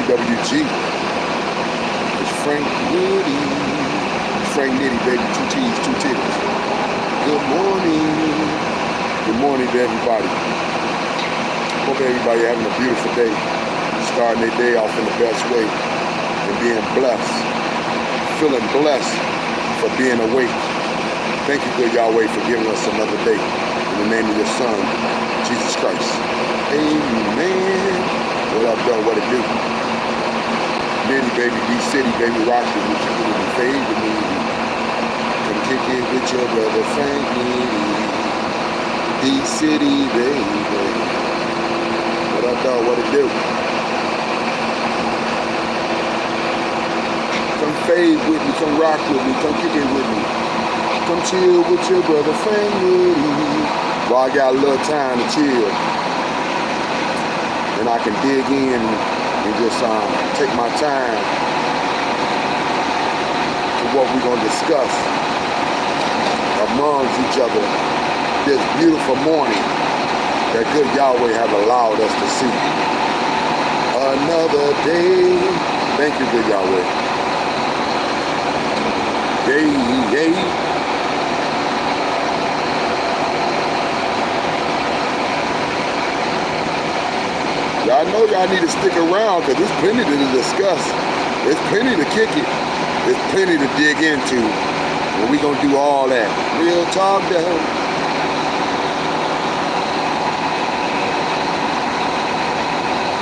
CWG. It's Frank Nitty. Frank Nitty, baby. 2 T's, 2 titties. Good morning. Good morning to everybody. Hope everybody having a beautiful day. Starting their day off in the best way and being blessed. Feeling blessed for being awake. Thank you, good Yahweh, for giving us another day. In the name of your Son, Jesus Christ. Amen. What up, though? What it do? Nitty, baby, D-City, baby, rock with me. Keep it with me, fade with me. Come kick it with your brother Frank Nitty. D-City, baby. What up, though? What it do? Come fade with me, come rock with me, come kick it with me. Come chill with your brother Frank Nitty. While I got a little time to chill. And I can dig in and just take my time to what we're going to discuss amongst each other this beautiful morning that good Yahweh have allowed us to see. Another day. Thank you, good Yahweh. Yay. Y'all know y'all need to stick around because there's plenty to discuss. There's plenty to kick it. There's plenty to dig into. And we gonna do all that. Real talk though.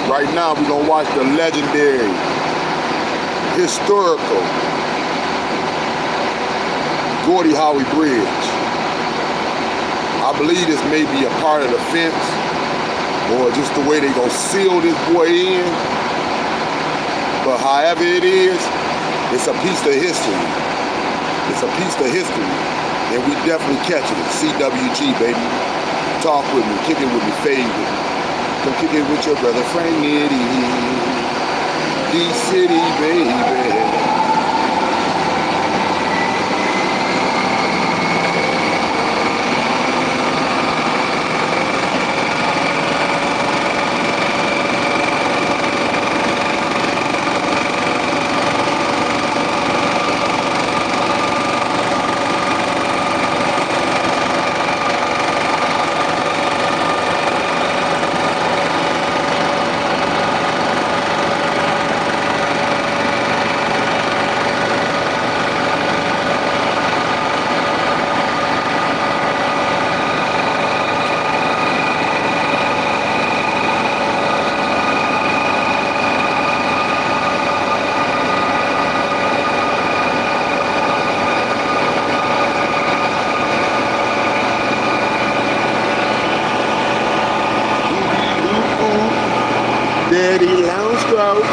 Right now we're gonna watch the legendary, historical Gordie Howe Bridge. I believe this may be a part of the fence, or just the way they gonna seal this boy in. But however it is, it's a piece of history. It's a piece of history. And we definitely catching it. CWG, baby. Talk with me, kick it with me, fade with me. Come kick it with your brother Frank Nitty. D-City, baby. Daddy Lounge Stroke.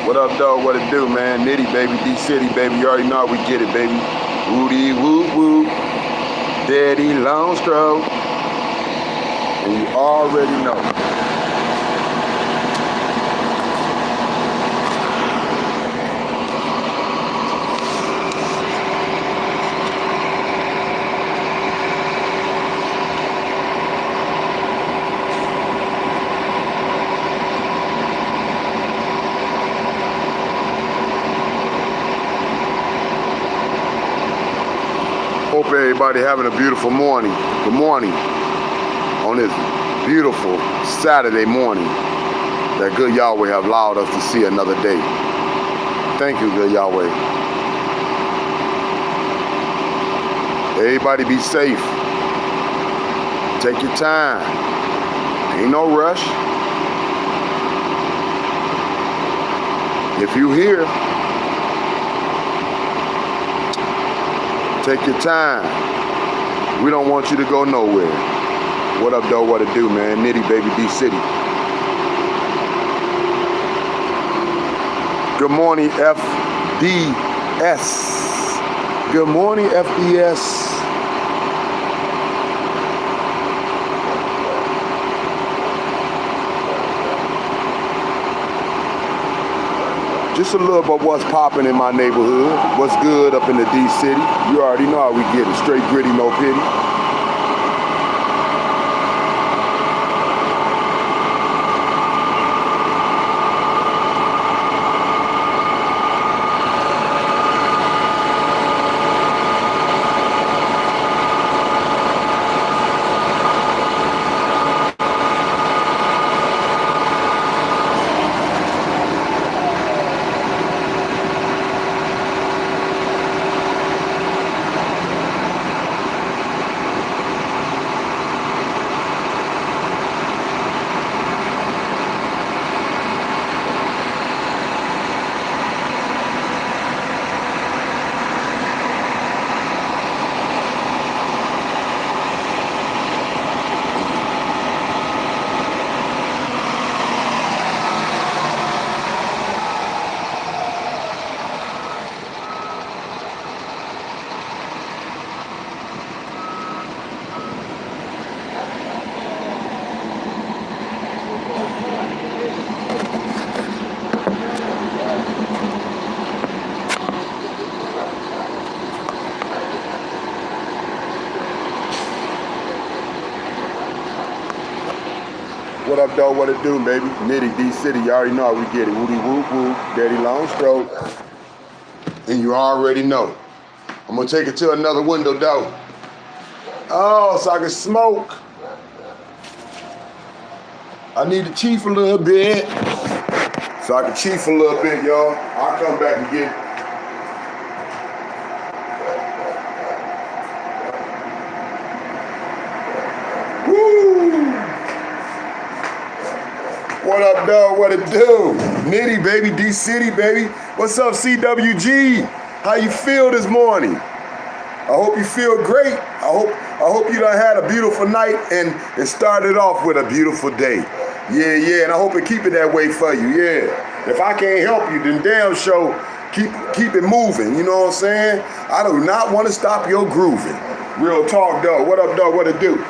What up, dog? What it do, man? Nitty, baby. D-City, baby. You already know how we get it, baby. Woody, woo, woo. Daddy, long stroke. And you already know. Hope everybody having a beautiful morning. Good morning on this beautiful Saturday morning that good Yahweh have allowed us to see another day. Thank you, good Yahweh. Everybody be safe. Take your time. Ain't no rush. If you here, take your time. We don't want you to go nowhere. What up, though? What it do, man? Nitty, baby, D-City. Good morning, FDS. Good morning, FES. Just a little bit what's popping in my neighborhood. What's good up in the D city. You already know how we get it. Straight gritty, no pity. What up, though? What it do, baby? Nitty, D City. You already know how we get it. Woody whoop whoop, daddy long stroke. And you already know. I'm gonna take it to another window, though. Oh, so I can smoke. I need to chief a little bit. So I can chief a little bit, y'all. I'll come back and get it. What up, dog? What it do? Nitty, baby. D City, baby. What's up, CWG? How you feel this morning? I hope you feel great. I hope you done had a beautiful night and it started off with a beautiful day. Yeah, and I hope it keep it that way for you. Yeah. If I can't help you, then damn sure keep it moving. You know what I'm saying? I do not want to stop your grooving. Real talk, dog. What up, dog? What it do?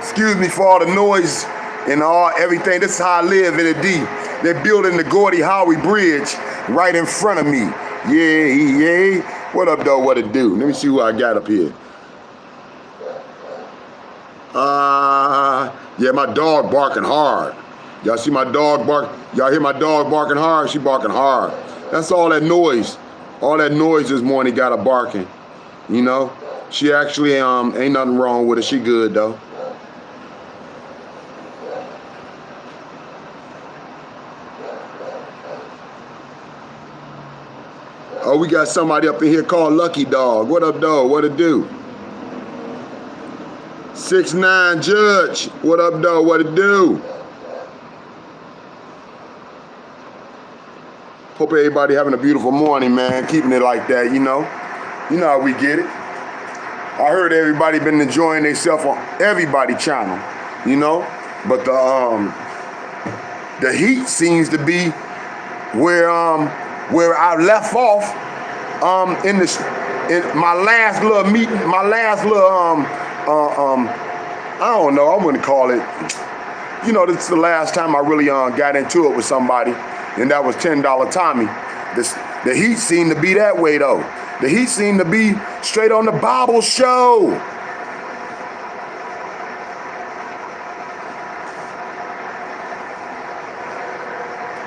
Excuse me for all the noise and everything. This is how I live in the D. They're building the Gordie Howe Bridge right in front of me. Yeah. What up, though? What it do? Let me see who I got up here. Yeah, my dog barking hard. Y'all see my dog bark? Y'all hear my dog barking hard? She barking hard. That's all that noise. All that noise this morning got her barking. You know? She actually ain't nothing wrong with her. She good, though. Oh, we got somebody up in here called Lucky Dog. What up, dog? What it do? 6'9" Judge. What up, dog? What it do? Hope everybody having a beautiful morning, man. Keeping it like that, you know. You know how we get it. I heard everybody been enjoying themselves on everybody channel, you know. But the heat seems to be where I left off in my last little meeting, my last little I don't know, I wouldn't call it, you know, this is the last time I really got into it with somebody, and that was $10 Tommy. The heat seemed to be that way though. The heat seemed to be straight on the Bible show.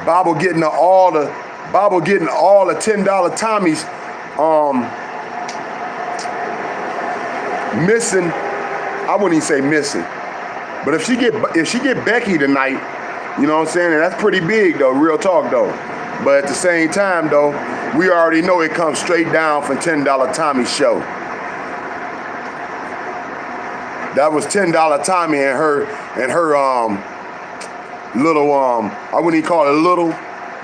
Bible getting all the $10 Tommies missing. I wouldn't even say missing, but if she get Becky tonight, you know what I'm saying, and that's pretty big though, real talk though. But at the same time though, we already know it comes straight down from $10 Tommy's show. That was $10 Tommy and her little I wouldn't even call it little,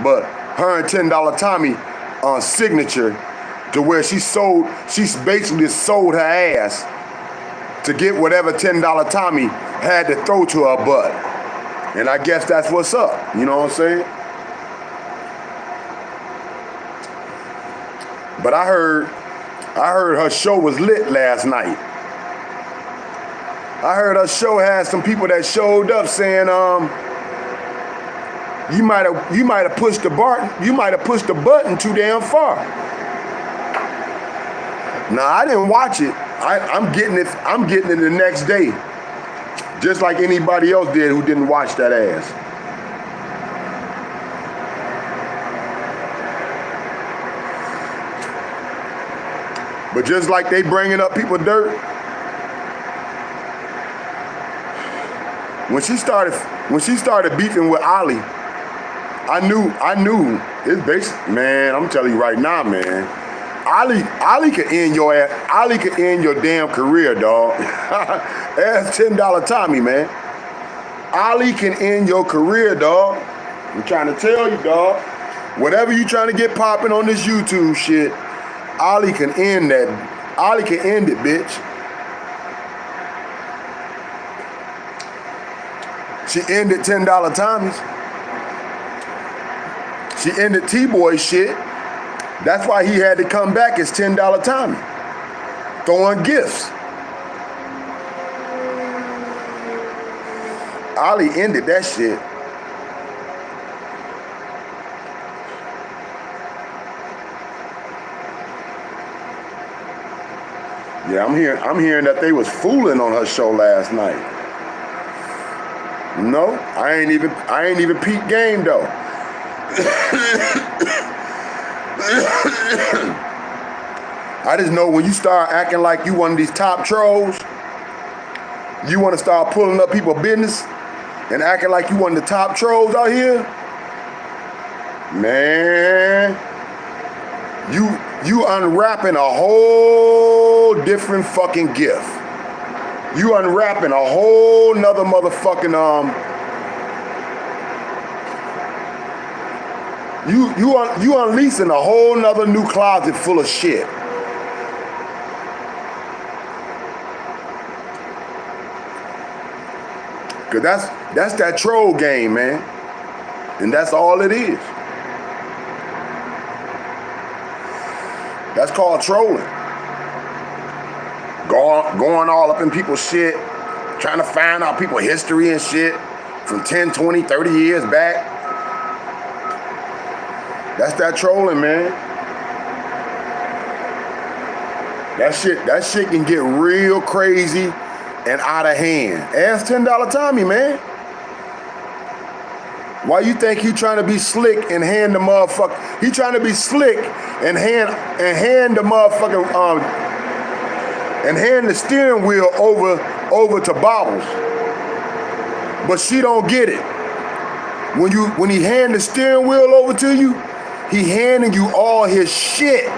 but her and $10 Tommy signature, to where she basically sold her ass to get whatever $10 Tommy had to throw to her butt. And I guess that's what's up. You know what I'm saying? But I heard her show was lit last night. I heard her show had some people that showed up saying, you might have pushed the button too damn far. Nah, I didn't watch it. I'm getting it the next day. Just like anybody else did who didn't watch that ass. But just like they bringing up people dirt, when she started beefing with Ali, I knew it's basically, man, I'm telling you right now, man. Ali could end your ass. Ali could end your damn career, dog. Ask $10 Tommy, man. Ali can end your career, dog. I'm trying to tell you, dog. Whatever you trying to get popping on this YouTube shit, Ali can end that. Ali can end it, bitch. She ended $10 Tommys. She ended T-Boy shit. That's why he had to come back as $10 Tommy. Throwing gifts. Ali ended that shit. Yeah, I'm hearing that they was fooling on her show last night. No, I ain't even peep game though. I just know when you start acting like you one of these top trolls, you want to start pulling up people's business and acting like you one of the top trolls out here, man, you unwrapping a whole different fucking gift. You unwrapping a whole nother motherfucking you unleashing a whole nother new closet full of shit. Cause that's that troll game, man. And that's all it is. That's called trolling. Going all up in people's shit, trying to find out people's history and shit from 10, 20, 30 years back. That's that trolling, man. That shit can get real crazy and out of hand. Ask $10 Tommy, man. Why you think he trying to be slick and hand the motherfucker? He trying to be slick and hand the motherfucking and hand the steering wheel over to Bobbles. But she don't get it. When he hand the steering wheel over to you, he handing you all his shit.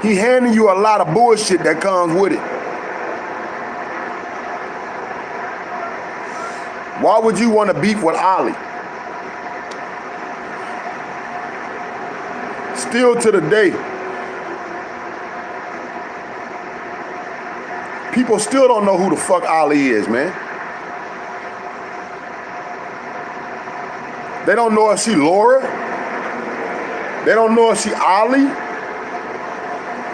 He handing you a lot of bullshit that comes with it. Why would you want to beef with Ali? Still to the day, people still don't know who the fuck Ali is, man. They don't know if she Laura. They don't know if she Ali.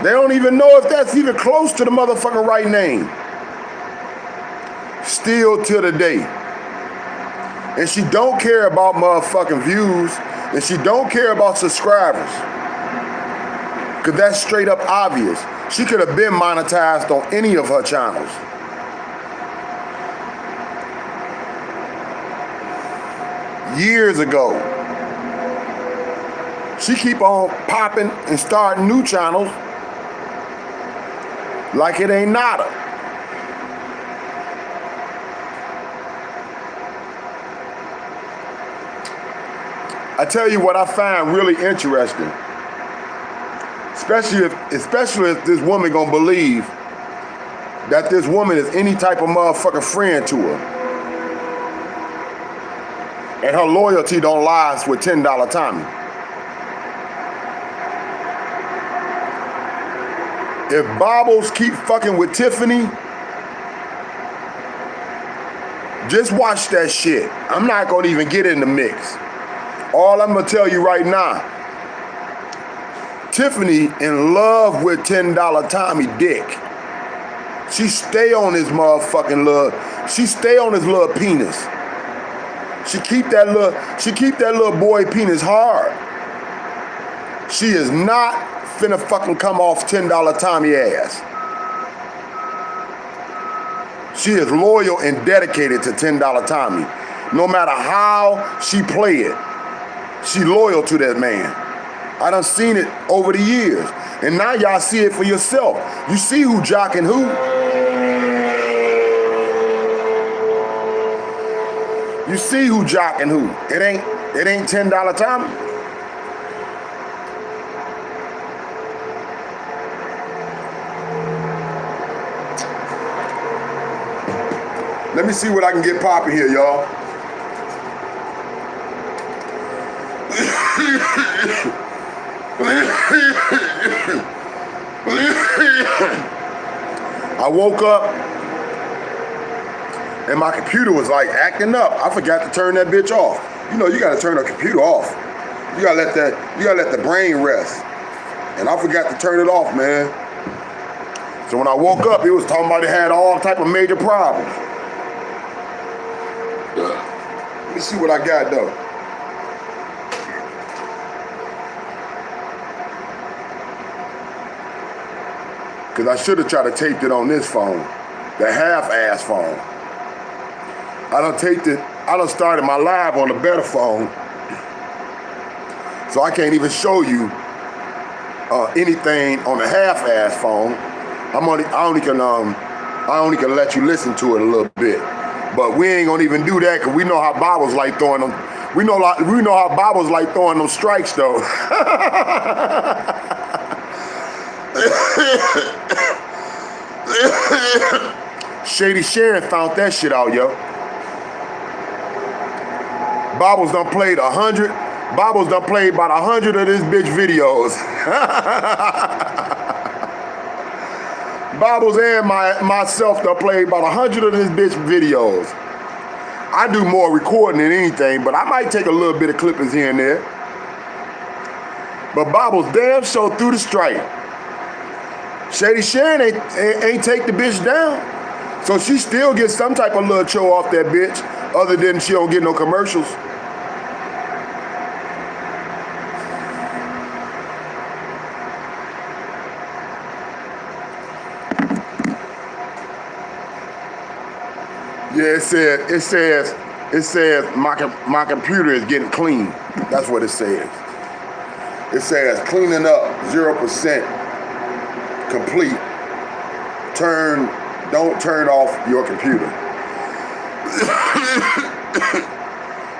They don't even know if that's even close to the motherfucking right name. Still to the day. And she don't care about motherfucking views. And she don't care about subscribers. Because that's straight up obvious. She could have been monetized on any of her channels. Years ago. She keep on popping and starting new channels like it ain't nada. I tell you what I find really interesting, especially if this woman gonna believe that this woman is any type of motherfucking friend to her, and her loyalty don't lies with $10 Tommy. If Bobbles keep fucking with Tiffany, just watch that shit. I'm not gonna even get in the mix. All I'm gonna tell you right now, Tiffany in love with $10 Tommy Dick. She stay on his motherfucking she stay on his little penis. She keep that little boy penis hard. She is not finna fucking come off $10 Tommy ass. She is loyal and dedicated to $10 Tommy. No matter how she play it, she loyal to that man. I done seen it over the years. And now y'all see it for yourself. You see who jocking who. You see who jocking who. It ain't $10 Tommy. Let me see what I can get popping here, y'all. I woke up and my computer was like acting up. I forgot to turn that bitch off. You know, you gotta turn a computer off. You gotta let the brain rest. And I forgot to turn it off, man. So when I woke up, it was talking about it had all type of major problems. Let me see what I got though. Cause I should have tried to tape it on this phone, the half-ass phone. I done started my live on the better phone, so I can't even show you anything on the half-ass phone. I only can let you listen to it a little bit. But we ain't gonna even do that because we know how Bobbles like throwing them. We know how Bobbles like throwing them strikes though. Shady Sharon found that shit out, yo. Bobbles done played 100. Bobbles done played about 100 of this bitch videos. Bobbles and myself done played about 100 of this bitch videos. I do more recording than anything, but I might take a little bit of clippings here and there. But Bobbles damn sure threw the strike. Shady Sharon ain't take the bitch down. So she still gets some type of little show off that bitch, other than she don't get no commercials. Yeah, it says my computer is getting clean. That's what it says. It says cleaning up 0% complete. Don't turn off your computer.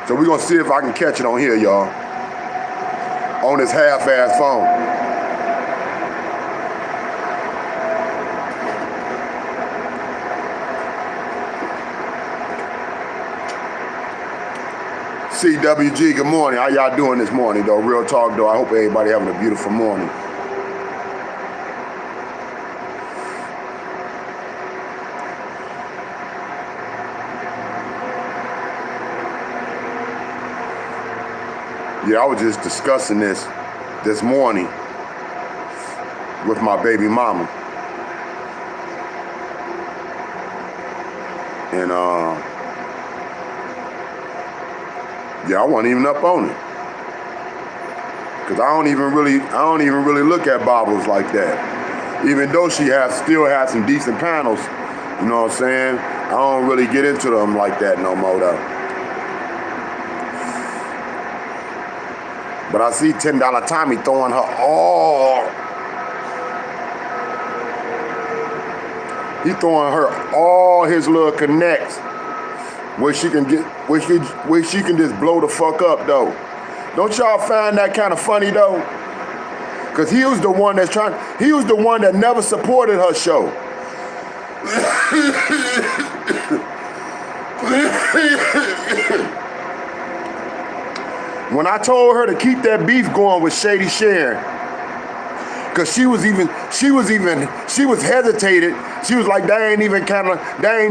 So we're gonna see if I can catch it on here, y'all. On this half-ass phone. CWG, good morning. How y'all doing this morning, though? Real talk, though. I hope everybody having a beautiful morning. Yeah, I was just discussing this morning with my baby mama. And yeah, I wasn't even up on it. Cause I don't even really look at Bobbles like that. Even though she still has some decent panels, you know what I'm saying? I don't really get into them like that no more though. But I see $10 Tommy throwing her all. He throwing her all his little connects where she can just blow the fuck up though. Don't y'all find that kind of funny though? Cause he was the one that never supported her show. When I told her to keep that beef going with Shady Sharon, Cause she was hesitated. She was like, that ain't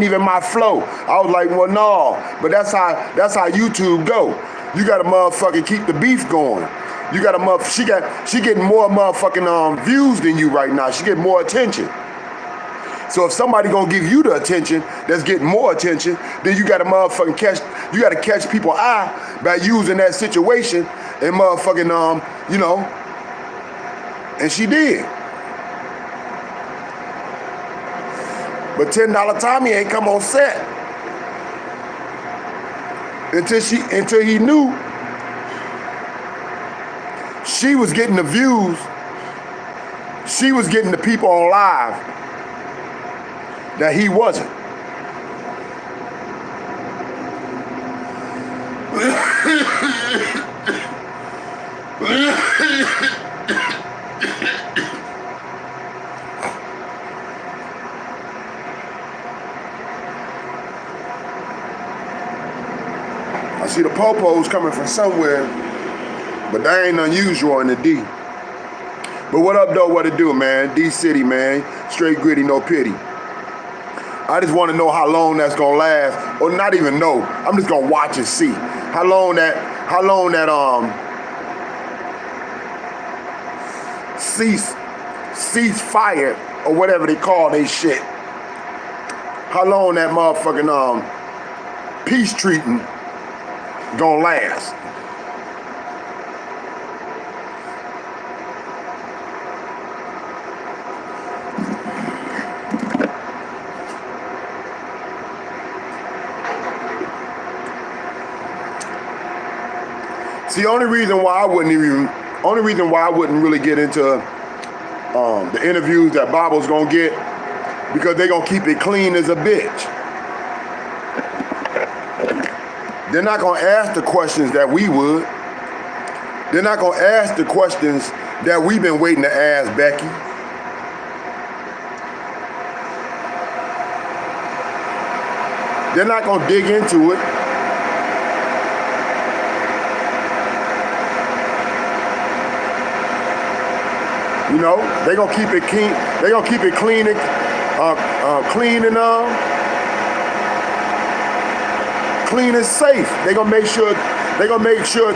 even my flow. I was like, well, no, but that's how YouTube go. You gotta motherfucking keep the beef going. You gotta she getting more motherfucking views than you right now. She getting more attention. So if somebody gonna give you the attention that's getting more attention, then you gotta catch people's eye by using that situation and motherfucking and she did. But $10 Tommy ain't come on set until he knew she was getting the views, she was getting the people on live that he wasn't. I see the popos coming from somewhere, but that ain't unusual in the D. But what up, though? What it do, man? D City, man. Straight gritty, no pity. I just want to know how long that's gonna last, or not even know. I'm just gonna watch and see how long that cease fire or whatever they call they shit. How long that motherfucking peace treating gonna last. See, only reason why I wouldn't really get into the interviews that Bible's gonna get, because they gonna keep it clean as a bitch. They're not gonna ask the questions that we would. They're not gonna ask the questions that we've been waiting to ask Becky. They're not gonna dig into it. You know, they gonna keep it clean. They gonna keep it clean and clean and safe. They gonna make sure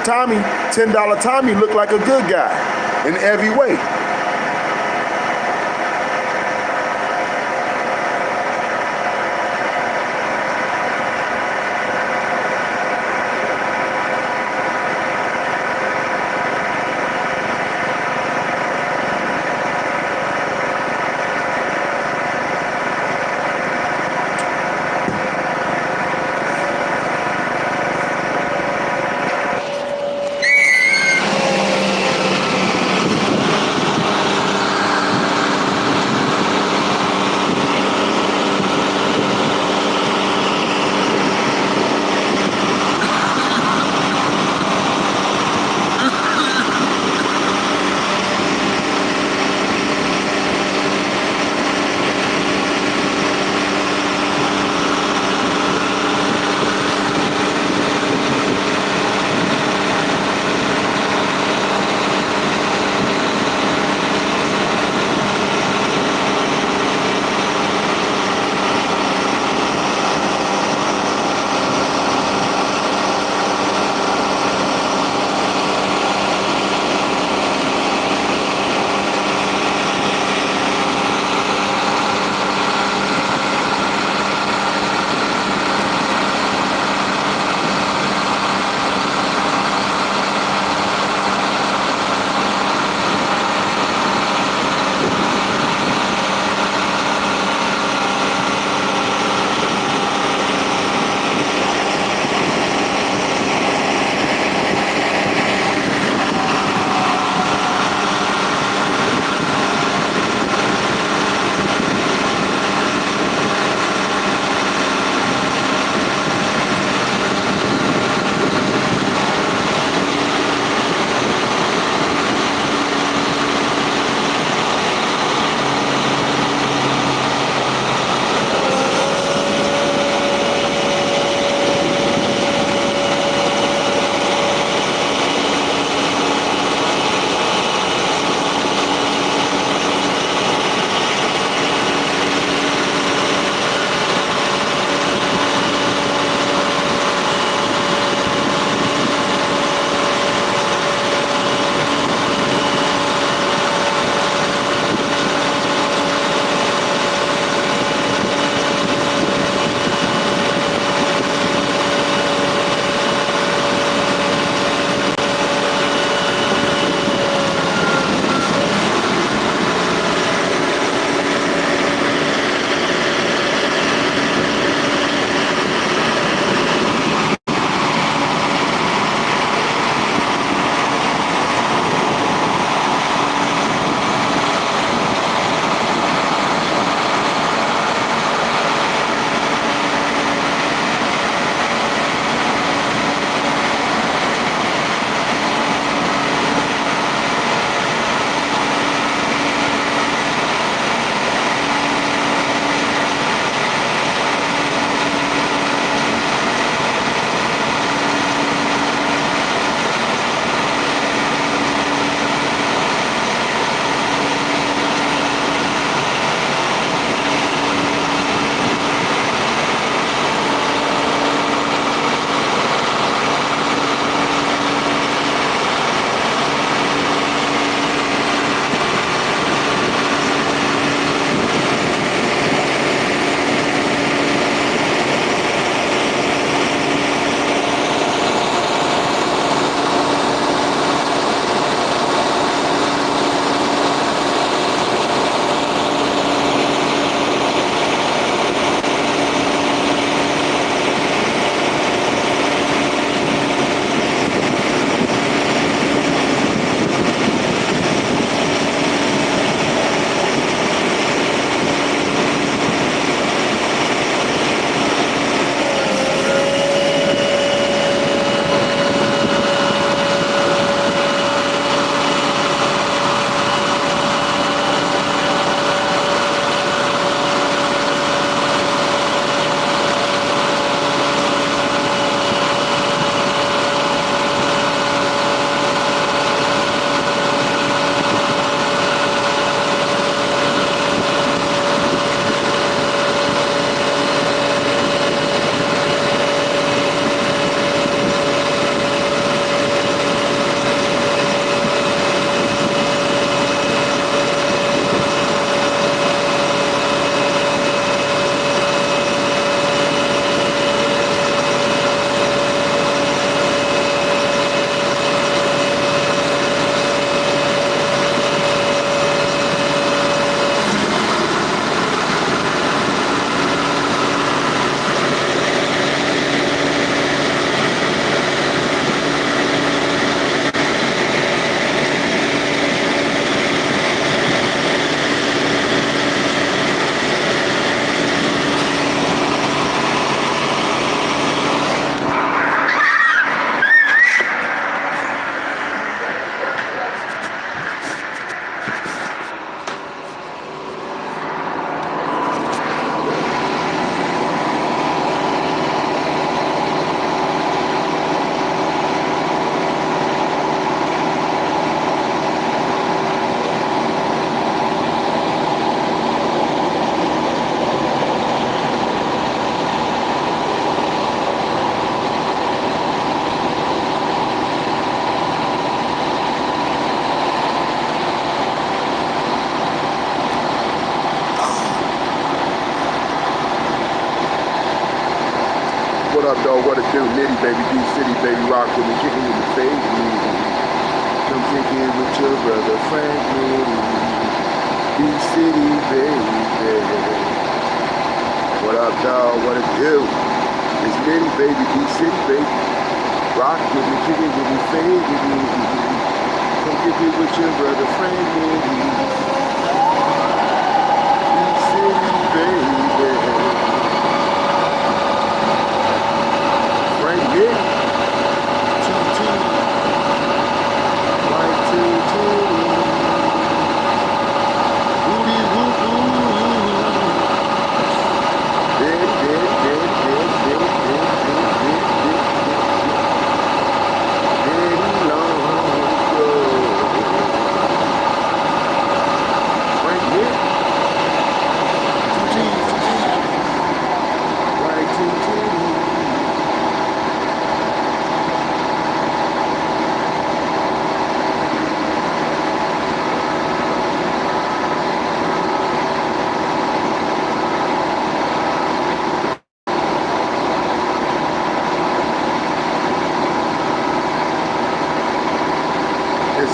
Tommy, $10 Tommy, look like a good guy in every way. up, though? What it do? Nitty, baby, D-City, baby, rock with me, kicking with the fade music. Come kick it with your brother, Frank Nitty. D-City, baby. What up, dog? What it do? It's Nitty, baby, D-City, baby. Rock with me, kick it with me, fade with me. Come kick it with your brother, Frank Nitty. D-City, baby. Frank Nitty.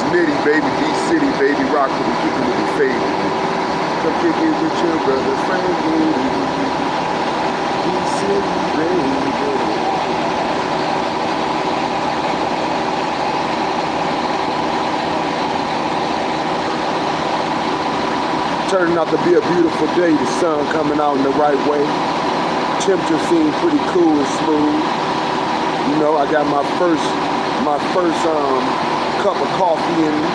Nitty, baby, D-City, baby, rock with me, kicking with me, fade with me. Come kick it with your brother, Frank Nitty. D-City, baby. Turning out to be a beautiful day, the sun coming out in the right way. Temperature seems pretty cool and smooth. You know, I got my first cup of coffee in me,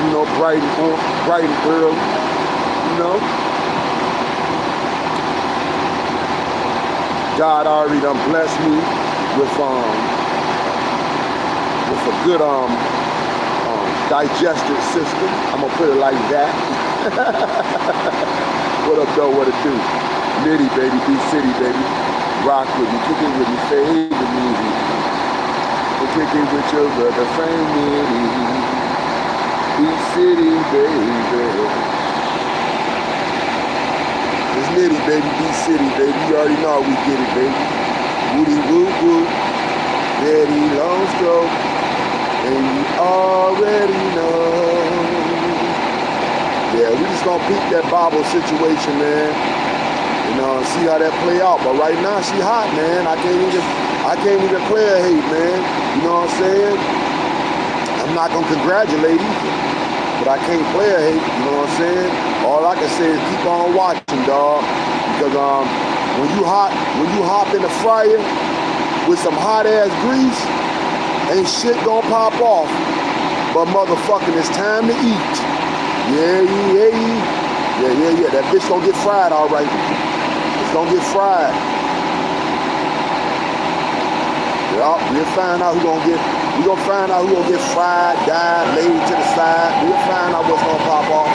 you know, bright and early, you know. God already done blessed me with a good digestive system. I'm gonna put it like that. What up, though? What it do? Nitty, baby, D-City, baby. Rock with me, kick it with me, fade with me. Kick it with your brother, Frank Nitty. D-City, baby. It's Nitty, baby, D-City, baby. You already know we get it, baby. Woody woo woo. Daddy long stroke. And you already know. Yeah, we just gonna peep that Bible situation, man. You know, see how that play out. But right now, she hot, man. I can't even play her hate, man. You know what I'm saying? I'm not gonna congratulate either, but I can't play her hate. You know what I'm saying? All I can say is keep on watching, dog. Because when you hop in the fryer with some hot ass grease, ain't shit gonna pop off. But motherfucking, it's time to eat. Yeah. That bitch gonna get fried, all right. It's gonna get fried. We'll find out who gonna get fried, died, laid to the side. We'll find out what's gonna pop off.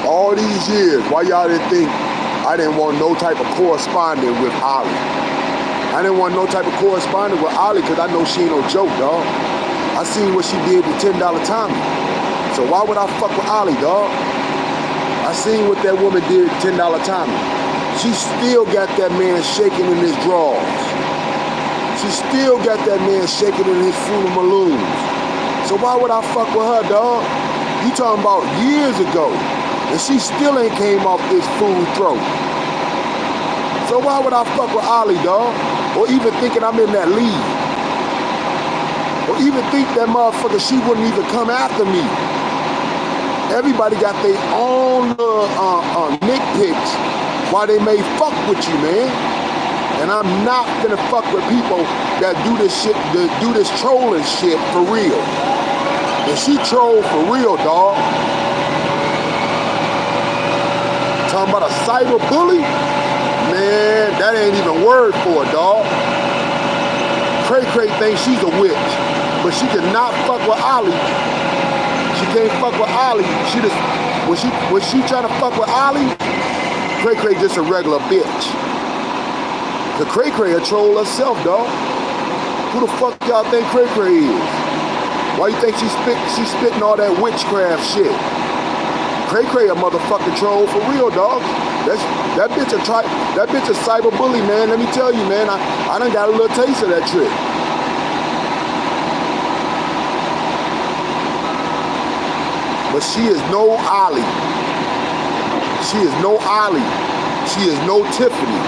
All these years, why y'all didn't think I didn't want no type of corresponding with Ollie? I didn't want no type of corresponding with Ollie because I know she ain't no joke, dog. I seen what she did to $10 Tommy. So why would I fuck with Ollie, dog? I seen what that woman did to $10 Tommy. She still got that man shaking in his drawers. She still got that man shaking in his Fruit Maloons. So why would I fuck with her, dog? You talking about years ago. And she still ain't came off this fool throat. So why would I fuck with Ollie, dog? Or even thinking I'm in that league. Or even think that motherfucker, she wouldn't even come after me. Everybody got their own little nitpicks why they may fuck with you, man. And I'm not gonna fuck with people that do this shit, that do this trolling shit for real. And she trolled for real, dog. Talking about a cyber bully? Man, that ain't even word for it, dog. Cray Cray thinks she's a witch, but she cannot fuck with Ollie. She can't fuck with Ollie. She just, when she trying to fuck with Ollie, Cray Cray just a regular bitch. Cause Cray Cray a troll herself, dog. Who the fuck y'all think Cray Cray is? Why you think she's spitting all that witchcraft shit? Cray Cray a motherfucking troll for real, dog. That bitch a cyberbully, man. Let me tell you, man. I done got a little taste of that trick. But she is no Ollie. She is no Ollie. She is no Tiffany.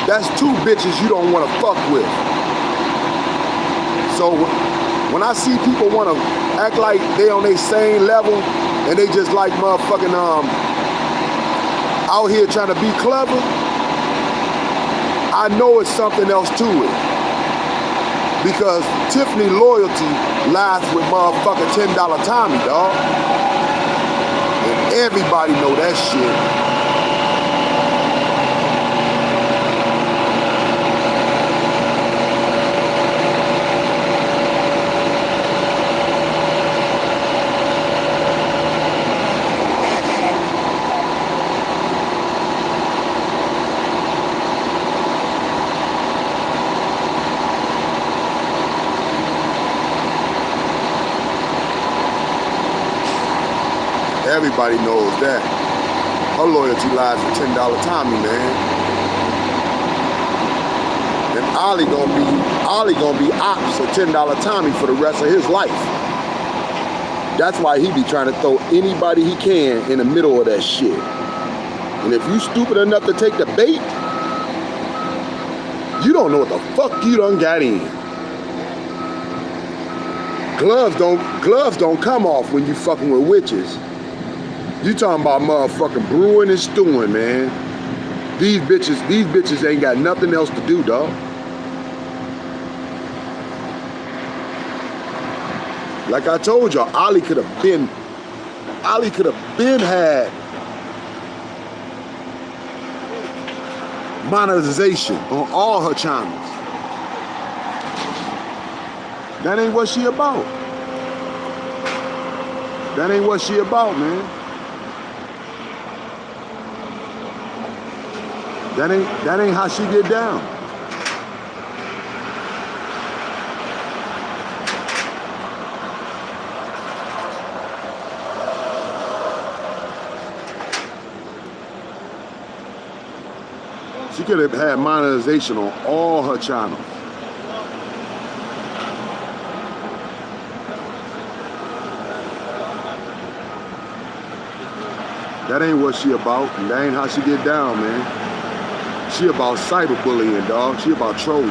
That's two bitches you don't want to fuck with. So when I see people want to act like they on their same level and they just like motherfucking out here trying to be clever, I know it's something else to it. Because Tiffany loyalty lies with motherfucking $10 Tommy, dog. And everybody know that shit. Everybody knows that. Her loyalty lies with $10 Tommy, man. And Ollie gonna be ops for $10 Tommy for the rest of his life. That's why he be trying to throw anybody he can in the middle of that shit. And if you stupid enough to take the bait, you don't know what the fuck you done got in. Gloves don't come off when you fucking with witches. You talking about motherfucking brewing and stewing, man. These bitches ain't got nothing else to do, dog. Like I told y'all, Ollie could have been had monetization on all her channels. That ain't what she about. That ain't what she about, man. That ain't how she get down. She could have had monetization on all her channels. That ain't what she about, and that ain't how she get down, man. She about cyberbullying, dog. She about trolling.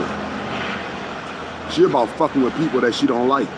She about fucking with people that she don't like.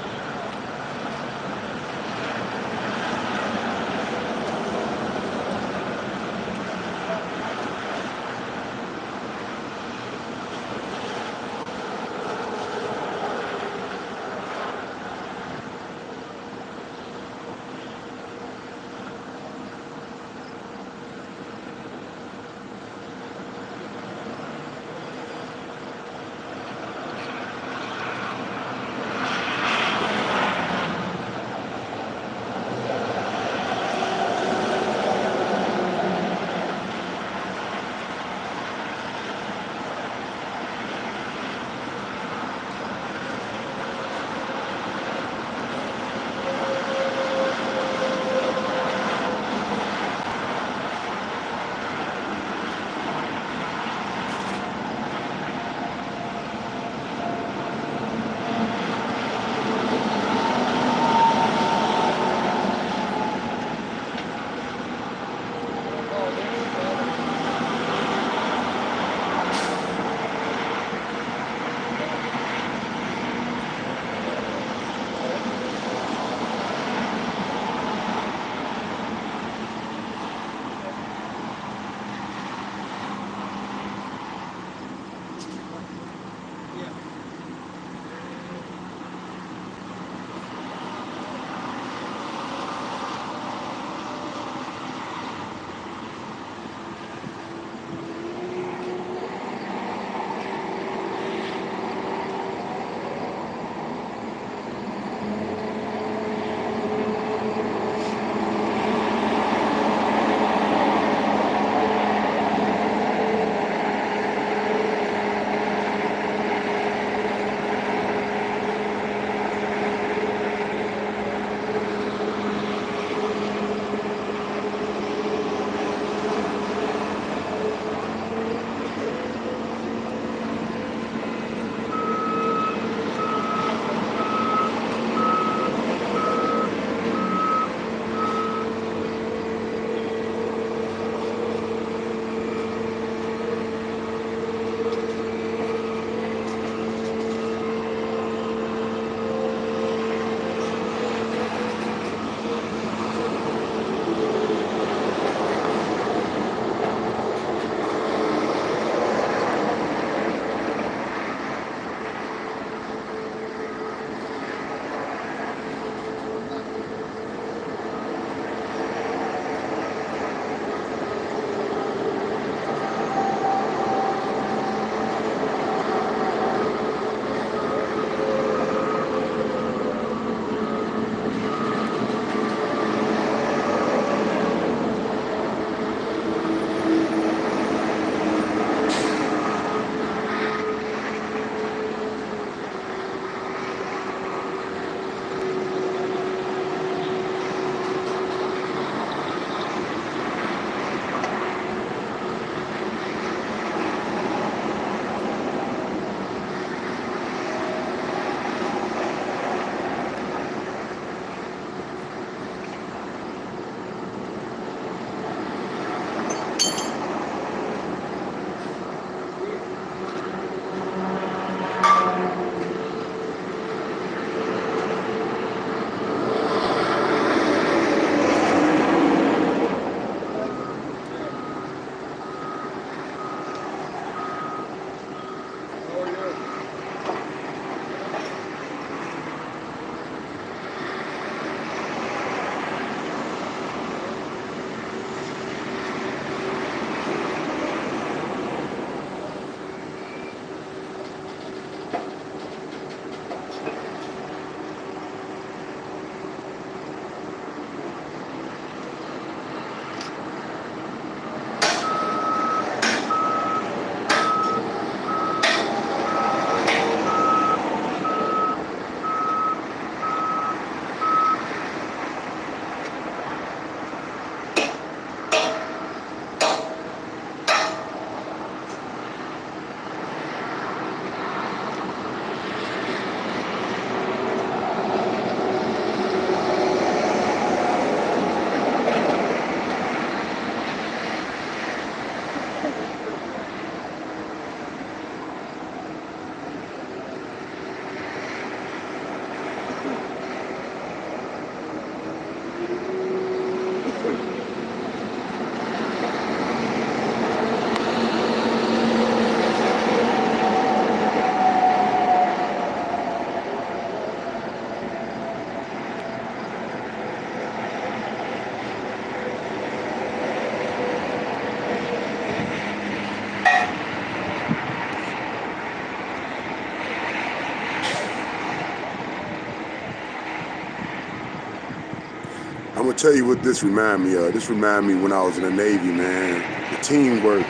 tell you what this remind me of. This remind me when I was in the Navy, man. The teamwork,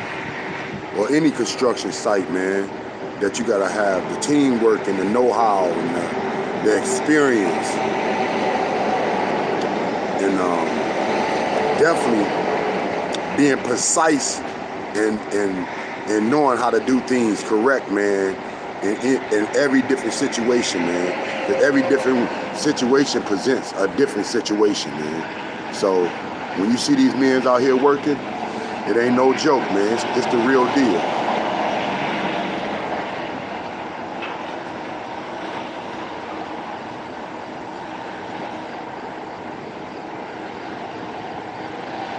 or any construction site, man, that you gotta have. The teamwork and the know-how and the experience. And definitely being precise and knowing how to do things correct, man, in every different situation, man. Because every different situation presents a different situation, man. So when you see these men out here working, it ain't no joke, man. It's the real deal.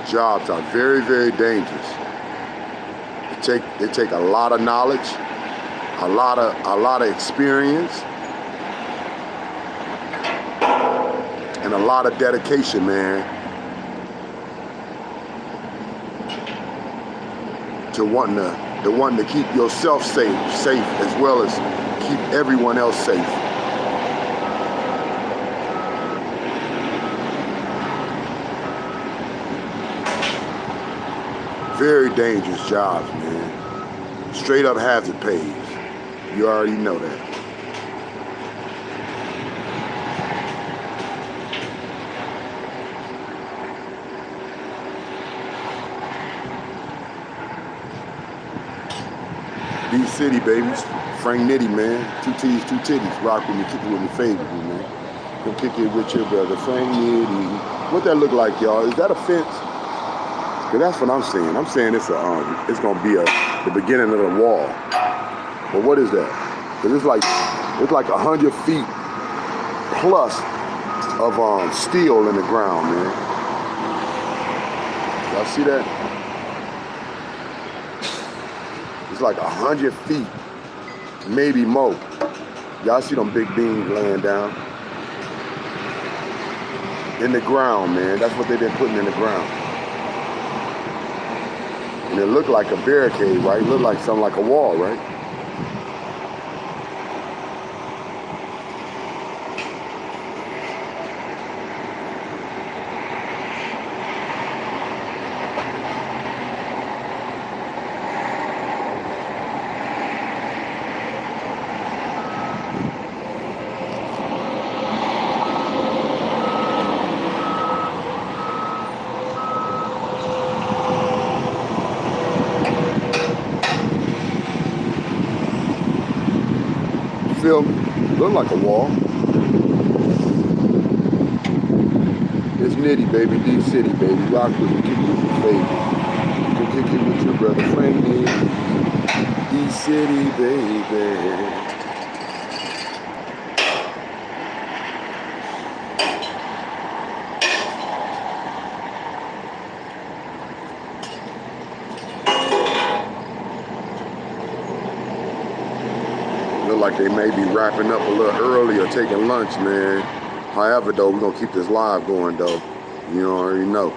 Jobs are very, very dangerous. They take a lot of knowledge, a lot of experience, and a lot of dedication, man, to wanting to keep yourself safe as well as keep everyone else safe. Very dangerous jobs, man. Straight up hazard pays. You already know that. D-City, babies. Frank Nitty, man. 2 T's, 2 titties. Rock with me, kick it with me favorably, man. Come kick it with your brother, Frank Nitty. What that look like, y'all? Is that a fence? Cause that's what I'm saying. I'm saying it's gonna be the beginning of the wall. But what is that? Cause it's like 100 feet plus of steel in the ground, man. Y'all see that? It's like 100 feet, maybe more. Y'all see them big beams laying down in the ground, man. That's what they've been putting in the ground. And it looked like a barricade, right? It looked like something like a wall, right? Feel me? Look like a wall. It's Nitty, baby. D-City, baby. Rock with me, kick it with your baby. Go kick it with your brother Frank Nitty. D-City, baby. Look like they may be wrapping up a little early or taking lunch, man. However, though, we're going to keep this live going, though. You already know.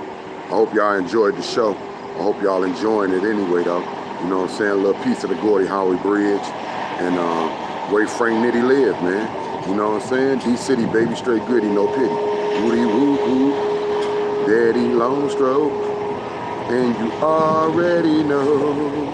I hope y'all enjoyed the show. I hope y'all enjoying it anyway, though. You know what I'm saying? A little piece of the Gordie Howe Bridge and where Frank Nitty live, man. You know what I'm saying? D-City, baby, straight goody, no pity. Woody woo woo, daddy long stroke, and you already know.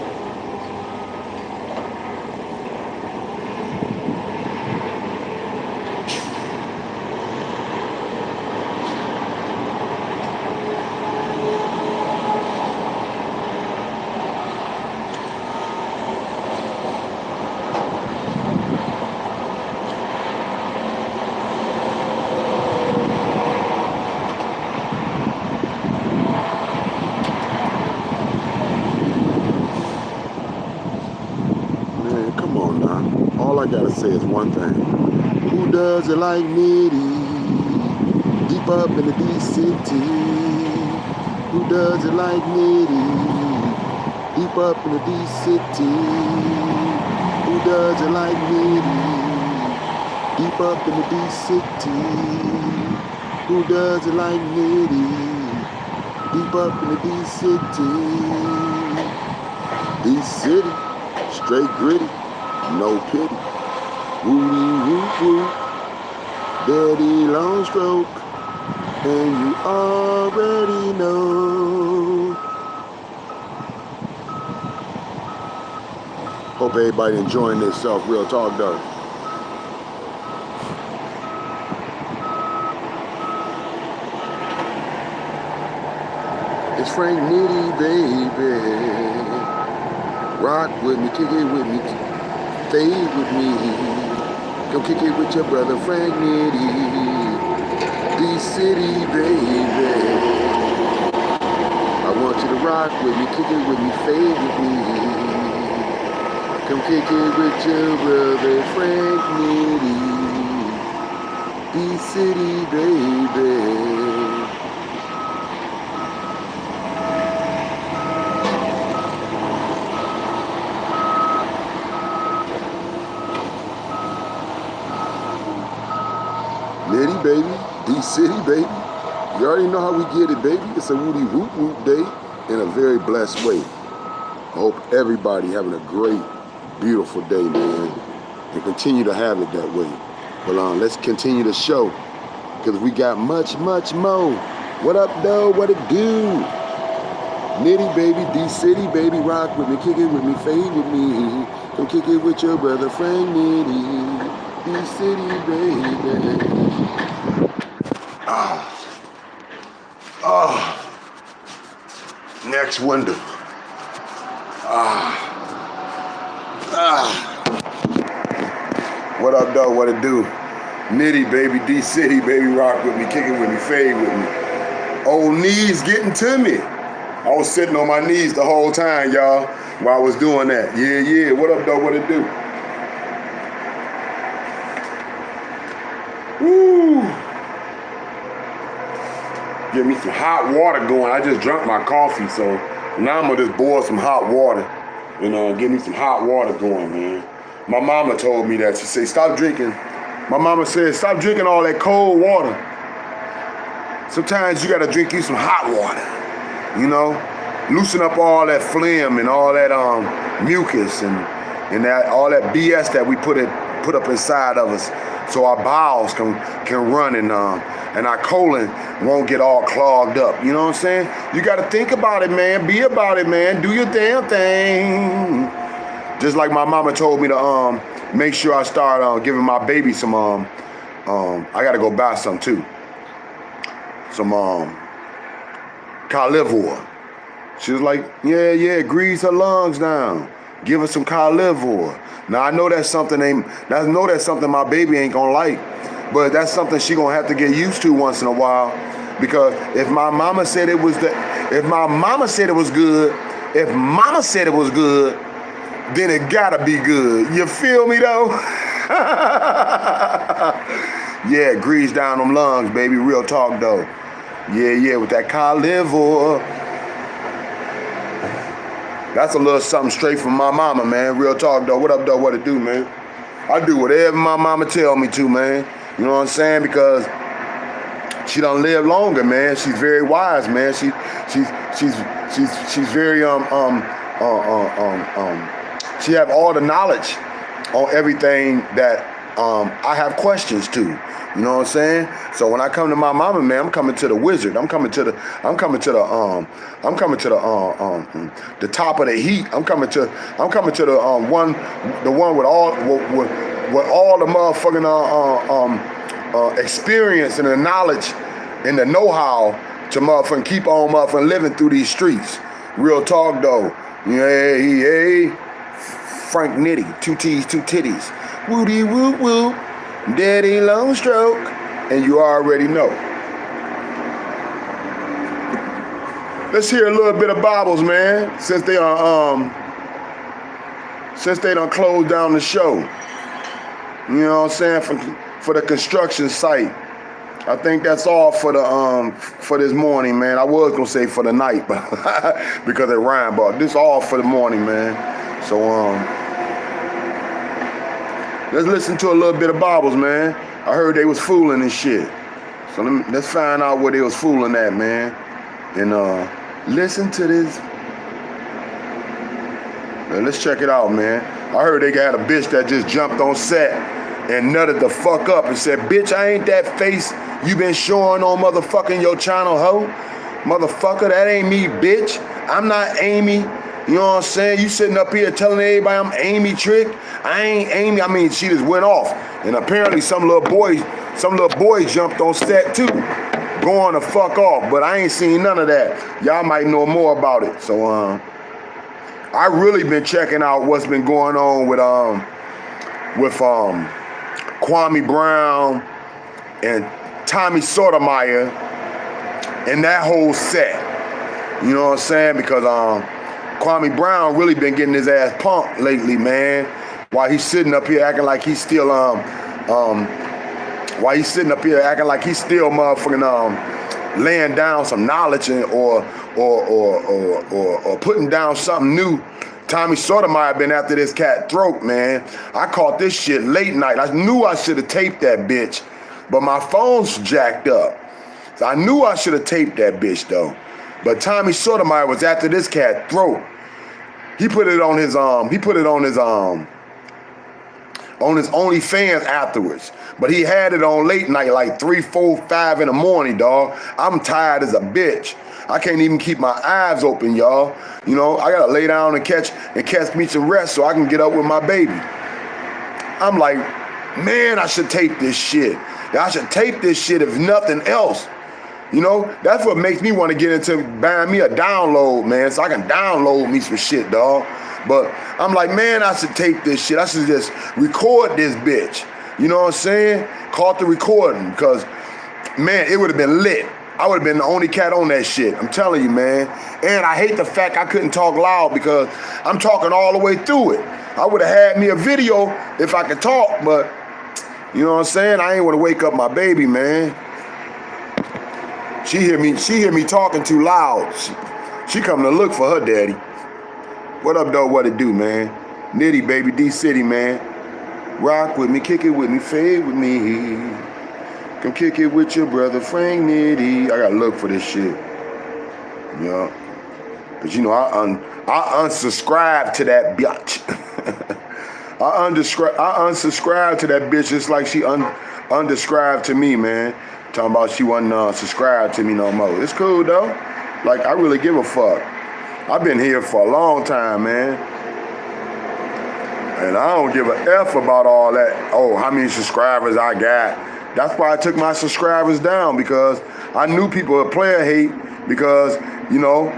All I gotta say is one thing. Who does it like Nitty? Deep up in the D-City. Who does it like Nitty? Deep up in the D-City. Who does it like Nitty? Deep up in the D-City. Who does it like Nitty? Deep up in the D-City. D-City, straight gritty. No pity. Woody woo woo. Daddy long stroke. and you already know. Hope everybody enjoying themselves. Real talk though. It's Frank Nitty, baby. Rock with me, kick it with me, fade with me. Come kick it with your brother Frank Nitty. D-City, baby. I want you to rock with me, kick it with me, fade with me. Come kick it with your brother Frank Nitty. D-City, baby. Nitty, baby. D-City, baby. You already know how we get it, baby. It's a woody whoop whoop day in a very blessed way. I hope everybody having a great, beautiful day, man. And continue to have it that way. Well, let's continue the show. Because we got much, much more. What up, though? What it do? Nitty, baby. D-City, baby. Rock with me. Kick it with me. Fade with me. Come kick it with your brother, Frank Nitty. D-City, baby. Next window. What up, though? What it do? Nitty, baby. D-City, baby. Rock with me. Kick it with me. Fade with me. Old knees getting to me. I was sitting on my knees the whole time, y'all, while I was doing that. Yeah. What up, though? What it do? Woo! Get me some hot water going. I just drank my coffee, so now I'm gonna just boil some hot water. Get me some hot water going, man. My mama told me that. She said, stop drinking. My mama said, stop drinking all that cold water. Sometimes you gotta drink you some hot water. Loosen up all that phlegm and all that mucus and that all that BS that we put up inside of us, so our bowels can run and our colon won't get all clogged up. You know what I'm saying? You got to think about it, man. Be about it, man. Do your damn thing. Just like my mama told me to make sure I start giving my baby some I got to go buy some too. Some carnivore. She was like, yeah, grease her lungs down. Give her some carnivore. Now I know that's something my baby ain't gonna like, but that's something she gonna have to get used to once in a while. Because if mama said it was good, then it gotta be good. You feel me though? Yeah, grease down them lungs, baby. Real talk though. Yeah, with that carnivore. That's a little something straight from my mama, man. Real talk, though. What up, though? What it do, man? I do whatever my mama tell me to, man. You know what I'm saying? Because she done live longer, man. She's very wise, man. She's very she have all the knowledge on everything that I have questions to. You know what I'm saying? So when I come to my mama, man, I'm coming to the wizard. I'm coming to the top of the heat. I'm coming to the one with all the motherfucking experience and the knowledge and the know-how to motherfucking keep on motherfucking living through these streets. Real talk though. Yeah. Frank Nitty, 2 T's, 2 titties. Woody whoop whoop. Daddy long stroke, and you already know. Let's hear a little bit of Bibles, man. Since they done closed down the show. You know what I'm saying? For the construction site. I think that's all for this morning, man. I was gonna say for the night, but because it rhymed, but this all for the morning, man. So let's listen to a little bit of Bibles, man. I heard they was fooling and shit. So let's find out what they was fooling at, man. And listen to this. Man, let's check it out, man. I heard they got a bitch that just jumped on set and nutted the fuck up and said, bitch, I ain't that face you been showing on motherfucking your channel, hoe. Motherfucker, that ain't me, bitch. I'm not Amy. You know what I'm saying? You sitting up here telling everybody I'm Amy Trick. I ain't Amy. I mean, she just went off. And apparently some little boys jumped on set too, going the fuck off. But I ain't seen none of that. Y'all might know more about it. So I really been checking out what's been going on with Kwame Brown and Tommy Sotomayor and that whole set. You know what I'm saying? Because Kwame Brown really been getting his ass pumped lately, man. While he's sitting up here acting like he's still motherfucking laying down some knowledge or putting down something new. Tommy Sotomayor been after this cat throat, man. I caught this shit late night. I knew I should have taped that bitch, but my phone's jacked up. So I knew I should have taped that bitch though. But Tommy Sotomayor was after this cat throat. He put it on his OnlyFans afterwards. But he had it on late night, like 3, 4, 5 in the morning, dog. I'm tired as a bitch. I can't even keep my eyes open, y'all. You know, I gotta lay down and catch me some rest so I can get up with my baby. I'm like, man, I should tape this shit. I should tape this shit if nothing else. You know, that's what makes me want to get into buying me a download, man, so I can download me some shit, dog. But I'm like, man, I should tape this shit. I should just record this bitch. You know what I'm saying? Caught the recording, because, man, it would have been lit. I would have been the only cat on that shit. I'm telling you, man. And I hate the fact I couldn't talk loud because I'm talking all the way through it. I would have had me a video if I could talk, but, you know what I'm saying? I ain't want to wake up my baby, man. She hear me talking too loud. She coming to look for her daddy. What up, though? What it do, man? Nitty, baby, D-City, man. Rock with me, kick it with me, fade with me. Come kick it with your brother, Frank Nitty. I gotta look for this shit. Yeah. Cause you know, I unsubscribed to that bitch. I unsubscribed to that bitch just like she undescribed to me, man. Talking about she wasn't subscribed to me no more. It's cool though. Like, I really give a fuck. I've been here for a long time, man. And I don't give a F about all that. Oh, how many subscribers I got. That's why I took my subscribers down, because I knew people would player hate, because, you know,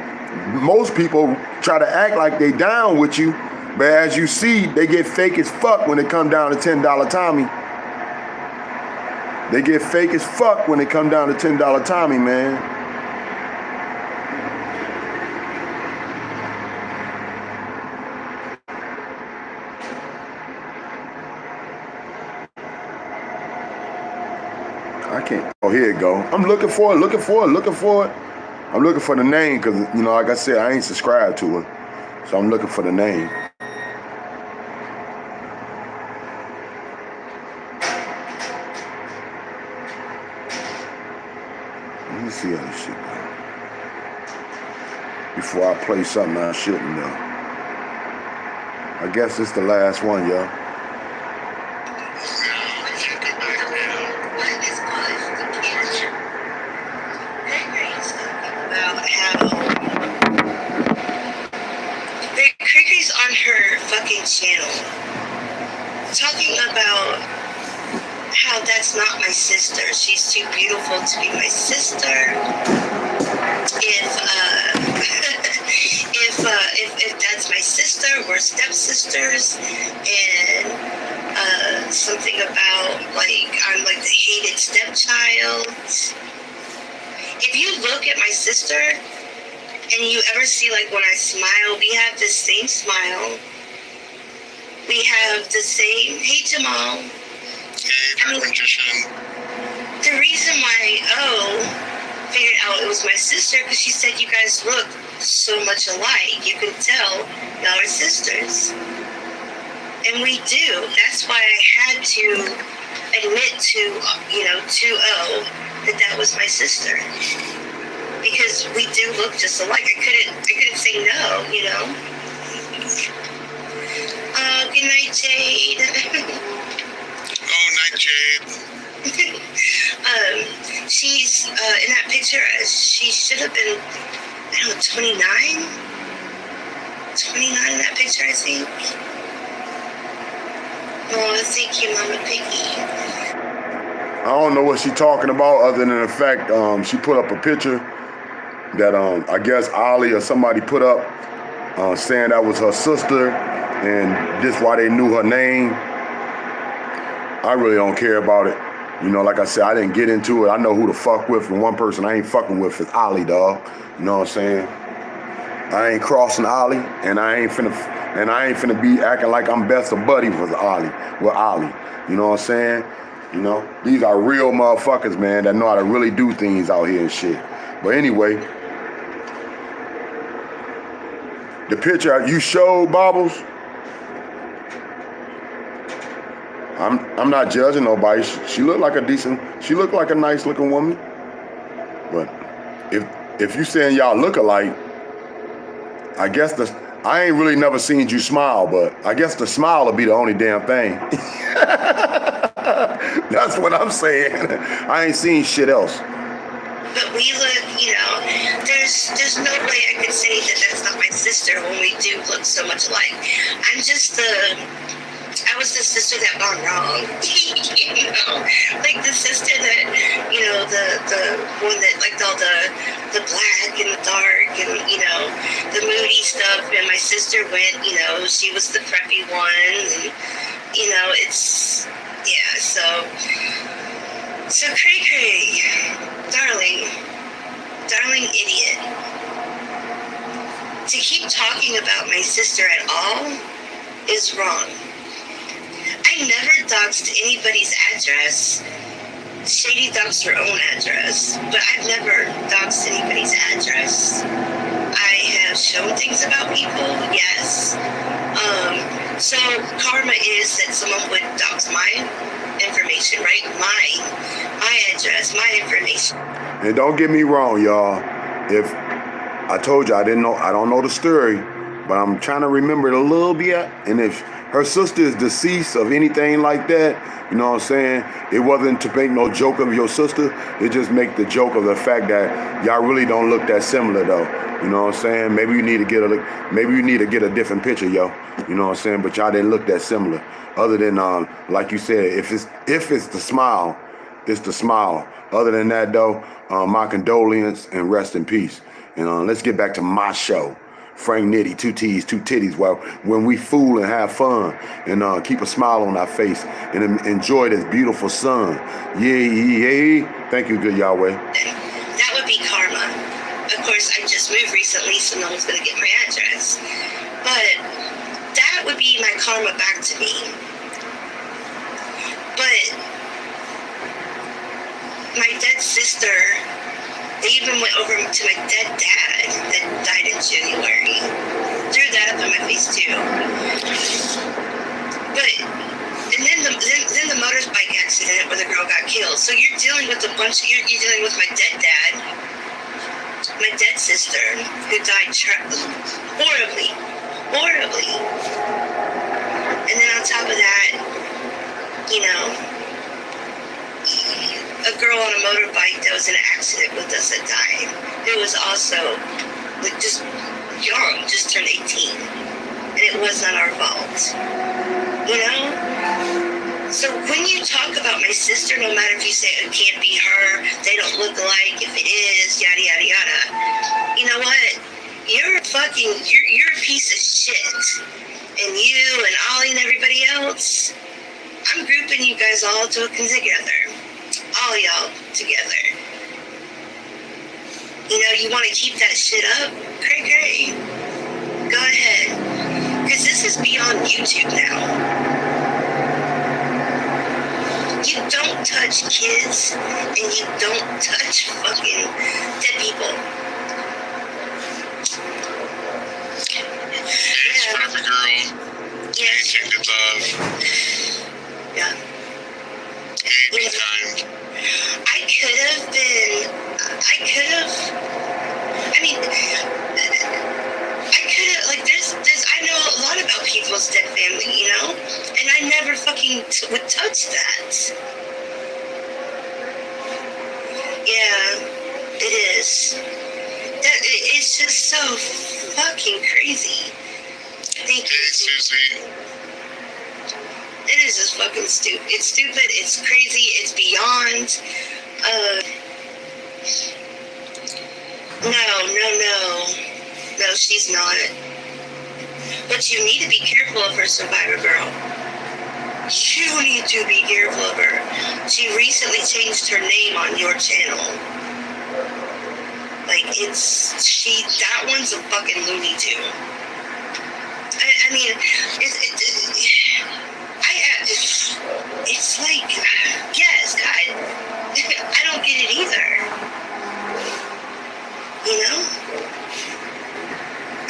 most people try to act like they down with you, but as you see, they get fake as fuck when it come down to $10 Tommy. They get fake as fuck when they come down to $10 Tommy, man. I can't. Oh, here it go. I'm looking for it. I'm looking for the name because, you know, like I said, I ain't subscribed to her. So I'm looking for the name. Let me see how this shit go. Before I play something I shouldn't know. I guess it's the last one, y'all. Channel talking about how that's not my sister. She's too beautiful to be my sister. If that's my sister, we're stepsisters, and something about like I'm like the hated stepchild. If you look at my sister and you ever see like when I smile, we have the same smile. We have the same, hey Jamal. Hey, magician. The reason why figured out it was my sister, because she said you guys look so much alike. You can tell y'all are sisters. And we do. That's why I had to admit to, you know, 2-0 that was my sister. Because we do look just alike. I couldn't say no, you know. Good night, Jade. Oh, night, Jade. She's in that picture. She should have been, I don't know, 29. 29 in that picture, I think. Oh, thank you, Mama Piggy. I don't know what she's talking about other than the fact she put up a picture that I guess Ollie or somebody put up saying that was her sister and this why they knew her name. I really don't care about it. You know, like I said, I didn't get into it. I know who to fuck with, and one person I ain't fucking with is Ollie, dog. You know what I'm saying? I ain't crossing Ollie, and I ain't finna be acting like I'm best of buddy with Ollie. You know what I'm saying? You know, these are real motherfuckers, man, that know how to really do things out here and shit. But anyway, the picture you showed, Bobbles, I'm not judging nobody. She looked like a nice looking woman. But if you saying y'all look alike, I guess I ain't really never seen you smile, but I guess the smile will be the only damn thing. That's what I'm saying. I ain't seen shit else. But we look, you know, there's no way I could say that that's not my sister when we do look so much alike. I was the sister that gone wrong, you know, like the sister that, you know, the one that liked all the black and the dark and, you know, the moody stuff. And my sister went, you know, she was the preppy one, and, you know, it's, yeah, so Cray Cray, darling idiot, to keep talking about my sister at all is wrong. I never doxed anybody's address. Shady doxed her own address, but I've never doxed anybody's address. I have shown things about people, yes. So karma is that someone would dox my information, right? My address, my information. And don't get me wrong, y'all. If I told you I don't know the story, but I'm trying to remember it a little bit. And if her sister is deceased of anything like that, you know what I'm saying? It wasn't to make no joke of your sister. It just make the joke of the fact that y'all really don't look that similar, though. You know what I'm saying? Maybe you need to get a different picture, yo. You know what I'm saying? But y'all didn't look that similar. Other than like you said, if it's the smile, it's the smile. Other than that, though, my condolences and rest in peace. And let's get back to my show. Frank Nitty, 2 T's, 2 titties. Well, when we fool and have fun and keep a smile on our face and enjoy this beautiful sun. Yay. Thank you, good Yahweh. That would be karma. Of course, I just moved recently, so no one's going to get my address. But that would be my karma back to me. But my dead sister, they even went over to my dead dad that died in January. Threw that up in my face too. But and then the motorbike accident where the girl got killed. So you're dealing with you're dealing with my dead dad, my dead sister who died horribly. And then on top of that, you know, a girl on a motorbike that was in an accident with us that died. It was also like just young, just turned 18. And it was not our fault. You know? So when you talk about my sister, no matter if you say it can't be her, they don't look alike, if it is, yada yada yada. You know what? You're a piece of shit. And you and Ollie and everybody else, I'm grouping you guys all together. All y'all together. You know, you want to keep that shit up? Great. Go ahead. Because this is beyond YouTube now. You don't touch kids and you don't touch fucking dead people. It's Forever Girl. Anything but love. Yeah. Anytime. I I know a lot about people's dead family, you know? And I never fucking would touch that. fucking crazy. Thank Hey, you. Susie. It is just fucking stupid. It's stupid. It's crazy. It's beyond. No, she's not. But you need to be careful of her, Survivor Girl. You need to be careful of her. She recently changed her name on your channel. Like, that one's a fucking Looney Tune. I mean, it's like, yes, God, I don't get it either. You know?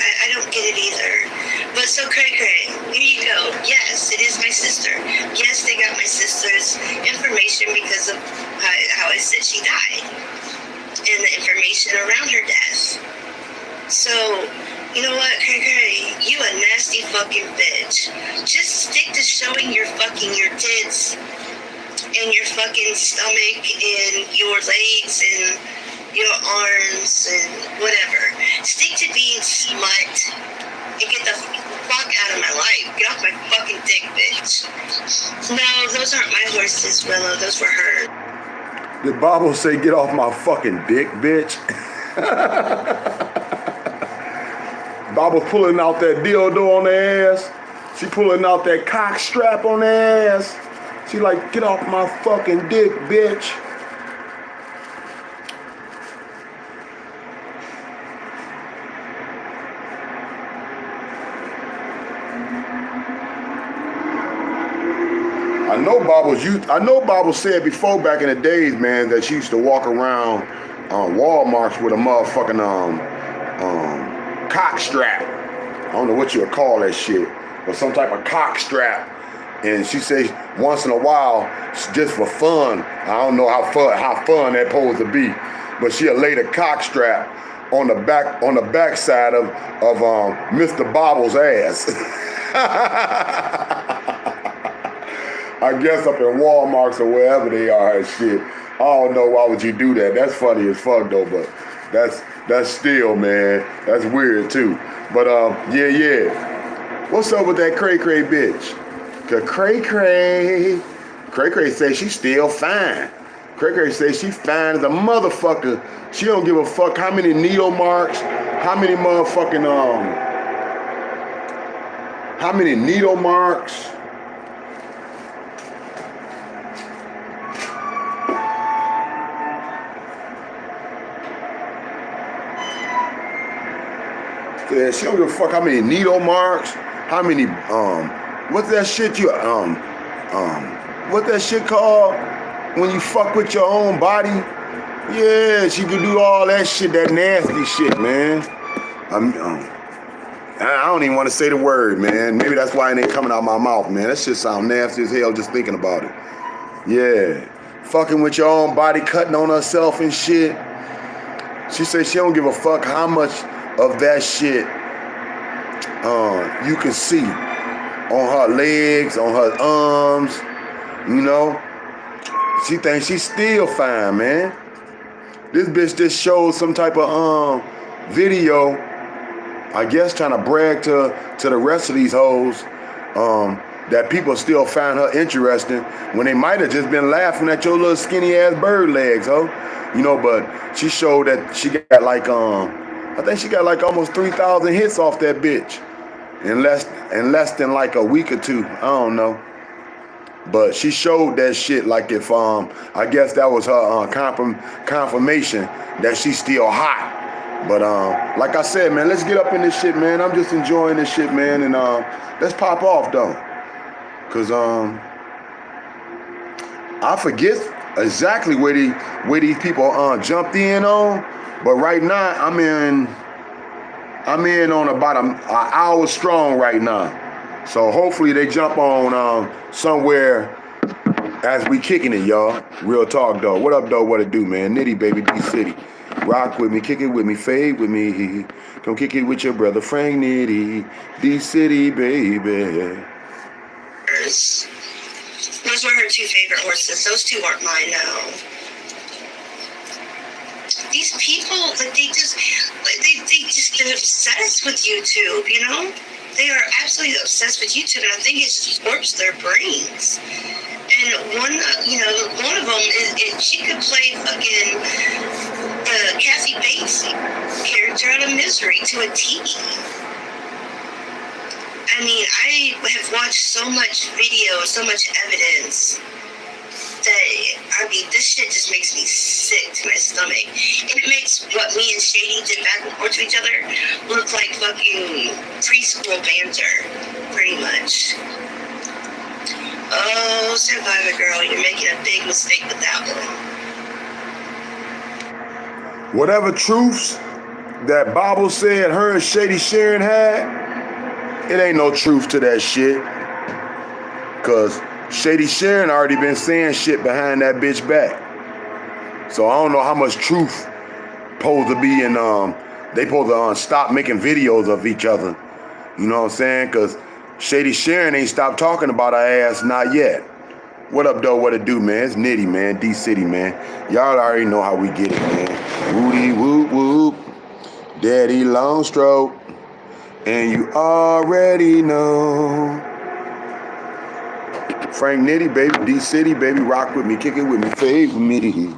I don't get it either. But so Cray, here you go. Yes, it is my sister. Yes, they got my sister's information because of how I said she died. And the information around her death. So, you know what, Cray, you a nasty fucking bitch. Just stick to showing your tits and your fucking stomach and your legs and your arms and whatever. Stick to being smut and get the fuck out of my life. Get off my fucking dick, bitch. No, those aren't my horses, Willow. Those were hers. Did Bible say get off my fucking dick, bitch? Bible's pulling out that dildo on her ass. She pulling out that cock strap on her ass. She like, get off my fucking dick, bitch. I know Bible said before back in the days, man, that she used to walk around Walmarts with a motherfucking cock strap. I don't know what you would call that shit, but some type of cock strap. And she says once in a while, just for fun. I don't know how fun that supposed to be, but she'll lay the cock strap on the back side of Mr. Bobbles' ass. I guess up in Walmarts or wherever they are and shit. I don't know why would you do that. That's funny as fuck though, but that's still, man, that's weird too. But yeah. What's up with that Cray bitch? Cause Cray say she's still fine. Cray say she fine as a motherfucker. She don't give a fuck how many needle marks, how many motherfucking how many needle marks. Yeah, she don't give a fuck how many needle marks, how many what's that shit what's that shit called when you fuck with your own body? Yeah, she can do all that shit, that nasty shit, man. I don't even want to say the word, man. Maybe that's why it ain't coming out my mouth, man. That shit sound nasty as hell just thinking about it. Yeah, fucking with your own body, cutting on herself and shit. She says she don't give a fuck how much of that shit you can see on her legs, on her arms, you know. She thinks she's still fine, man. This bitch just showed some type of video, I guess trying to brag to the rest of these hoes that people still find her interesting when they might have just been laughing at your little skinny ass bird legs, ho. You know, but she showed that she got like I think she got like almost 3,000 hits off that bitch in less than like a week or two. I don't know. But she showed that shit like if I guess that was her confirmation that she's still hot. But like I said, man, let's get up in this shit, man. I'm just enjoying this shit, man, and let's pop off though. Cause I forget exactly where these people jumped in on. But right now, I'm in on about an hour strong right now. So hopefully they jump on somewhere as we kicking it, y'all. Real talk, though. What up, though? What it do, man? Nitty, baby, D-City. Rock with me, kick it with me, fade with me. Come kick it with your brother, Frank Nitty. D-City, baby. Those were her two favorite horses. Those two aren't mine, no. these people, like, they're obsessed with YouTube, you know? They are absolutely obsessed with YouTube, and I think it just warps their brains. And one of them is she could play fucking Kathy Bates character out of Misery to a T. I mean, I have watched so much video, so much evidence that, I mean, this shit just makes me sick to my stomach. It makes what me and Shady did back and forth to each other look like fucking preschool banter, pretty much. Oh, Survivor Girl, you're making a big mistake with that one. Whatever truths that Bible said her and Shady Sharon had, it ain't no truth to that shit. Cause Shady Sharon already been saying shit behind that bitch back. So I don't know how much truth supposed to be in, they supposed to stop making videos of each other. You know what I'm saying? Cause Shady Sharon ain't stopped talking about her ass, not yet. What up, though? What it do, man? It's Nitty, man. D-City, man. Y'all already know how we get it, man. Woody whoop whoop. Daddy long stroke. And you already know. Frank Nitty, baby. D-City, baby. Rock with me. Kick it with me. Fade with me.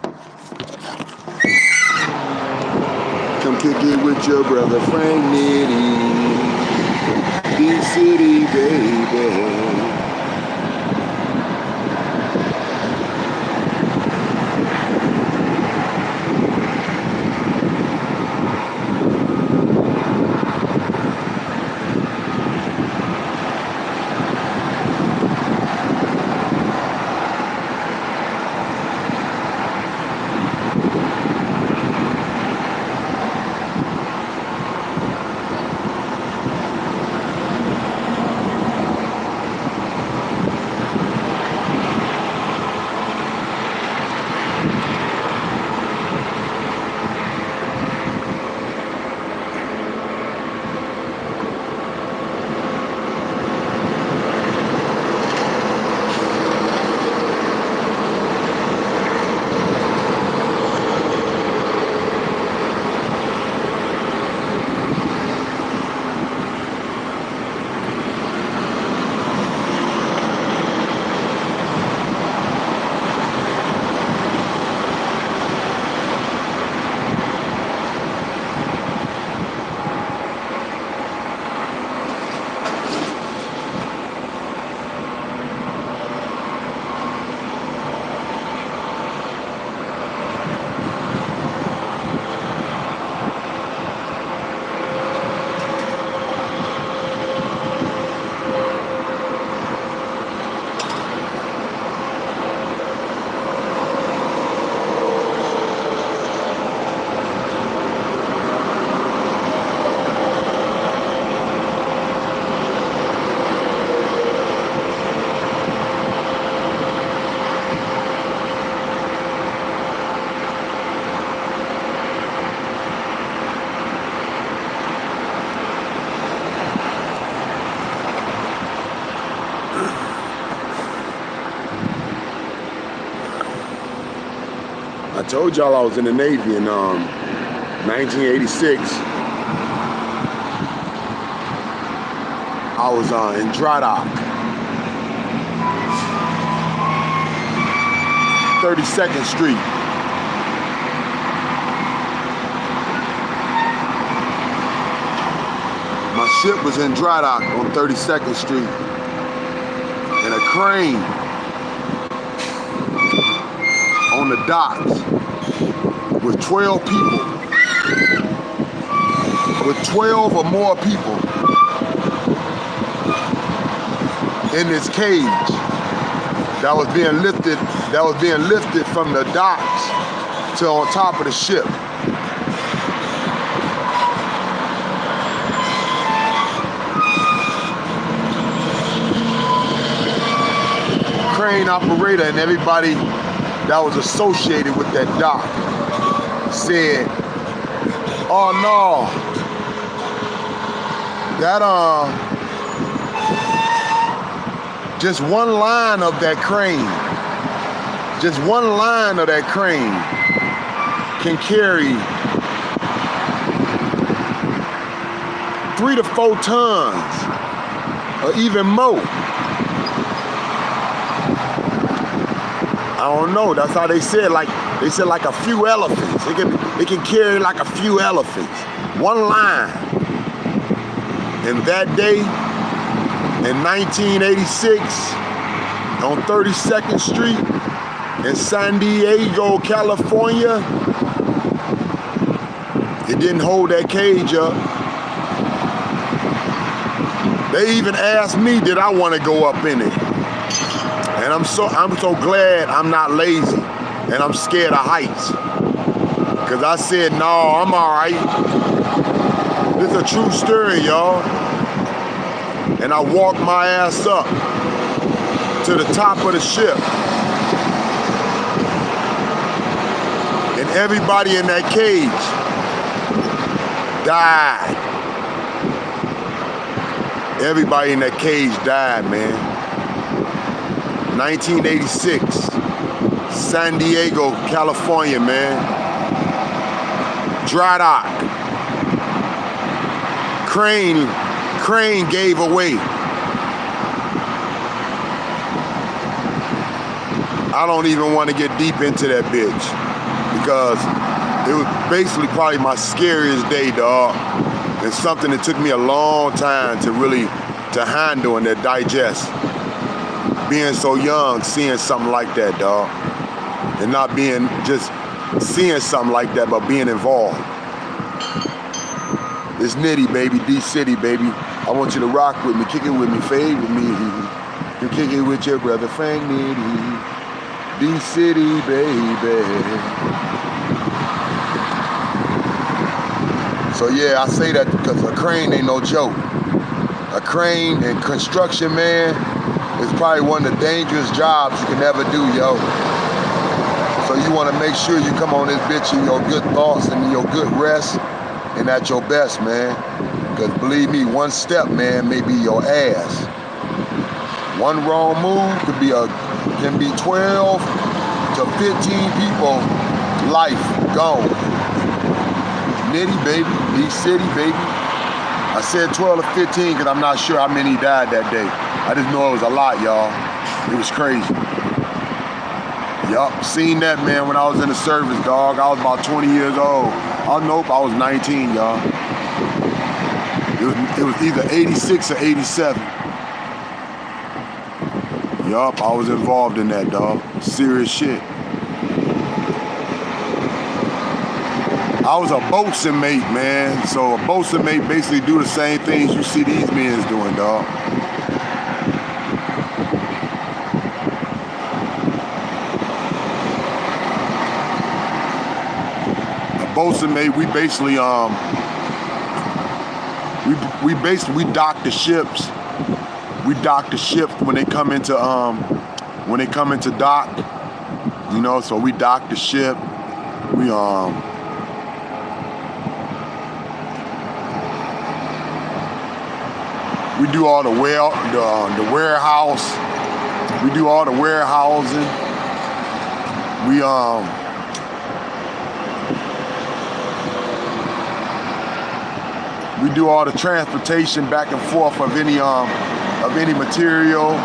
Come kick it with your brother, Frank Nitty. D-City, baby. I told y'all I was in the Navy in 1986. I was in dry dock, 32nd Street. My ship was in dry dock on 32nd Street, and a crane on the docks with 12 people, with 12 or more people in this cage that was being lifted from the docks to on top of the ship. Crane operator and everybody that was associated with that dock said, oh no, that just one line of that crane can carry 3 to 4 tons or even more. I don't know. That's how they said. Like they said, like a few elephants. It can carry like a few elephants. One line. And that day, in 1986, on 32nd Street in San Diego, California, it didn't hold that cage up. They even asked me, did I want to go up in it? And I'm so glad I'm not lazy and I'm scared of heights. Cause I said, no, I'm all right. This is a true story, y'all. And I walked my ass up to the top of the ship. And everybody in that cage died. Everybody in that cage died, man. 1986, San Diego, California, man. Dry dock. Crane gave away. I don't even want to get deep into that bitch because it was basically probably my scariest day, dog. It's something that took me a long time to really handle and to digest. Being so young, seeing something like that, dog. And not being just seeing something like that, but being involved. It's Nitty, baby, D-City, baby. I want you to rock with me, kick it with me, fade with me. You kick it with your brother Frank Nitty. D-City, baby. So yeah, I say that because a crane ain't no joke. A crane and construction, man, is probably one of the dangerous jobs you can ever do, yo. So you want to make sure you come on this bitch in your good thoughts and in your good rest and at your best, man. Because believe me, one step, man, may be your ass. One wrong move can be 12 to 15 people life gone. Nitty, baby, D-City, baby. I said 12 to 15 because I'm not sure how many died that day. I just know it was a lot, y'all. It was crazy. Yup, seen that, man, when I was in the service, dog. I was about 20 years old. Oh, nope, I was 19, y'all. It was either 86 or 87. Yup, I was involved in that, dog. Serious shit. I was a boatswain mate, man. So a boatswain mate basically do the same things you see these men doing, dog. A boatswain mate, we basically we dock the ships. We dock the ships when they come into dock. You know, so we dock the ship. We do all the warehouse. We do all the warehousing. We do all the transportation back and forth of any material.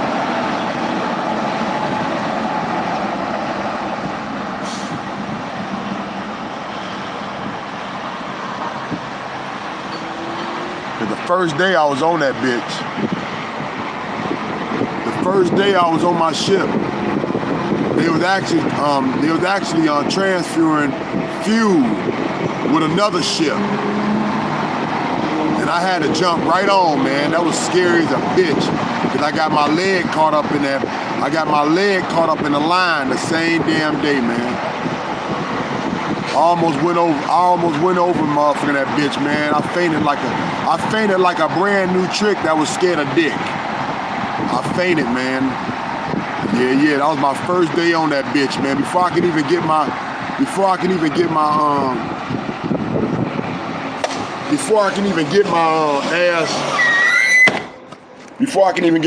The first day I was on that bitch. The first day I was on my ship, they was actually transferring fuel with another ship. And I had to jump right on, man. That was scary as a bitch. Cause I got my leg caught up in that. I got my leg caught up in the line the same damn day, man. I almost went over motherfucker that bitch, man. I fainted like a brand new trick that was scared of dick. I fainted, man. Yeah, that was my first day on that bitch, man. Before I can even get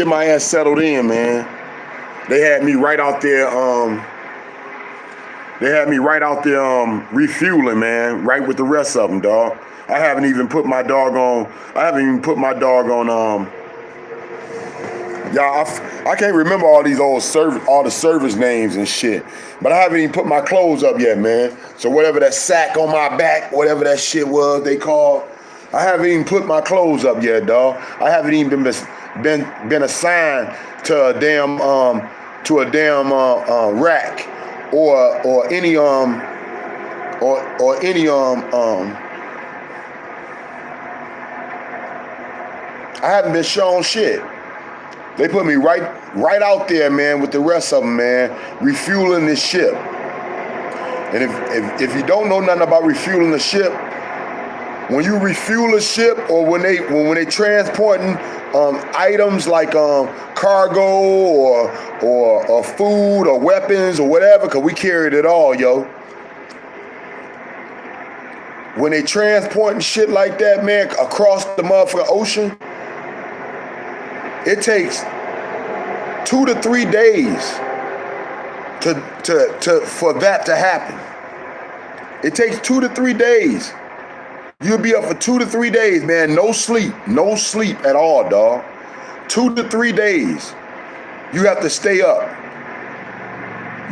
my ass settled in, man. They had me right out there, They had me right out there refueling, man, right with the rest of them, dog. I haven't even put my dog on. Y'all, I can't remember all the service names and shit. But I haven't even put my clothes up yet, man. So whatever that sack on my back, whatever that shit was they called, I haven't even put my clothes up yet, dog. I haven't even been assigned to a damn rack or any I haven't been shown shit. They put me right out there, man, with the rest of them, man, refueling this ship. And if you don't know nothing about refueling the ship, when you refuel a ship or when they transporting items like cargo or food or weapons or whatever, because we carried it all, yo. When they transporting shit like that, man, across the motherfucking ocean, it takes 2 to 3 days for that to happen. It takes 2 to 3 days. You'll be up for 2 to 3 days, man. No sleep at all, dog. 2 to 3 days. You have to stay up.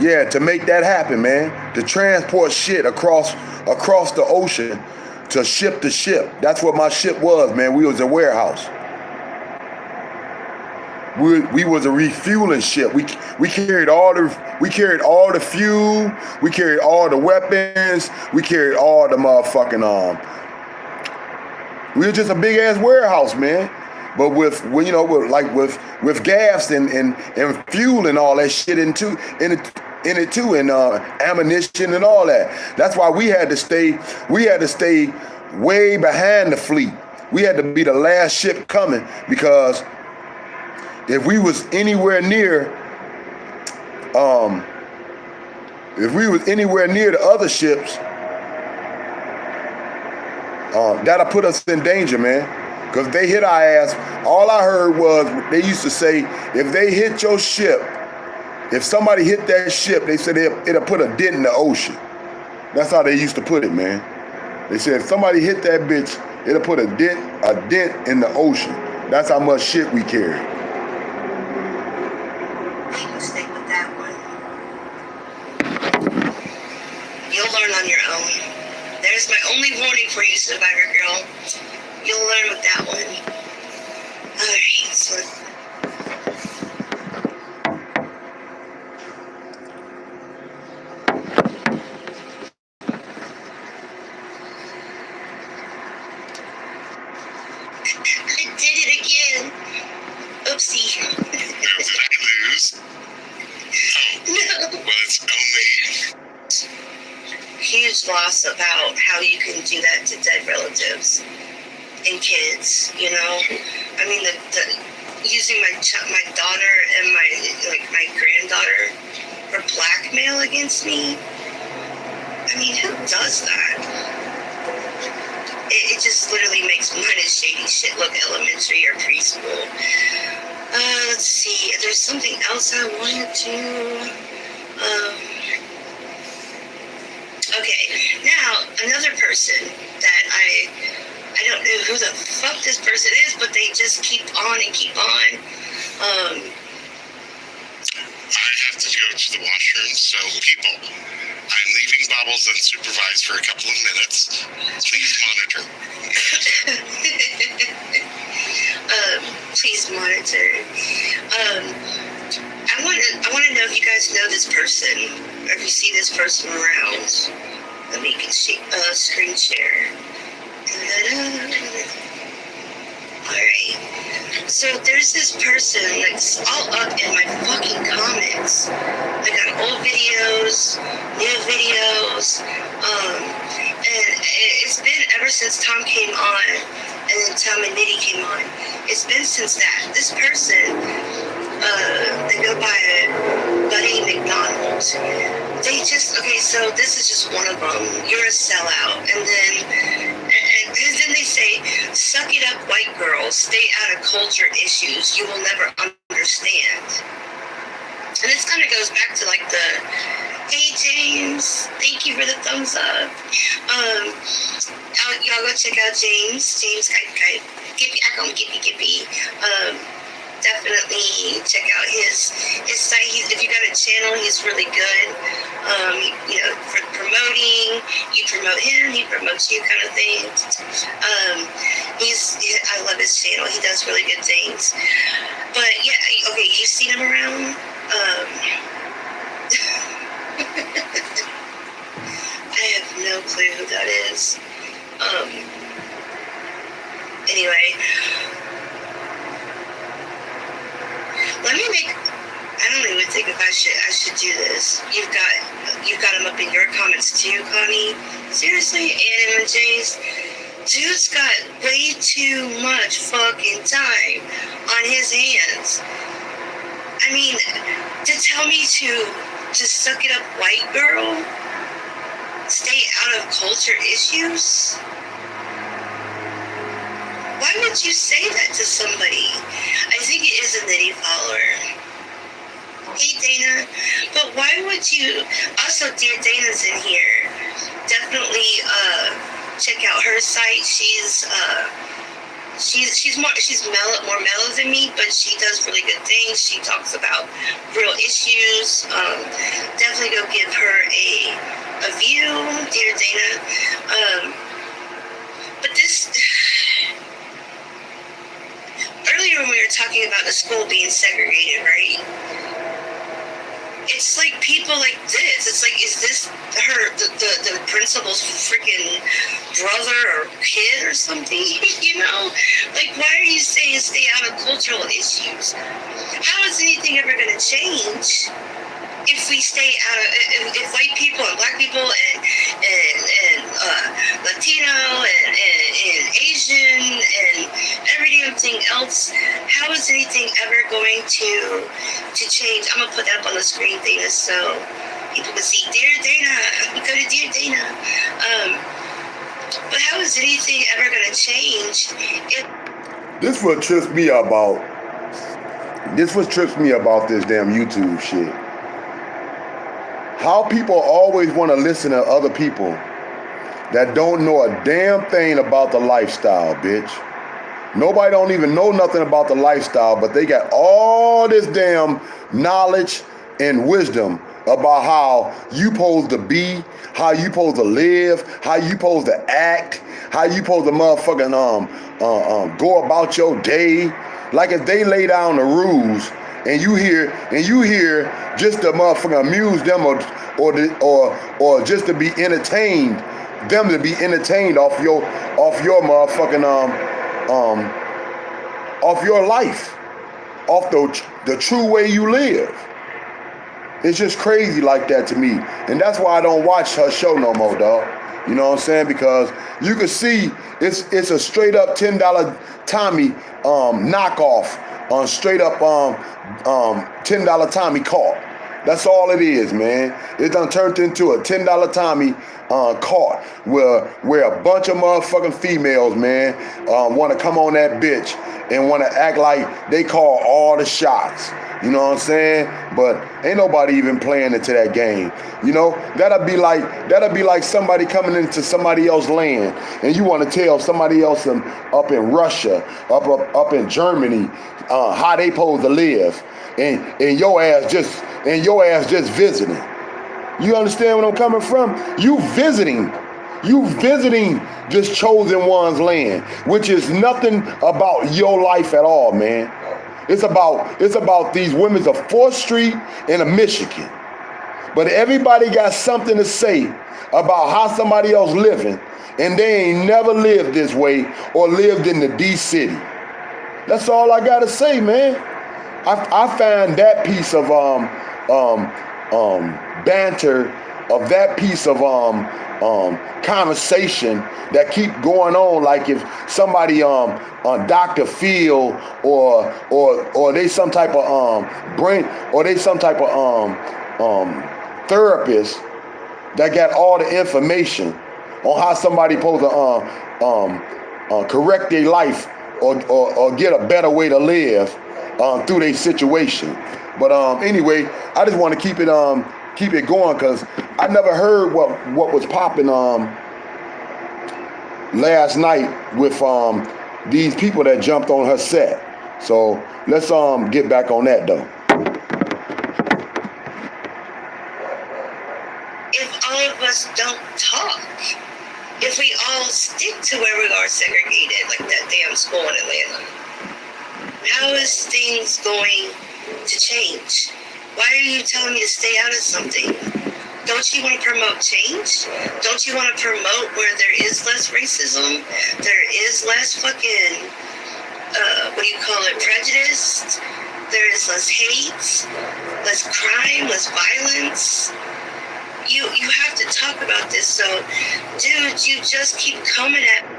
Yeah, to make that happen, man. To transport shit across the ocean to ship to ship. That's what my ship was, man. We was a warehouse. We was a refueling ship. We carried all the fuel. We carried all the weapons. We carried all the motherfucking We were just a big ass warehouse, man. But with gas and fuel and all that shit in it too, and ammunition and all that. That's why we had to stay way behind the fleet. We had to be the last ship coming, because if we was anywhere near the other ships, that'll put us in danger, man. Because if they hit our ass, all I heard was they used to say, if they hit your ship, if somebody hit that ship, they said it'll put a dent in the ocean. That's how they used to put it, man. They said if somebody hit that bitch, it'll put a dent in the ocean. That's how much shit we carry. Make a mistake with that one. You'll learn on your own. There's my only warning for you, Survivor Girl. You'll learn with that one. Alright, so I did it again. Oopsie. Now, did I lose? Oh. No. Well, it's only... Huge loss about how you can do that to dead relatives and kids, you know? I mean, the using my daughter and my granddaughter for blackmail against me. I mean, who does that? It just literally makes mine and shady shit look elementary or preschool. Let's see. There's something else I wanted to... Okay, now another person that I don't know who the fuck this person is, but they just keep on and keep on. I have to go to the washroom, so people, I'm leaving Bobbles unsupervised for a couple of minutes. Please monitor. Please monitor. I want to know if you guys know this person, or if you see this person around. Let me screen share. Alright. So there's this person that's all up in my fucking comments. I got old videos, new videos, and it's been ever since Tom came on, and then Tom and Nitty came on. It's been since that. This person, they go by Buddy McDonald. So this is just one of them. You're a sellout. And then they say, suck it up, white girls. Stay out of culture issues. You will never understand. And this kind of goes back to like the Hey James, thank you for the thumbs up. Y'all go check out James. James Kite. I call him Gippy. Definitely check out his site. If you got a channel, he's really good. For promoting, you promote him, he promotes you, kind of thing. I love his channel. He does really good things. But yeah, okay, you've seen him around. I have no clue who that is. Anyway, I don't even think if I should do this. You've got him up in your comments too, Connie. Seriously, Anna and Jace, dude's got way too much fucking time on his hands. I mean, to tell me to suck it up, white girl, stay out of culture issues. Why would you say that to somebody? I think it is a Nitty follower. Hey Dana, but why would you? Also, dear Dana's in here. Definitely check out her site. She's more mellow than me, but she does really good things. She talks about real issues. Definitely go give her a view, dear Dana. But this. Earlier when we were talking about the school being segregated, right? It's like people like this. It's like, is this the principal's freaking brother or kid or something? You know? Like, why are you saying stay out of cultural issues? How is anything ever going to change if we stay out of, if white people and black people and Latino and Asian and every damn thing else, how is anything ever going to change? I'm gonna put that up on the screen, Dana, so people can see. Dear Dana, go to Dear Dana. But how is anything ever gonna change? This what trips me about. This what trips me about this damn YouTube shit. How people always want to listen to other people that don't know a damn thing about the lifestyle, bitch. Nobody don't even know nothing about the lifestyle, but they got all this damn knowledge and wisdom about how you supposed to be, how you supposed to live, how you supposed to act, how you supposed to motherfucking go about your day. Like if they lay down the rules and you hear just to motherfucking amuse them or just to be entertained, them to be entertained off your motherfucking off your life, off the true way you live. It's just crazy like that to me, and that's why I don't watch her show no more, dog. You know what I'm saying? Because you can see it's a straight up $10 Tommy knockoff on straight up $10 Tommy cart. That's all it is, man. It done turned into a $10 Tommy cart where a bunch of motherfucking females, man, want to come on that bitch and want to act like they call all the shots. You know what I'm saying? But ain't nobody even playing into that game. You know, that'll be like somebody coming into somebody else's land and you want to tell somebody else up in Russia, up in Germany, how they supposed to live, and your ass just visiting. You understand where I'm coming from? You visiting this chosen one's land, which is nothing about your life at all, man. It's about these women of 4th Street and of Michigan. But everybody got something to say about how somebody else living, and they ain't never lived this way or lived in the D city. That's all I gotta say, man. I find that piece of banter, of that piece of conversation that keep going on, like if somebody on Dr. Phil or they some type of brain, or they some type of therapist that got all the information on how somebody supposed to correct their life or get a better way to live through their situation. But anyway, I just want to keep keep it going, because I never heard what was popping last night with these people that jumped on her set. So let's get back on that though. If all of us don't talk, if we all stick to where we are segregated, like that damn school in Atlanta, how is things going to change? Why are you telling me to stay out of something? Don't you want to promote change? Don't you want to promote where there is less racism? There is less fucking, prejudice? There is less hate, less crime, less violence. You have to talk about this. So, dude, you just keep coming at me.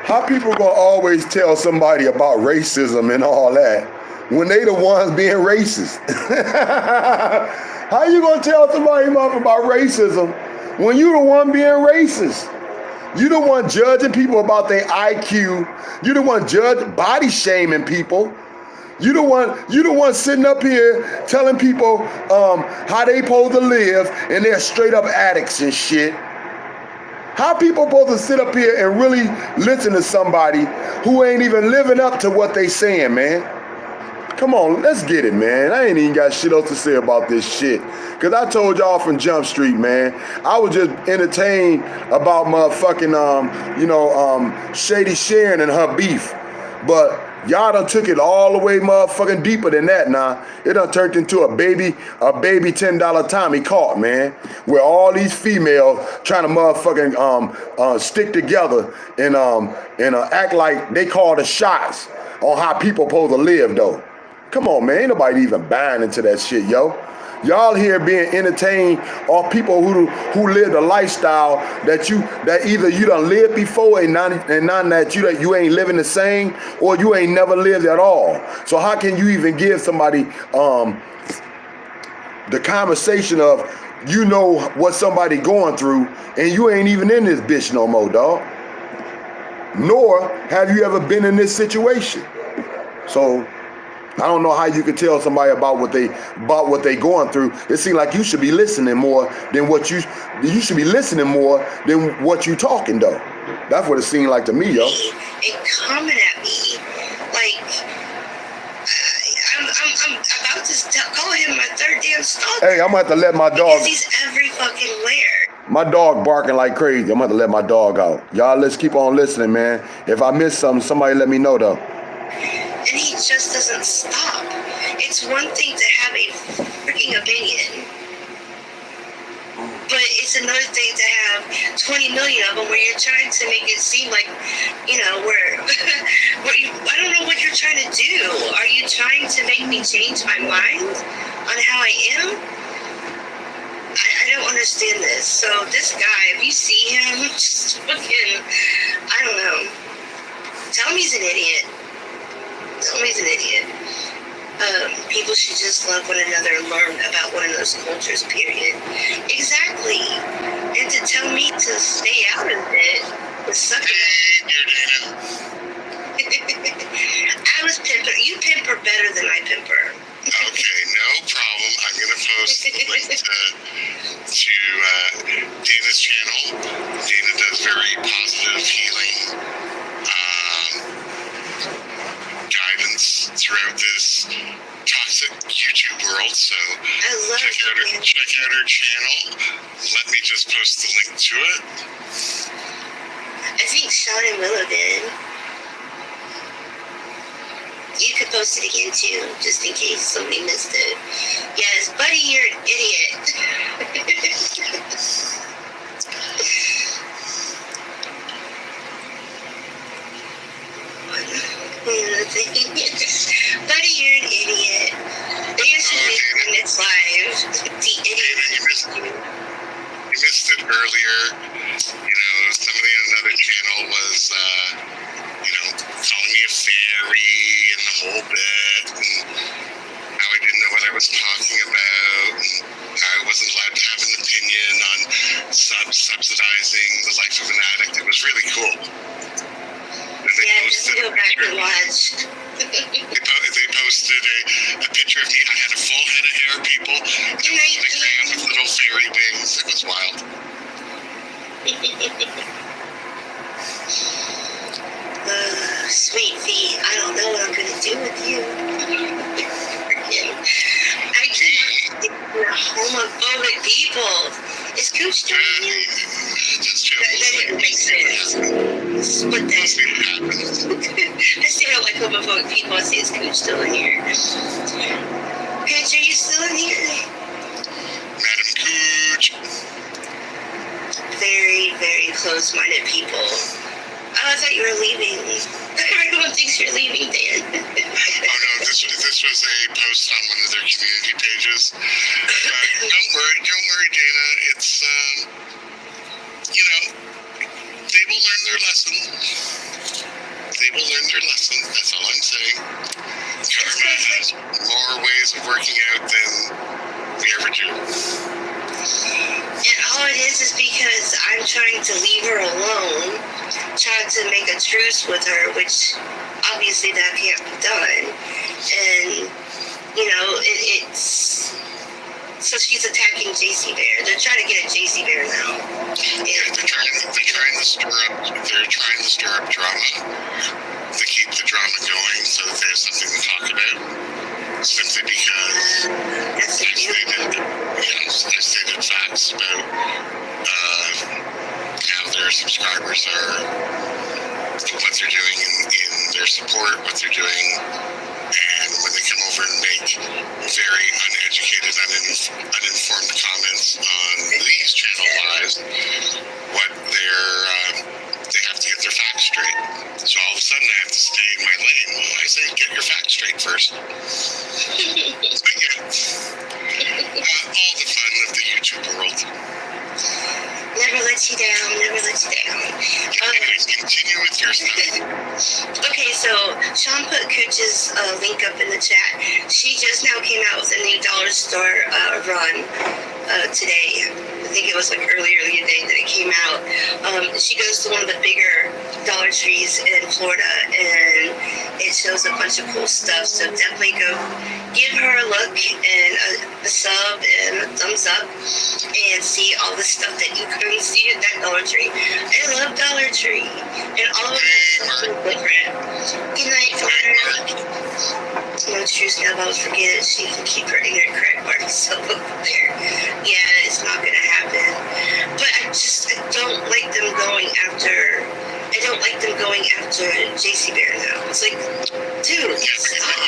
How people gonna always tell somebody about racism and all that when they the ones being racist? How you gonna tell somebody about racism when you the one being racist? You the one judging people about their IQ. You the one body shaming people. You the one sitting up here telling people how they supposed to live, and they're straight up addicts and shit. How people supposed to sit up here and really listen to somebody who ain't even living up to what they saying, man? Come on, let's get it, man. I ain't even got shit else to say about this shit. Because I told y'all from Jump Street, man, I was just entertained about motherfucking, Shady Sharon and her beef. But y'all done took it all the way motherfucking deeper than that now. It done turned into a baby $10 Tommy caught, man. Where all these females trying to motherfucking stick together and act like they call the shots on how people supposed to live though. Come on, man, ain't nobody even buying into that shit, yo. Y'all here being entertained off people who live the lifestyle that either you done lived before and none that you ain't living the same, or you ain't never lived at all. So how can you even give somebody the conversation of what somebody going through, and you ain't even in this bitch no more, dog? Nor have you ever been in this situation. So I don't know how you could tell somebody about what they going through. It seems like you should be listening more than what you should be listening more than what you talking though. That's what it seemed like to me, yo. And coming at me like I'm about to call him my third damn stalker. Hey, I'm gonna have to let my dog. Because he's every fucking where. My dog barking like crazy. I'm gonna have to let my dog out. Y'all, let's keep on listening, man. If I miss something, somebody let me know though. And he just doesn't stop. It's one thing to have a freaking opinion, but it's another thing to have 20 million of them where you're trying to make it seem like, where I don't know what you're trying to do. Are you trying to make me change my mind on how I am? I don't understand this. So this guy, if you see him, just fucking, I don't know. Tell him he's an idiot. Always an idiot. People should just love one another and learn about one another's cultures, period. Exactly. And to tell me to stay out of it was sucking. I was pimper. You pimper better than I pimper. Okay, no problem. I'm going to post the link to Dana's channel. Dana does very positive healing guidance throughout this toxic YouTube world, so check out her channel. Let me just post the link to it. I think Sean and Willow did. You could post it again too, just in case somebody missed it. Yes, buddy, you're an idiot. Buddy, you're an idiot. You should be doing this live. The idiot. You missed it earlier. Somebody on another channel was, calling me a fairy and the whole bit, and how I didn't know what I was talking about, and how I wasn't allowed to have an opinion on subsidizing the life of an addict. It was really cool. Just go back and watch. They posted a picture of me. I had a full head of hair, people. You with you. I cannot stand the homophobic people. Is Cooch still here? That didn't make sense. Split that. I say I don't like homophobic people. I say is Cooch still in here? Cooch, are you still in here? Madam Cooch. Very, very close-minded people. Oh, I thought you were leaving. Everyone thinks you're leaving, Dan. Oh no, this was a post on one of their community pages. Don't worry, Dana. It's they will learn their lesson. They will learn their lesson. That's all I'm saying. Karma has more ways of working out than we ever do. And all it is because I'm trying to leave her alone, trying to make a truce with her, which obviously that can't be done. And, it's... So she's attacking JC Bear. They're trying to get at JC Bear now. Yeah, they're trying to stir up drama to keep the drama going so that there's something to talk about. Simply because I stated facts about how their subscribers are, what they're doing in their support, what they're doing, and when they come over and make very uneducated, uninformed comments on these channel lives, they have to get their facts straight. So all of a sudden I have to stay in my lane. Well, I say get your facts straight first. But yeah, all the fun of the YouTube world. Never let you down, never let you down. Anyways, continue with your stuff. Okay, so Sean put Cooch's link up in the chat. She just now came out with a new dollar store run today. I think it was like earlier in the day that it came out. She goes to one of the bigger Dollar Trees in Florida, and it shows a bunch of cool stuff. So definitely go give her a look and a sub and a thumbs up and see all the stuff that you couldn't see at that Dollar Tree. I love Dollar Tree, and all of it is something different. Good night, daughter. No truth now, I always forget it. She can keep her ignorant crack marks up there. Yeah, it's not gonna happen. But I don't like them going after. I don't like them going after JC Bear now. It's like, dude, stop.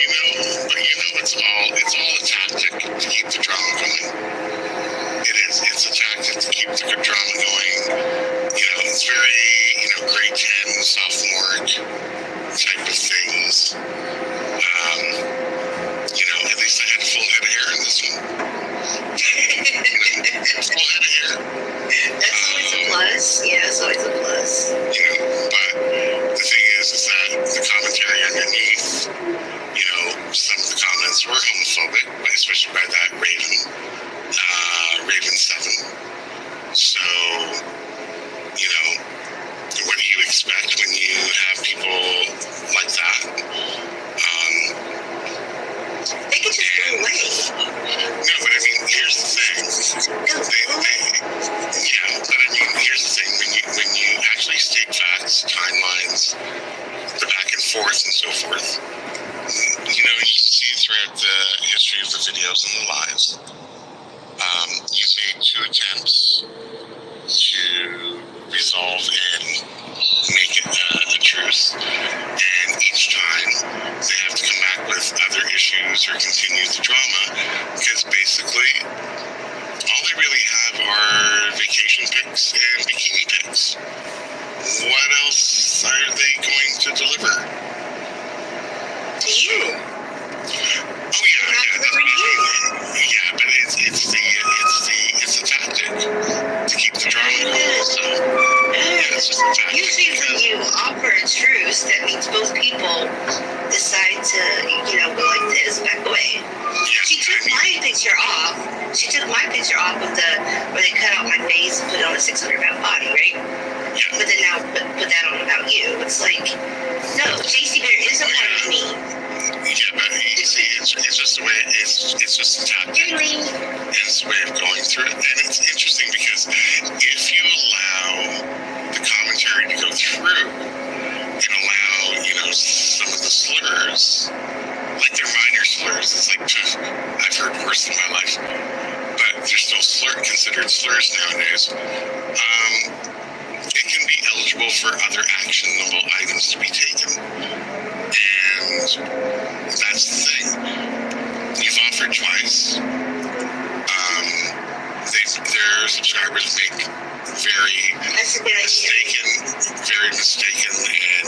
But it's all a tactic to keep the drama going. It is. It's a tactic to keep the good drama going. It's very, grade 10, sophomore type of things. At least I had a full head of hair in this one. Full head of hair. That's always a plus. Yeah, it's always a plus. But the thing is that the commentary underneath, some of the comments were homophobic, especially by that Raven 7. So, what do you expect when you have people like that? They can just go away. No, but I mean, here's the thing. Here's the thing. When you actually state facts, timelines, the back and forth and so forth, you see throughout the history of the videos and the lives, you've made 2 attempts to resolve and make it a truce, and each time they have to come back with other issues or continue the drama, because basically all they really have are vacation pics and bikini pics. What else are they going to deliver? To you. Oh yeah, but it's a tactic to keep the drama going. So it's just a tactic. Usually when you offer a truce, that means both people decide to, go like this, back away. Yeah, She took my picture off. She took my picture off of where they cut out my face and put it on a 600-pound body, right? Yeah. But then now put that on about you. It's like, no, JC Bear is a part of me. Yeah, but you see, it's just the way it's just a tactic. It's a way of going through it, and it's interesting because if you allow the commentary to go through and allow some of the slurs like they're minor slurs. It's like, I've heard worse in my life. But they're still considered slurs nowadays. It can be eligible for other actionable items to be taken. And that's the thing. You've offered twice. Their subscribers make very mistaken and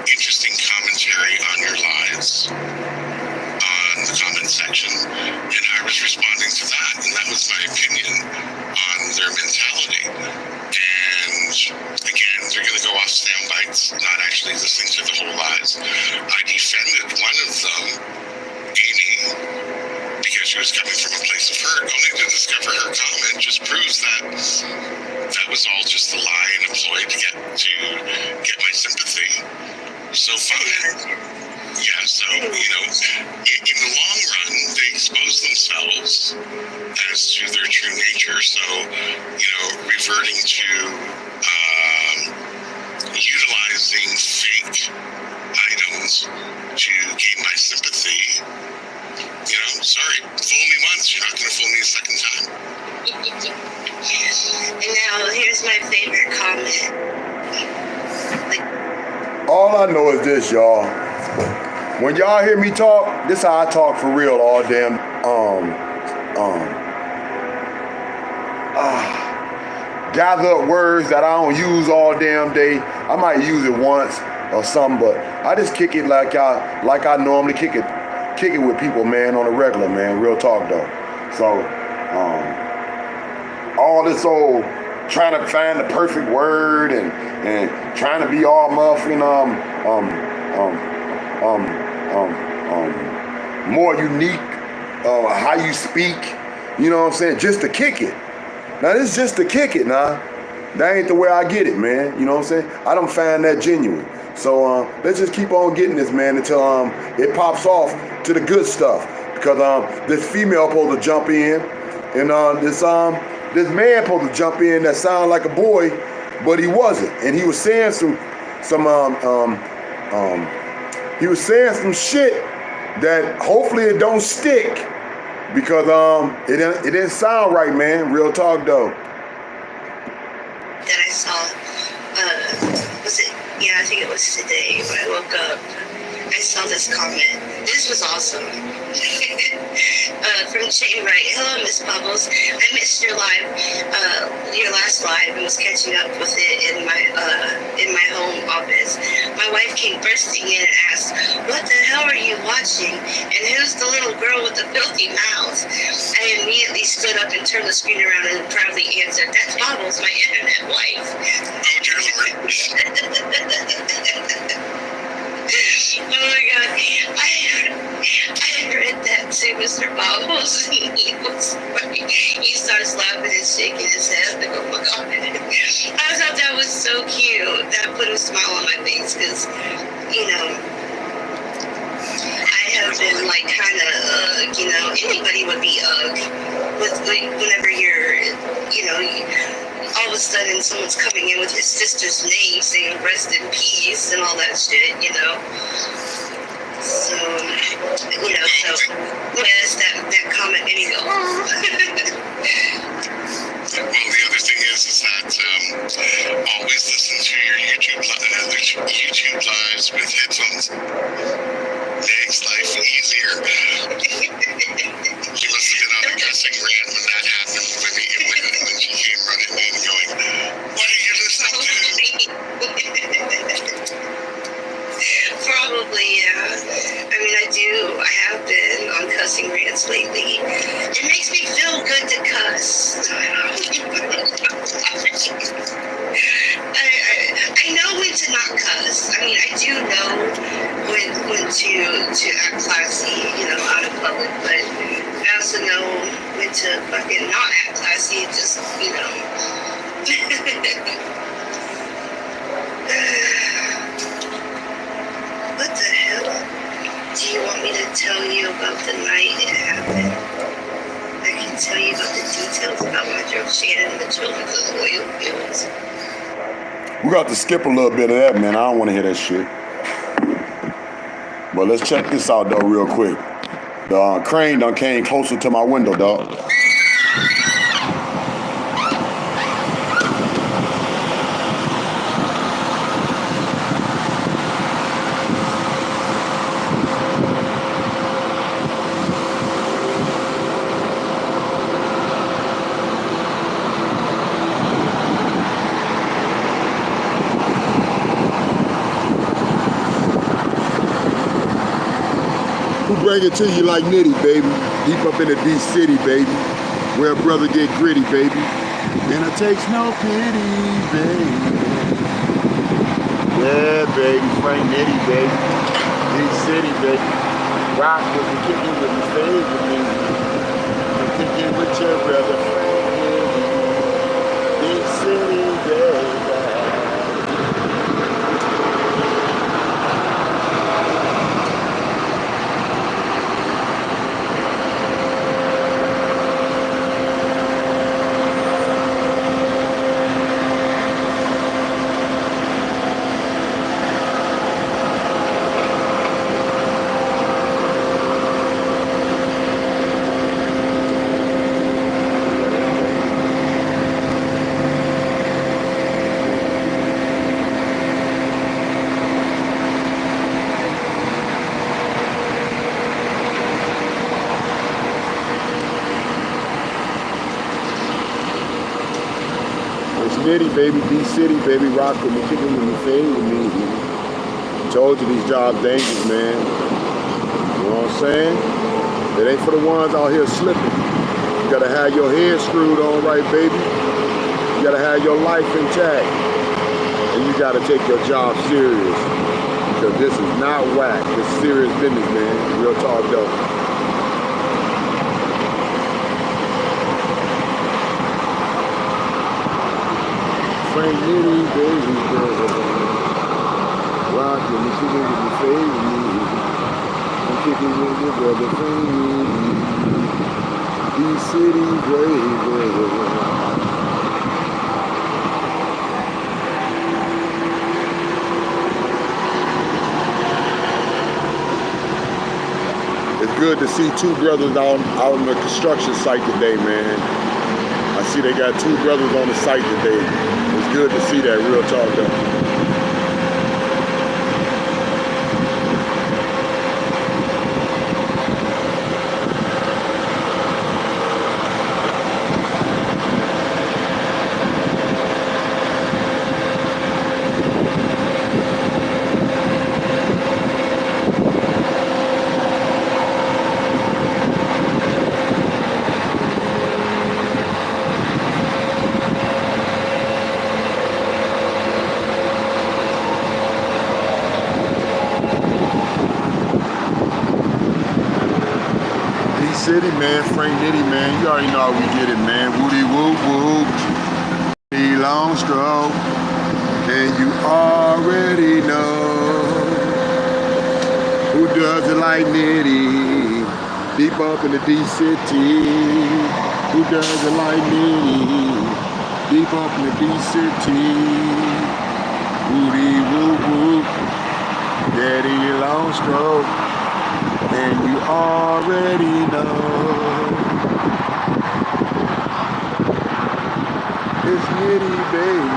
interesting commentary on your lives on the comment section, and I was responding to that, and that was my opinion on their mentality. And again, they're going to go off sound bites, not actually listening to the whole lies. I defended one of them, Amy, because she was coming from a place of hurt, only to discover her comment just proves that that was all just a lie and a ploy to get my sympathy. So fine. Yeah, so, in the long run, they expose themselves as to their true nature. So, reverting to utilizing fake items to gain my sympathy, sorry, fool me once, you're not going to fool me a second time. And now, here's my favorite comment. All I know is this, y'all. When y'all hear me talk, this how I talk for real all damn, gather up words that I don't use all damn day. I might use it once or something, but I just kick it like I normally kick it with people, man, on a regular, man, real talk though. So, all this old trying to find the perfect word and trying to be all muffin, more unique, how you speak, you know what I'm saying, just to kick it. Now this is just to kick it, nah. That ain't the way I get it, man, you know what I'm saying? I don't find that genuine. So let's just keep on getting this, man, until it pops off to the good stuff. Because this female supposed to jump in, and this man supposed to jump in that sounded like a boy, but he wasn't. And he was saying some shit that hopefully it don't stick, because it didn't sound right, man. Real talk though. That I saw, I think it was today when I woke up. I saw this comment. This was awesome. From Shane Wright. Hello, Miss Bubbles. I missed your last live, and was catching up with it in my home office. My wife came bursting in and asked, "What the hell are you watching? And who's the little girl with the filthy mouth?" I immediately stood up and turned the screen around and proudly answered, "That's Bubbles, my internet wife." Oh, dear Lord. Oh my God, I read that to Mr. Bobbles, and he starts laughing and shaking his head. Like, oh my God. I thought that was so cute. That put a smile on my face, because, I have been like kind of, anybody would be whenever you're, all of a sudden someone's coming in with his sister's name saying rest in peace and all that shit, So, yes, that comment made me go, oh. Well, the other thing is that always listen to your YouTube lives with headphones. Makes life easier. She must have been on a cussing rant when that happened, when she came running in going, "What are you listening to?" Probably, yeah. I mean, I have been on cussing rants lately. It makes me feel good to cuss. I know when to not cuss. I mean, I do know when to act classy, out in public, but I also know when to fucking not act classy, just, What the hell? Do you want me to tell you about the night it happened? I can tell you about the details about when I drove Shannon and the children to the oil fields. We got to skip a little bit of that, man. I don't want to hear that shit. But let's check this out, though, real quick. The crane done came closer to my window, dog. Who bring it to you like Nitty, baby? Deep up in the D-City, baby. Where a brother get gritty, baby. And it takes no pity, baby. Yeah, baby. Frank Nitty, baby. D-City, baby. Rock with me, kick it with me, fade with me. Kick it with your brother, Frank Nitty. D-City, baby. Nitty, baby, D-City, baby, rock with me, kick it with me, fade with me. Told you these jobs dangerous, man. You know what I'm saying? It ain't for the ones out here slipping. You gotta have your head screwed on right, baby. You gotta have your life intact. And you gotta take your job serious. Because this is not whack. This is serious business, man. Real talk, though. Frank Nitty, baby, rock with me, kick it with me, fade with me. I'm kicking with your brother, Frank Nitty. D-City, baby. It's good to see two brothers out on the construction site today, man. I see they got two brothers on the site today. It's good to see that, real talk though. City, man, Frank Nitty, man, you already know how we get it, man. Woody whoop whoop, the long stroke, and you already know who does it like Nitty. Deep up in the D-City, who does it like Nitty? Deep up in the D-City, Woody whoop whoop, daddy long stroke. And you already know it's Nitty, baby.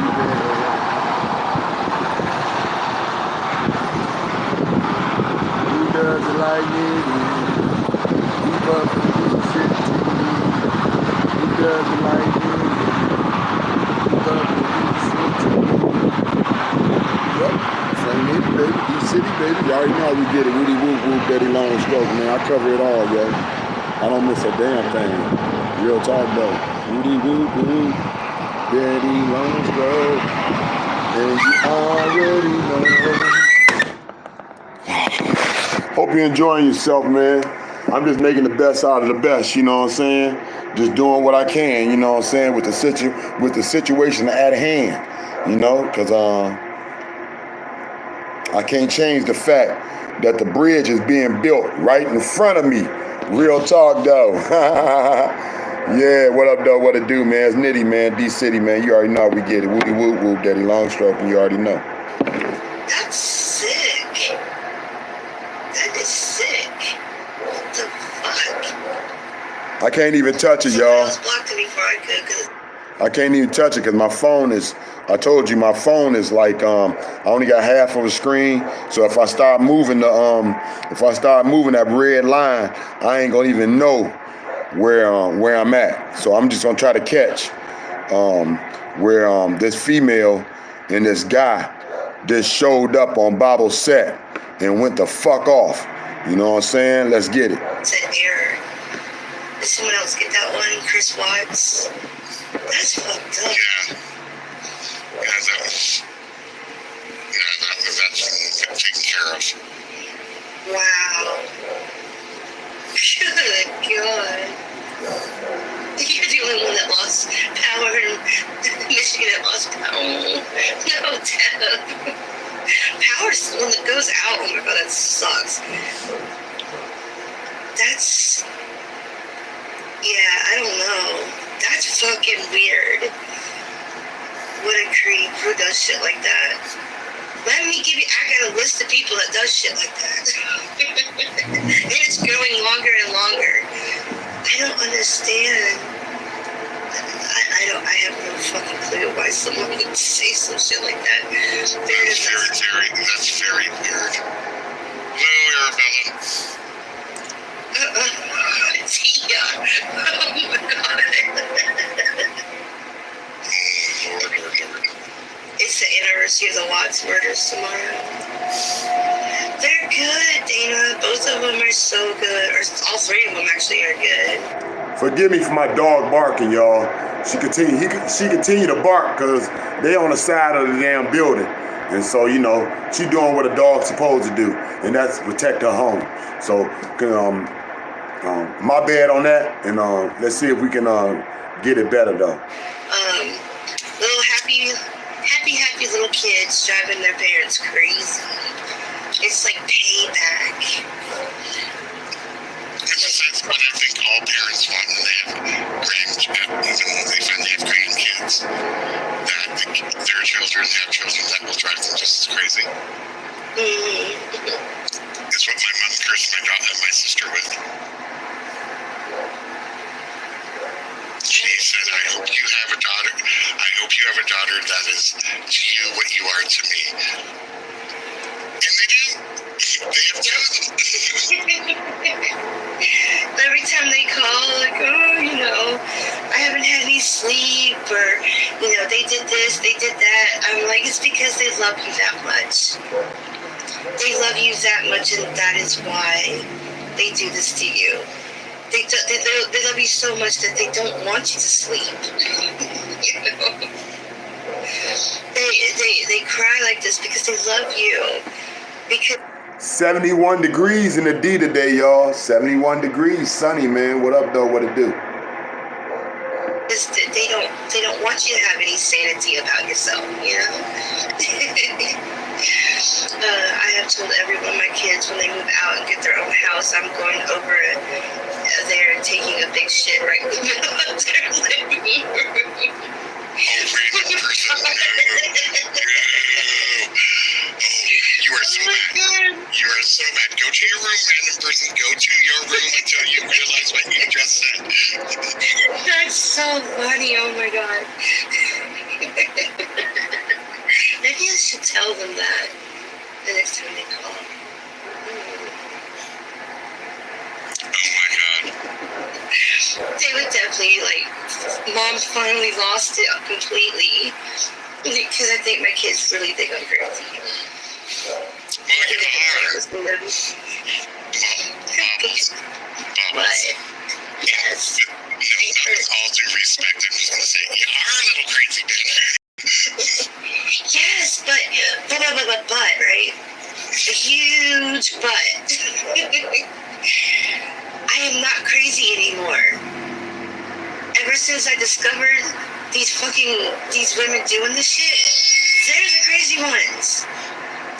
Who does it like Nitty? Keep up in the city. Who does it like Nitty? Keep up in the city. Yep. Frank Nitty, baby, D-City, baby. You already know how we get it. Woody whoop whoop, daddy long stroke, man. I cover it all, yo. I don't miss a damn thing. Real talk, though. Woody whoop whoop, daddy long stroke, and you already know. Hope you're enjoying yourself, man. I'm just making the best out of the best, you know what I'm saying? Just doing what I can, you know what I'm saying, with the situation at hand, you know, because I can't change the fact that the bridge is being built right in front of me. Real talk, though. Yeah, what up, though? What it do, man? It's Nitty, man. D-City, man. You already know how we get it. Woody whoop whoop, daddy long stroke, and you already know. That's sick. That is sick. What the fuck? I can't even touch it, Someone y'all. else blocked it before I could, cause I can't even touch it because my phone is, I told you my phone is like, I only got half of a screen. So if I start moving that red line, I ain't gonna even know where I'm at. So I'm just gonna try to catch where this female and this guy just showed up on Bob's set and went the fuck off. You know what I'm saying? Let's get it. it's an error. Did someone else get that one? Chris Watts? That's fucked up. Yeah, that's taken care of. Wow. Good God. You're the only one that lost power in Michigan that lost power. No, Deb. Power's the one that goes out. Oh my God, that sucks. That's... Yeah, I don't know. That's fucking weird. What a creep. Who does shit like that? Let me give you... I got a list of people that does shit like that. And it's growing longer and longer. I don't understand. I have no fucking clue why someone would say some shit like that. That's very weird. Hello, Arabella. Tia. Oh my God. Lord. It's the anniversary of the Watts murders tomorrow. They're good, Dana. Both of them are so good. Or all three of them actually are good. Forgive me for my dog barking, y'all. She continued to bark because they on the side of the damn building. And so, you know, she doing what a dog's supposed to do, and that's protect her home. So, my bad on that, and let's see if we can get it better, though. Little happy little kids driving their parents crazy. It's like payback. That's what I think all parents want when they have even when they finally have grandkids, that their children have children that will drive them just as crazy. Mm-hmm. It's what my mom cursed my sister with. She said, I hope you have a daughter that is to you what you are to me. And they do. They have two of them. Every time they call, like, oh, you know, I haven't had any sleep, or, you know, they did this, they did that. I'm like, it's because they love you that much. They love you that much, and that is why they do this to you. They love you so much that they don't want you to sleep. You know? They cry like this because they love you. Because 71 degrees in the D today, y'all. 71 degrees, sunny, man. What up, though? What it do? they don't want you to have any sanity about yourself, you know? I have told every one of my kids when they move out and get their own house, I'm going over there and taking a big shit right in the middle of their living room. You are so mad. You are so mad. Go to your room, random person. Go to your room until you realize what you just said. That's so funny. Oh my God. Maybe I should tell them that the next time they call. Oh my God. They would definitely, like, Mom finally lost it completely. Because I think my kids really think I'm crazy. What? Yes. No, with all due respect, I'm just going to say, you are a little crazy, bitch. Yes, but, right? A huge but. I am not crazy anymore. Ever since I discovered these women doing this shit, they're the crazy ones.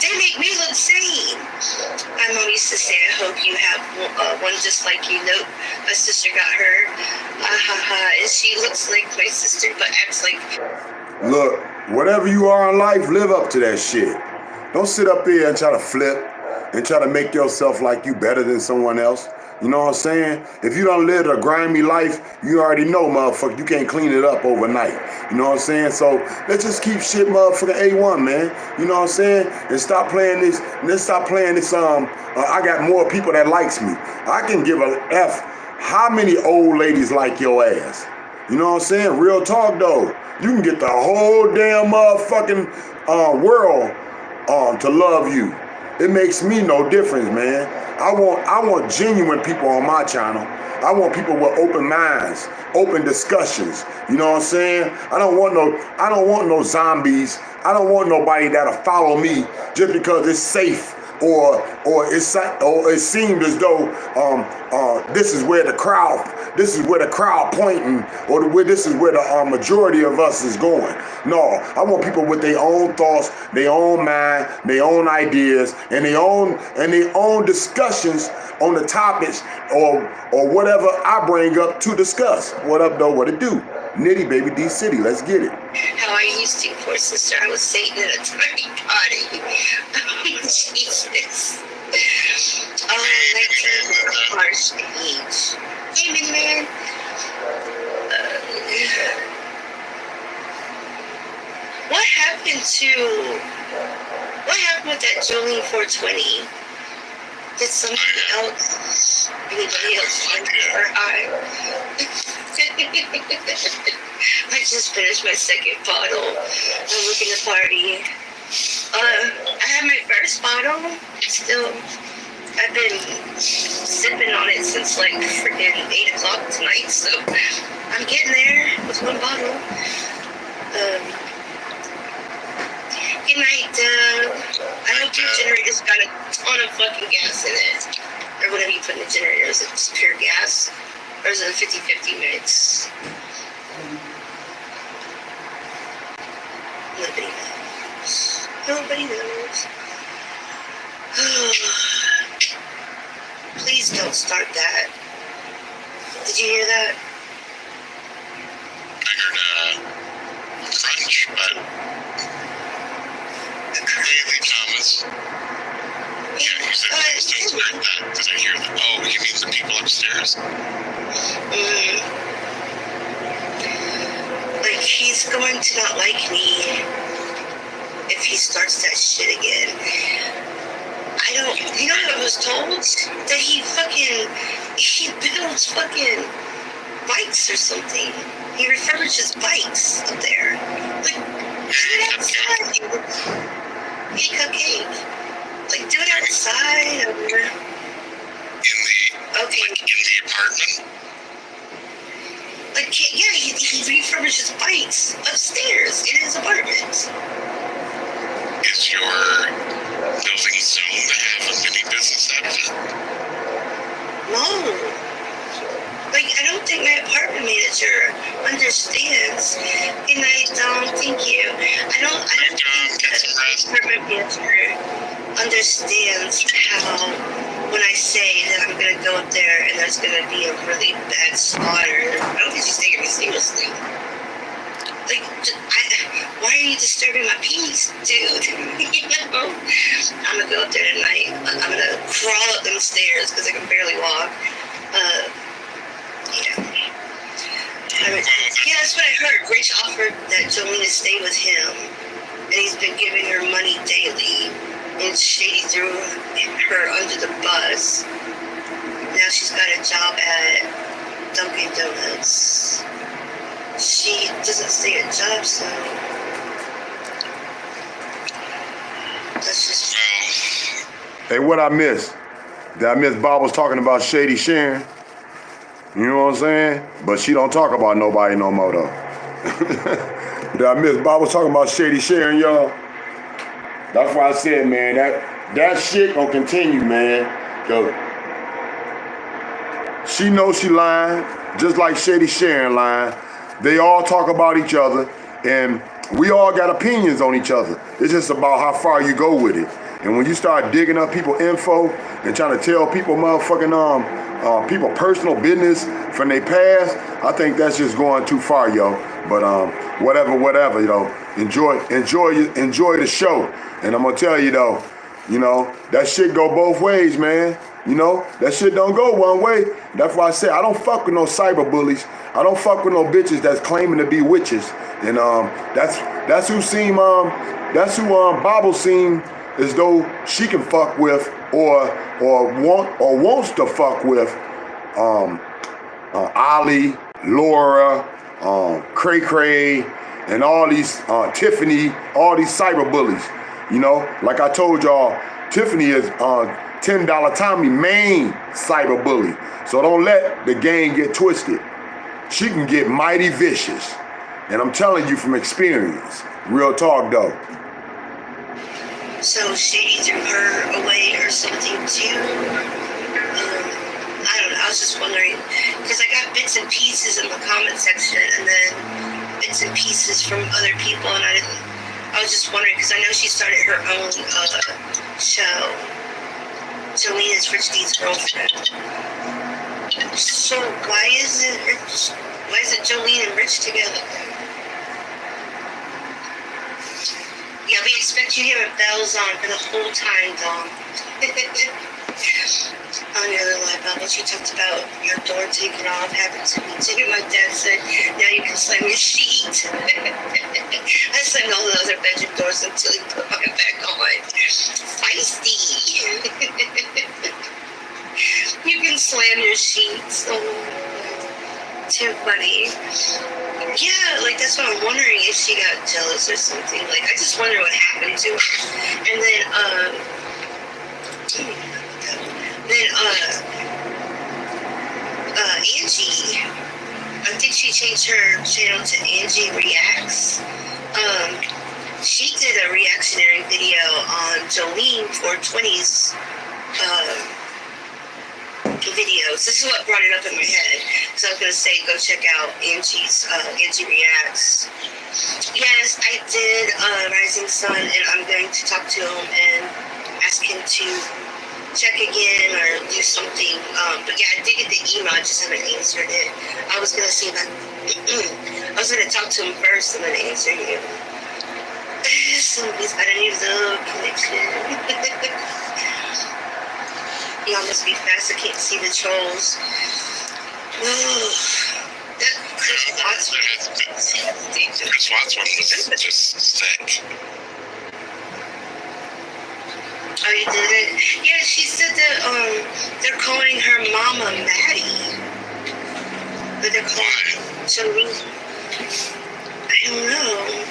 They make me look sane. My mom used to say, I hope you have one just like you. Nope, my sister got her. And she looks like my sister, but acts like... Look, whatever you are in life, live up to that shit. Don't sit up there and try to flip and try to make yourself like you better than someone else. You know what I'm saying? If you don't live a grimy life, you already know, motherfucker, you can't clean it up overnight. You know what I'm saying? So let's just keep shit motherfucking A1, man. You know what I'm saying? And stop playing this, I got more people that likes me. I can give a F how many old ladies like your ass. You know what I'm saying? Real talk though. You can get the whole damn motherfucking world to love you. It makes me no difference, man. I want genuine people on my channel. I want people with open minds, open discussions. You know what I'm saying? I don't want no zombies. I don't want nobody that'll follow me just because it's safe or it seemed as though this is where the crowd pointing, or this is where the majority of us is going. No, I want people with their own thoughts, their own mind, their own ideas, and their own discussions on the topics or whatever I bring up to discuss. What up, though? What it do? Nitty baby D City, let's get it. How I used to, poor sister. I was Satan at a tiny party. Jesus. Oh, that's a harsh age. Hey, man. What happened with that Jolene 420? Did somebody else, anybody else find her eye? I just finished my second bottle. I'm looking to party. I had my first bottle. Still, I've been sipping on it since like freaking 8 o'clock tonight. So I'm getting there with one bottle. Good night, I hope your generator's got a ton of fucking gas in it. Or whatever you put in the generator. Is it just pure gas? Or is it a 50-50 mix? Nobody knows. Nobody knows. Please don't start that. Did you hear that? I heard a crunch, but Haley Thomas. Yeah, you said please don't start that. Did I hear that? Oh, you mean the people upstairs? Like, he's going to not like me if he starts that shit again. You know what I was told? That he builds fucking bikes or something. He refurbishes bikes up there. Like, do it outside. Hey, Cupcake. Like, do it outside. In the apartment? Like, yeah, he refurbishes bikes upstairs in his apartment. Is your building zoned to have a mini business out of it? No. Like, I don't think my apartment manager understands. And I don't think you. I don't think that my apartment manager understands how when I say that I'm going to go up there and there's going to be a really bad slaughter. I don't think she's taking me seriously. Like, why are you disturbing my peace, dude? You know? I'm going to go up there tonight. I'm going to crawl up them stairs because I can barely walk. Yeah, that's what I heard. Rich offered that Jolene stay with him, and he's been giving her money daily, and Shady threw her under the bus. Now she's got a job at Dunkin' Donuts. She doesn't stay at jobs, so that's just... Hey, what I missed? Did I miss Bob was talking about Shady Sharon? You know what I'm saying? But she don't talk about nobody no more, though. Did I miss Bob was talking about Shady Sharon, y'all? That's why I said, man, that shit gonna continue, man. Cause she knows she lying, just like Shady Sharon lying. They all talk about each other, and we all got opinions on each other. It's just about how far you go with it. And when you start digging up people info and trying to tell people motherfucking people personal business from their past, I think that's just going too far, yo. But whatever, you know. Enjoy the show. And I'm gonna tell you though, You know, that shit go both ways, man. You know, that shit don't go one way. That's why I say I don't fuck with no cyber bullies. I don't fuck with no bitches that's claiming to be witches. And that's who seem Bible seem as though she can fuck with or wants to fuck with Ali, Laura, Cray Cray, and all these Tiffany, all these cyber bullies. You know, like I told y'all, Tiffany is $10 Tommy main cyber bully. So don't let the game get twisted. She can get mighty vicious. And I'm telling you from experience. Real talk though. So Shady threw her away or something too. I don't know. I was just wondering because I got bits and pieces in the comment section, and then bits and pieces from other people, and I was just wondering because I know she started her own show, Jolene is Rich D's girlfriend. So why is it Jolene and Rich together? Yeah, we expect you to hear bells on for the whole time, Dom. On the other live Bible, she talked about your door taken off, happened to me too. My dad said, now you can slam your sheet. I slammed all the other bedroom doors until he put mine back on. Feisty. You can slam your sheets. Oh, too funny. Yeah, like that's what I'm wondering if she got jealous or something. Like I just wonder what happened to her. And Angie, I think she changed her channel to Angie Reacts. She did a reactionary video on Jolene 420's videos. This is what brought it up in my head. So I was going to say, go check out Angie's, Angie Reacts. Yes, I did Rising Sun, and I'm going to talk to him and ask him to check again or do something. But yeah, I did get the email, I just haven't answered it. I was going to see if I was going to talk to him first and then answer you. Somebody's got a new love connection. Y'all must be fast. I can't see the trolls. That Chris Watts one was just sick. Oh, you did it? Yeah, she said that they're calling her Mama Maddie. But they're calling Jolene. I don't know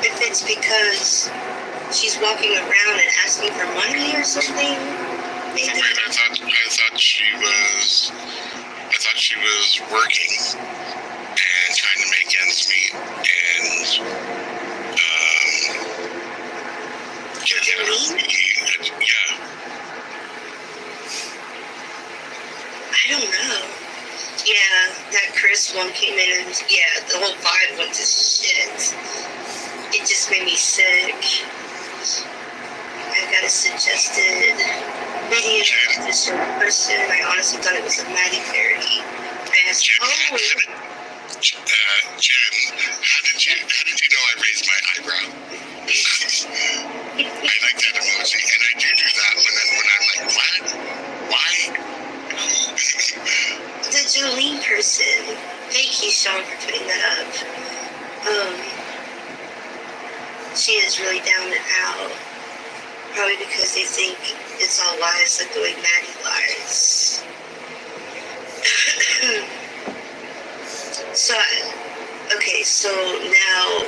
if it's because she's walking around and asking for money or something. Maybe. I thought she was working and trying to make ends meet and yeah. I don't know. Yeah, that Chris one came in and yeah, the whole vibe went to shit. It just made me sick. I got a suggested video of this person. I honestly thought it was a Maddie parody. I asked, Jen, how did you know I raised my eyebrow? I like that emoji, and I do that when I'm like, what? Why? The Jolene person. Thank you, Sean, for putting that up. She is really down and out. Probably because they think it's all lies, like the way Maddie lies. So now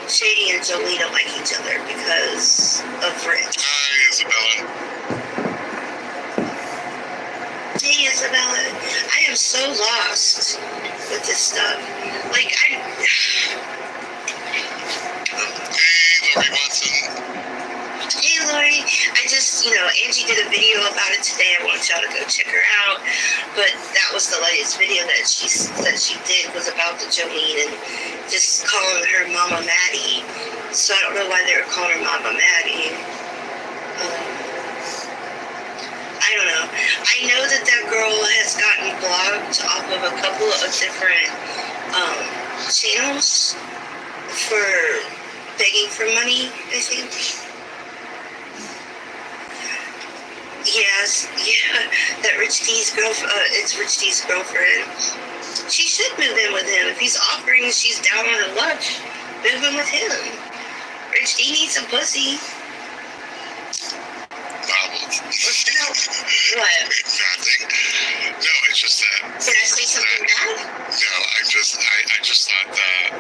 Shady and Jolene don't like each other because of Rich. Hi, Isabella. Hey, Isabella. I am so lost with this stuff. Like, Hey, Lori Watson. Hey, Lori. I just, Angie did a video about it today. I want y'all to go check her out. But that was the latest video that she did was about the Jolene and just calling her Mama Maddie. So I don't know why they were calling her Mama Maddie. I don't know. I know that girl has gotten blocked off of a couple of different channels for begging for money, I think. Yes, yeah, that Rich D's girlfriend, it's Rich D's girlfriend. She should move in with him. If he's offering, she's down on her luck, move in with him. Rich D needs some pussy. What? Nothing. No, it's just that. Did I say something bad? No, I just thought that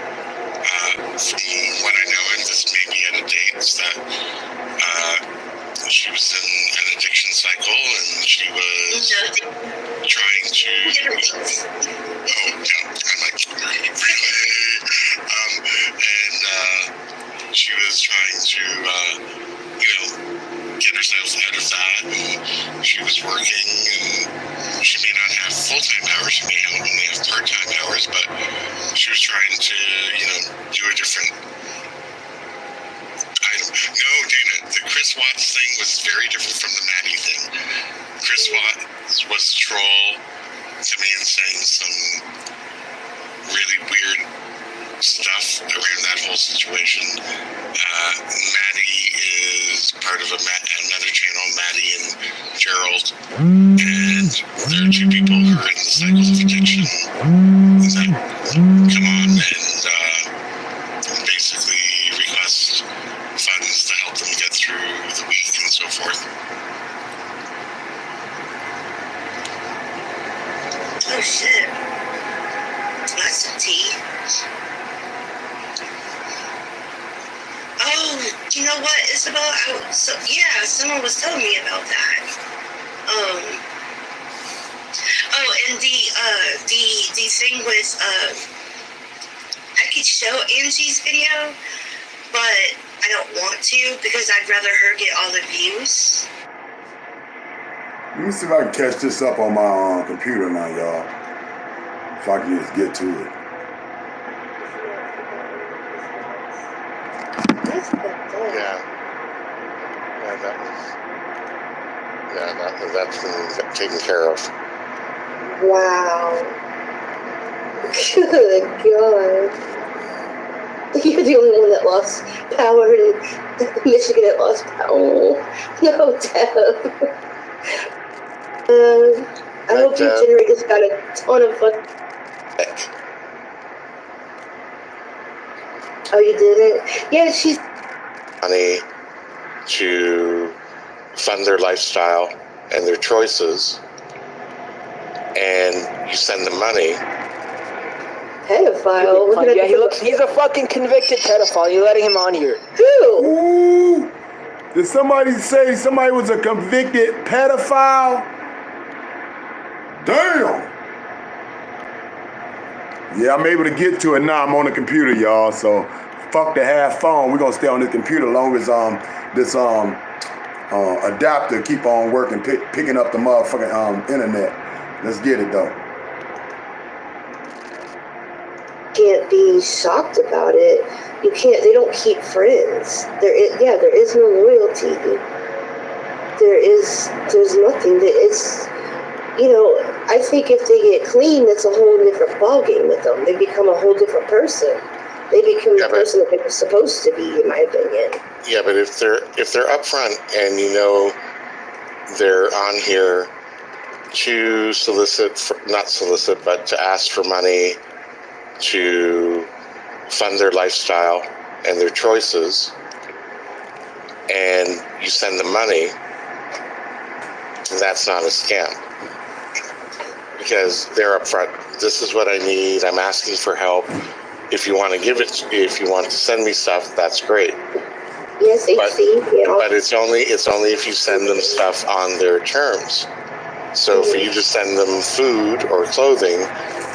from what I know, and this may be out of date, is that she was in an addiction cycle and she was trying to. Oh no! I'm like, really? And she was trying to, get herself out of that. And she was working, and she may not have full-time hours. She may only have part-time hours, but she was trying to, do a different item. No, Dana, the Chris Watts thing was very different from the Maddie thing. Chris Watts was the troll coming in saying some really weird stuff around that whole situation. Maddie is part of another channel, Maddie and Gerald, and there are two people who are in the cycle of addiction that come on and basically request funds to help them get through the week and so forth. Oh shit. That's some tea. Oh, you know what, Isabel? Someone was telling me about that. And the thing with I could show Angie's video, but I don't want to because I'd rather her get all the views. Let me see if I can catch this up on my computer now, y'all. If I can just get to it. That's been taken care of. Wow. Good God. You're the only one that lost power in Michigan that lost power. Oh, no, Deb. I hope your generator's got a ton of fun. Oh, you didn't? Yeah, she's money to fund their lifestyle and their choices, and you send them money. Pedophile. Yeah, he's a fucking convicted pedophile. You're letting him on here. Who? Ooh! Did somebody say somebody was a convicted pedophile? Damn! Yeah, I'm able to get to it now. I'm on the computer, y'all, so fuck the half phone. We're gonna stay on the computer as long as this adapter keep on working, picking up the motherfucking internet. Let's get it though. Can't be shocked about it. You can't. They don't keep friends. There is no loyalty. There's nothing. It's, I think if they get clean, it's a whole different ballgame with them. They become a whole different person. They become the person that they're supposed to be, in my opinion. Yeah, but if they're upfront and they're on here to to ask for money to fund their lifestyle and their choices, and you send them money, that's not a scam. Because they're upfront. This is what I need. I'm asking for help. If you want to give it, if you want to send me stuff, that's great. Yes, but it's only if you send them stuff on their terms. So for you to send them food or clothing,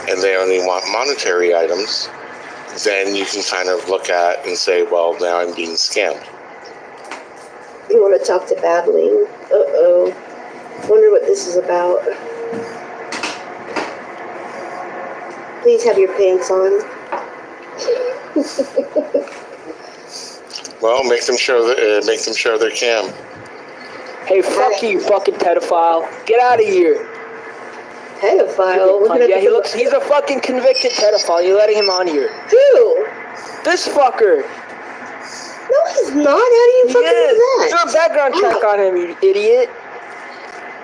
and they only want monetary items, then you can kind of look at and say, well, now I'm being scammed. You want to talk to Babbling? Uh-oh. Wonder what this is about. Please have your pants on. Well, make them show their cam. Hey, fuck you, fucking pedophile. Get out of here. Pedophile? Yeah, he's a fucking convicted pedophile. You're letting him on here. Who? This fucker. No, he's not. How do you fucking do that? Do a background check on him, you idiot.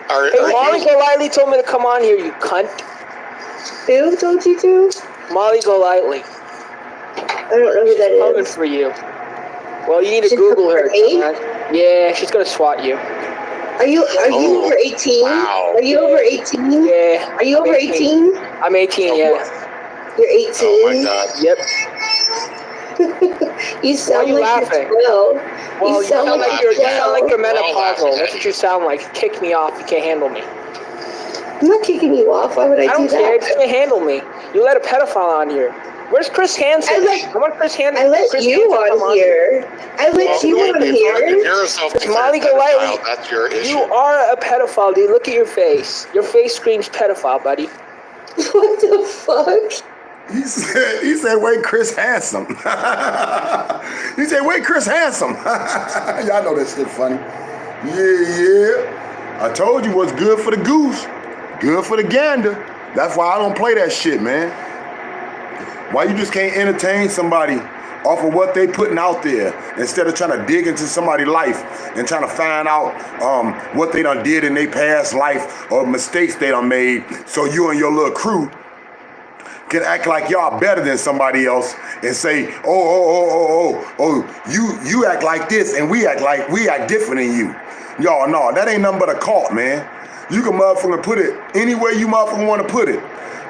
Hey, Molly Golightly told me to come on here, you cunt. Who told you to? Molly Golightly. I don't know who that is. Coming for you. Well, you need to She's Google her. over 8? Yeah, she's gonna swat you. Are you over 18? Wow. Are you over 18? Yeah. Are you over 18? I'm 18, yeah. You're 18? Oh my God. Yep. You sound you like laughing? you're 12. Well, you sound like you're you're menopausal. That's what you sound like. Kick me off. You can't handle me. I'm not kicking you off. Why would I don't do care. that? You can't handle me. You let a pedophile on here. Where's Chris Hansen? I want Chris Hansen. I let you on here. I let you on here. If you're a self-declared Molly Golightly, pedophile, that's your issue. you are a pedophile, dude. Look at your face. Your face screams pedophile, buddy. What the fuck? He said, wait, Chris Handsome. He said, wait, Chris Handsome. Y'all know that shit funny. Yeah. I told you what's good for the goose, good for the gander. That's why I don't play that shit, man. Why you just can't entertain somebody off of what they putting out there instead of trying to dig into somebody's life and trying to find out what they done did in their past life or mistakes they done made, so you and your little crew can act like y'all better than somebody else and say, you act like this and we act different than you. Y'all, no, that ain't nothing but a cult, man. You can motherfucking put it any way you motherfucking want to put it.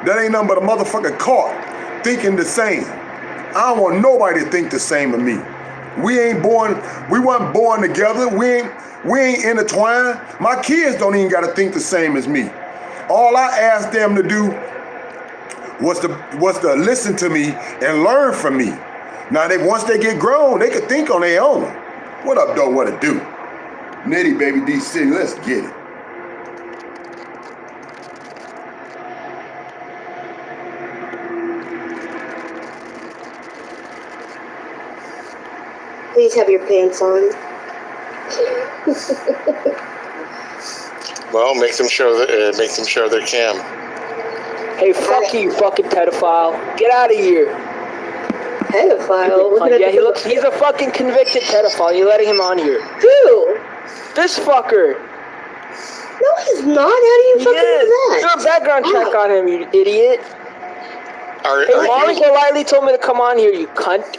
That ain't nothing but a motherfucking cult thinking the same. I don't want nobody to think the same of me. We wasn't born together. We ain't intertwined. My kids don't even gotta think the same as me. All I asked them to do was to listen to me and learn from me. Now once they get grown, they can think on their own. What up, though? What it do? Nitty baby D City, let's get it. Please have your pants on. Well, makes them show their cam. Hey, fuck you, fucking pedophile. Get out of here. Pedophile? Yeah, he's a fucking convicted pedophile. You're letting him on here. Who? This fucker. No, he's not. How do you fucking know that? Do a background check on him, you idiot. Hey, Molly Golightly told me to come on here, you cunt.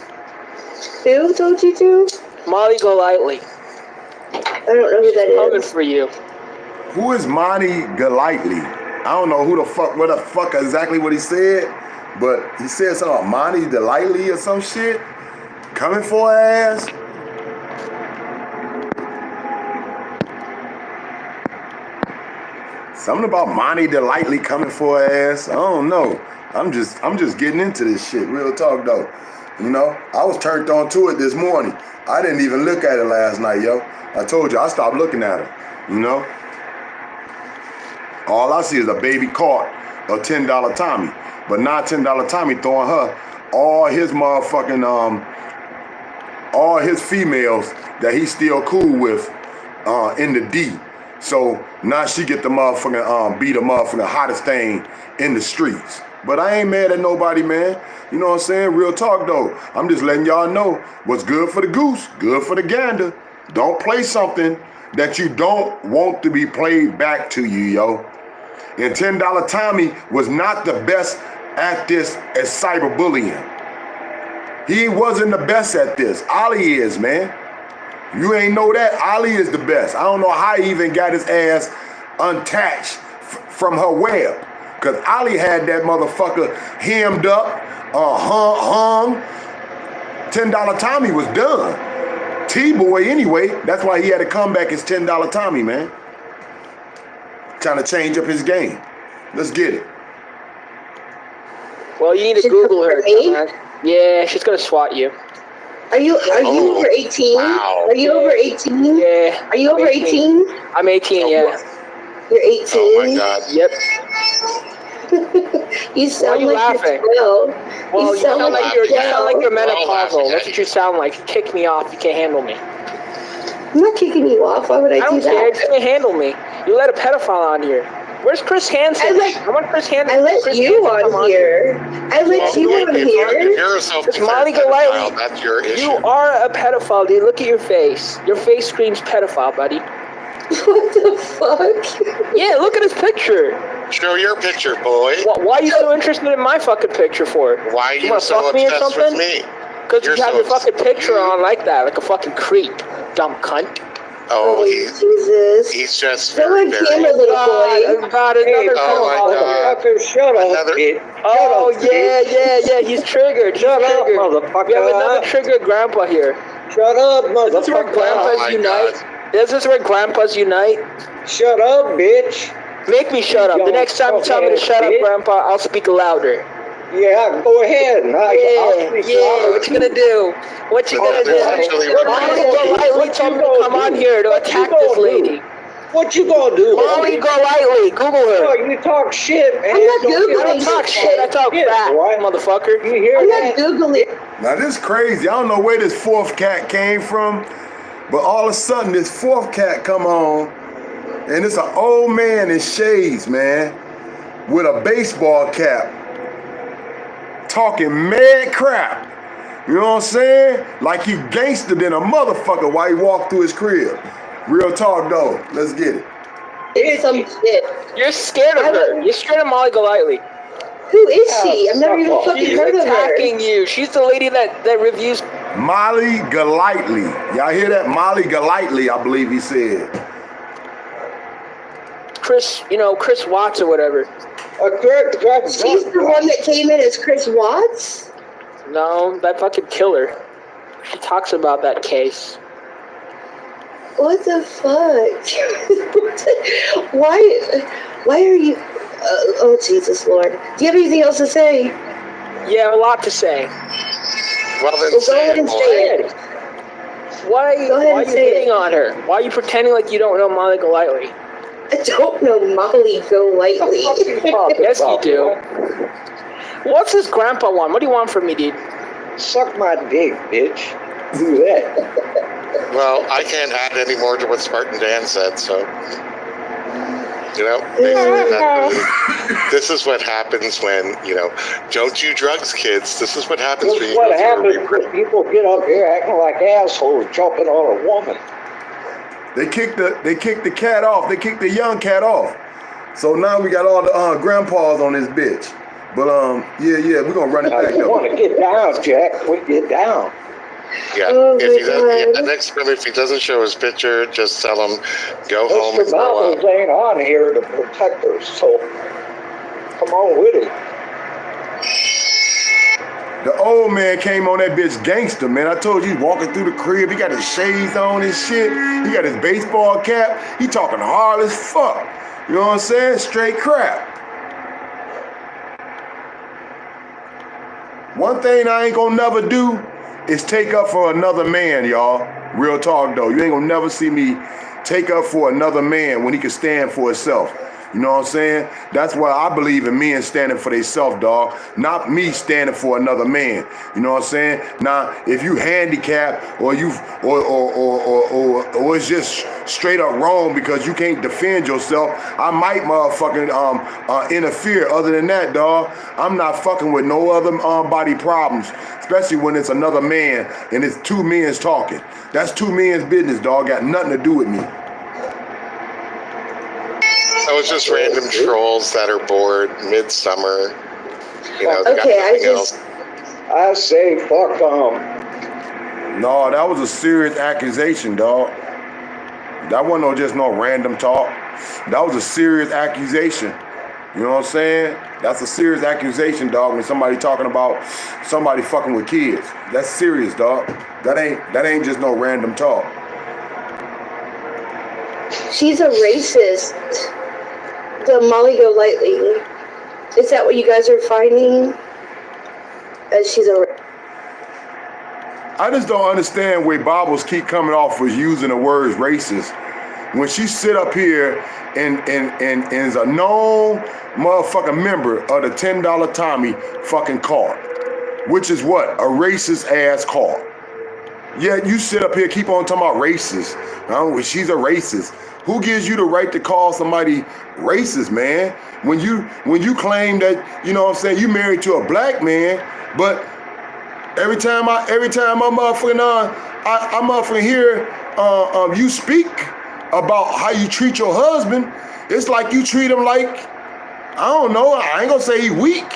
Who told you to? Molly Golightly. I don't know who that is. Coming for you. Who is Monty Golightly? I don't know what the fuck exactly what he said, but he said something about Monty Delightly or some shit. Coming for her ass. Something about Monty Delightly coming for her ass. I don't know. I'm just getting into this shit. Real talk though. You know, I was turned on to it this morning. I didn't even look at it last night, yo. I told you I stopped looking at it. You know. All I see is a baby cart of $10 Tommy. But now $10 Tommy throwing her all his motherfucking, all his females that he's still cool with in the D. So now she get the motherfucking, be the motherfucking hottest thing in the streets. But I ain't mad at nobody, man. You know what I'm saying? Real talk, though. I'm just letting y'all know what's good for the goose, good for the gander. Don't play something that you don't want to be played back to you, yo. And $10 Tommy was not the best at this as cyberbullying. He wasn't the best at this. Ali is, man. You ain't know that? Ali is the best. I don't know how he even got his ass unattached from her web. Because Ali had that motherfucker hemmed up, hung. $10 Tommy was done. T-Boy anyway, that's why he had to come back as $10 Tommy, man. Trying to change up his game. Let's get it. Well, you need to Google her. Yeah, she's gonna swat you. Are you over 18? Wow. Are you over 18? Yeah. Are you over 18? I'm 18, yeah. You're 18? Oh my God. Yep. You sound you like laughing? you're 12. Well, you sound like you're We're all menopausal. laughing. That's what you sound like. Kick me off. You can't handle me. I'm not kicking you off. Why would I don't do care. that? You can't handle me. You let a pedophile on here. Where's Chris Hansen? I want Chris Hansen. I let you on here. I let you on If here. you're a self-declared Molly pedophile, Golightly. that's your issue. You are a pedophile, dude. Look at your face. Your face screams pedophile, buddy. What the fuck? Yeah, look at his picture. Show your picture, boy. Why are you so interested in my fucking picture for? Why are You you wanna so fuck me or obsessed with something? me? Because you You're have so your fucking picture on like that, like a fucking creep. Dumb cunt. Oh, Jesus. he's just Go very, on very... camera, little boy. God, another oh my God. Motherfucker, shut up, Another- bitch. Oh, Shut up, yeah, he's triggered. Shut he's up, triggered. motherfucker. We have another triggered grandpa here. Shut up, This is where motherfucker. grandpas Oh my unite. God. This is where grandpas unite. Shut up, bitch. Make me shut up. The next time you tell me to shut up, grandpa, I'll speak louder. Yeah, go ahead. Yeah, what you gonna do? What you gonna do? Essentially, Molly Golightly told me to come on here to attack this lady. What you gonna do? Molly Golightly, Google Oh, her. you talk shit, man. I'm not Don't Googling I don't talk shit, I talk shit, fat, boy. motherfucker. You hear I'm that? not Googling. Now this is crazy. I don't know where this fourth cat came from, but all of a sudden this fourth cat come on, and it's an old man in shades, man, with a baseball cap, talking mad crap. You know what I'm saying? Like he gangster than a motherfucker while he walked through his crib. Real talk though. Let's get it. It's some shit. You're scared of her. You're scared of Molly Golightly. Who is she? I've never even fucking She's heard of her. attacking you. She's the lady that reviews. Molly Golightly. Y'all hear that? Molly Golightly, I believe he said. Chris Watts or whatever. She's the one that came in as Chris Watts? No, that fucking killer. She talks about that case. What the fuck? Why are you... oh, Jesus, Lord. Do you have anything else to say? Yeah, a lot to say. Well, then Well, go ahead and say it. Why Go ahead are and you say hitting it. on her? Why are you pretending like you don't know Molly Golightly? I don't know Molly Golightly. Yes, you do. What's this grandpa want? What do you want from me, dude? Suck my dick, bitch. Do that. Well, I can't add any more to what Spartan Dan said, so... You know, basically this is what happens when, don't do drugs, kids. This is what happens when This you is what go happens through a when people get up here acting like assholes jumping on a woman. They kicked the cat off. They kicked the young cat off. So now we got all the grandpas on this bitch. But yeah, we're gonna run it Now, back you though. want to get down, Jack? We get down. Yeah, Oh if he my doesn't, God. next time if he doesn't show his picture, just tell him go home Mr. and grow Mountains up. ain't on here to protect us, so come on with it. The old man came on that bitch gangster, man. I told you, walking through the crib, he got his shades on and shit. He got his baseball cap. He talking hard as fuck. You know what I'm saying? Straight crap. One thing I ain't gonna never do is take up for another man, y'all. Real talk though. You ain't gonna never see me take up for another man when he can stand for himself. You know what I'm saying? That's why I believe in men standing for themselves, dog. Not me standing for another man. You know what I'm saying? Now, if you handicapped or you or it's just straight up wrong because you can't defend yourself, I might motherfucking interfere. Other than that, dog, I'm not fucking with no other body problems, especially when it's another man and it's two men talking. That's two men's business, dog. Got nothing to do with me. So it's just random trolls that are bored midsummer. They got Okay, nothing else. I say fuck No, that was a serious accusation, dog. That wasn't just no random talk. That was a serious accusation. You know what I'm saying? That's a serious accusation, dog, when somebody talking about somebody fucking with kids. That's serious, dog. That ain't just no random talk. She's a racist. The Molly Golightly. Is that what you guys are finding? She's a... I just don't understand where Bibles keep coming off with using the words racist. When she sit up here and is a known motherfucking member of the $10 Tommy fucking card, which is what? A racist ass card. Yet you sit up here, keep on talking about racist. She's a racist. Who gives you the right to call somebody racist, man? When you claim that, you know what I'm saying, you married to a black man, but every time I'm motherfucking I'm motherfucking hear you speak, about how you treat your husband, it's like you treat him like, I don't know, I ain't gonna say he weak,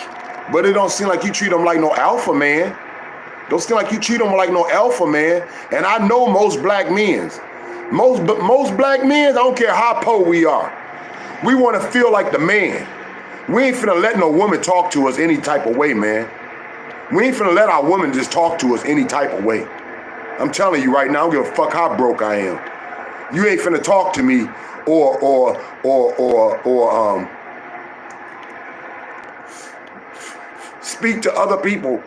but it don't seem like you treat him like no alpha man. Don't seem like you treat him like no alpha man. And I know most black men, most black men, I don't care how poor we are, we want to feel like the man. We ain't finna let no woman talk to us any type of way, man. We ain't finna let our woman just talk to us any type of way. I'm telling you right now, I don't give a fuck how broke I am. You ain't finna talk to me or speak to other people,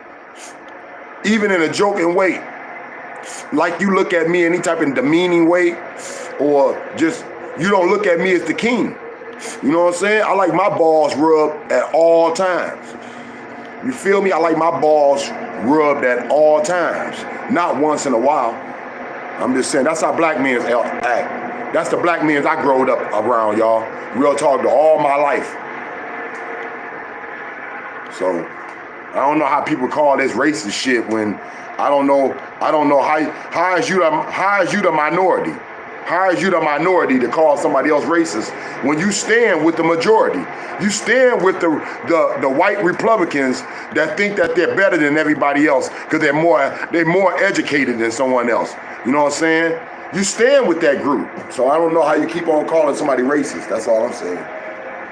even in a joking way. Like you look at me any type of demeaning way, or just, you don't look at me as the king. You know what I'm saying? I like my balls rubbed at all times. You feel me? I like my balls rubbed at all times, not once in a while. I'm just saying, that's how black men act. That's the black men I growed up around, y'all. Real talk, to all my life. So, I don't know how people call this racist shit when I don't know how is you the minority? How is you the minority to call somebody else racist when you stand with the majority? You stand with the white Republicans that think that they're better than everybody else because they're more educated than someone else. You know what I'm saying? You stand with that group. So I don't know how you keep on calling somebody racist. That's all I'm saying.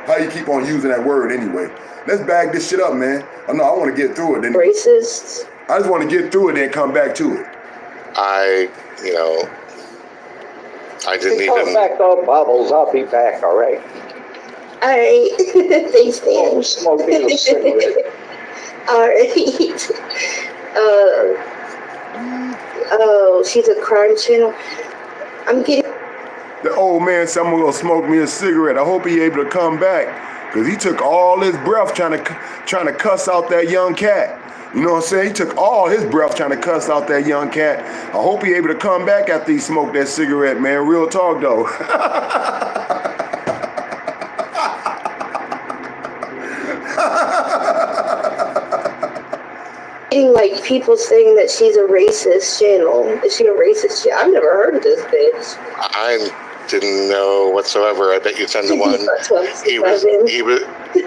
How you keep on using that word anyway. Let's bag this shit up, man. I know I want to get through it. Racist. I just want to get through it and come back to it. I didn't Come even. back on Bubbles. I'll be back, all right? All right. Thanks, Dan. Smoke me a cigarette. All right. Oh, she's a crime channel. I'm getting. The old man said, I'm gonna smoke me a cigarette. I hope he able to come back, because he took all his breath trying to cuss out that young cat. You know what I'm saying? He took all his breath trying to cuss out that young cat. I hope he able to come back after he smoked that cigarette, man. Real talk, though. Like people saying that she's a racist channel. Is she a racist channel? I've never heard of this bitch. I didn't know whatsoever. I bet you 10 to 1.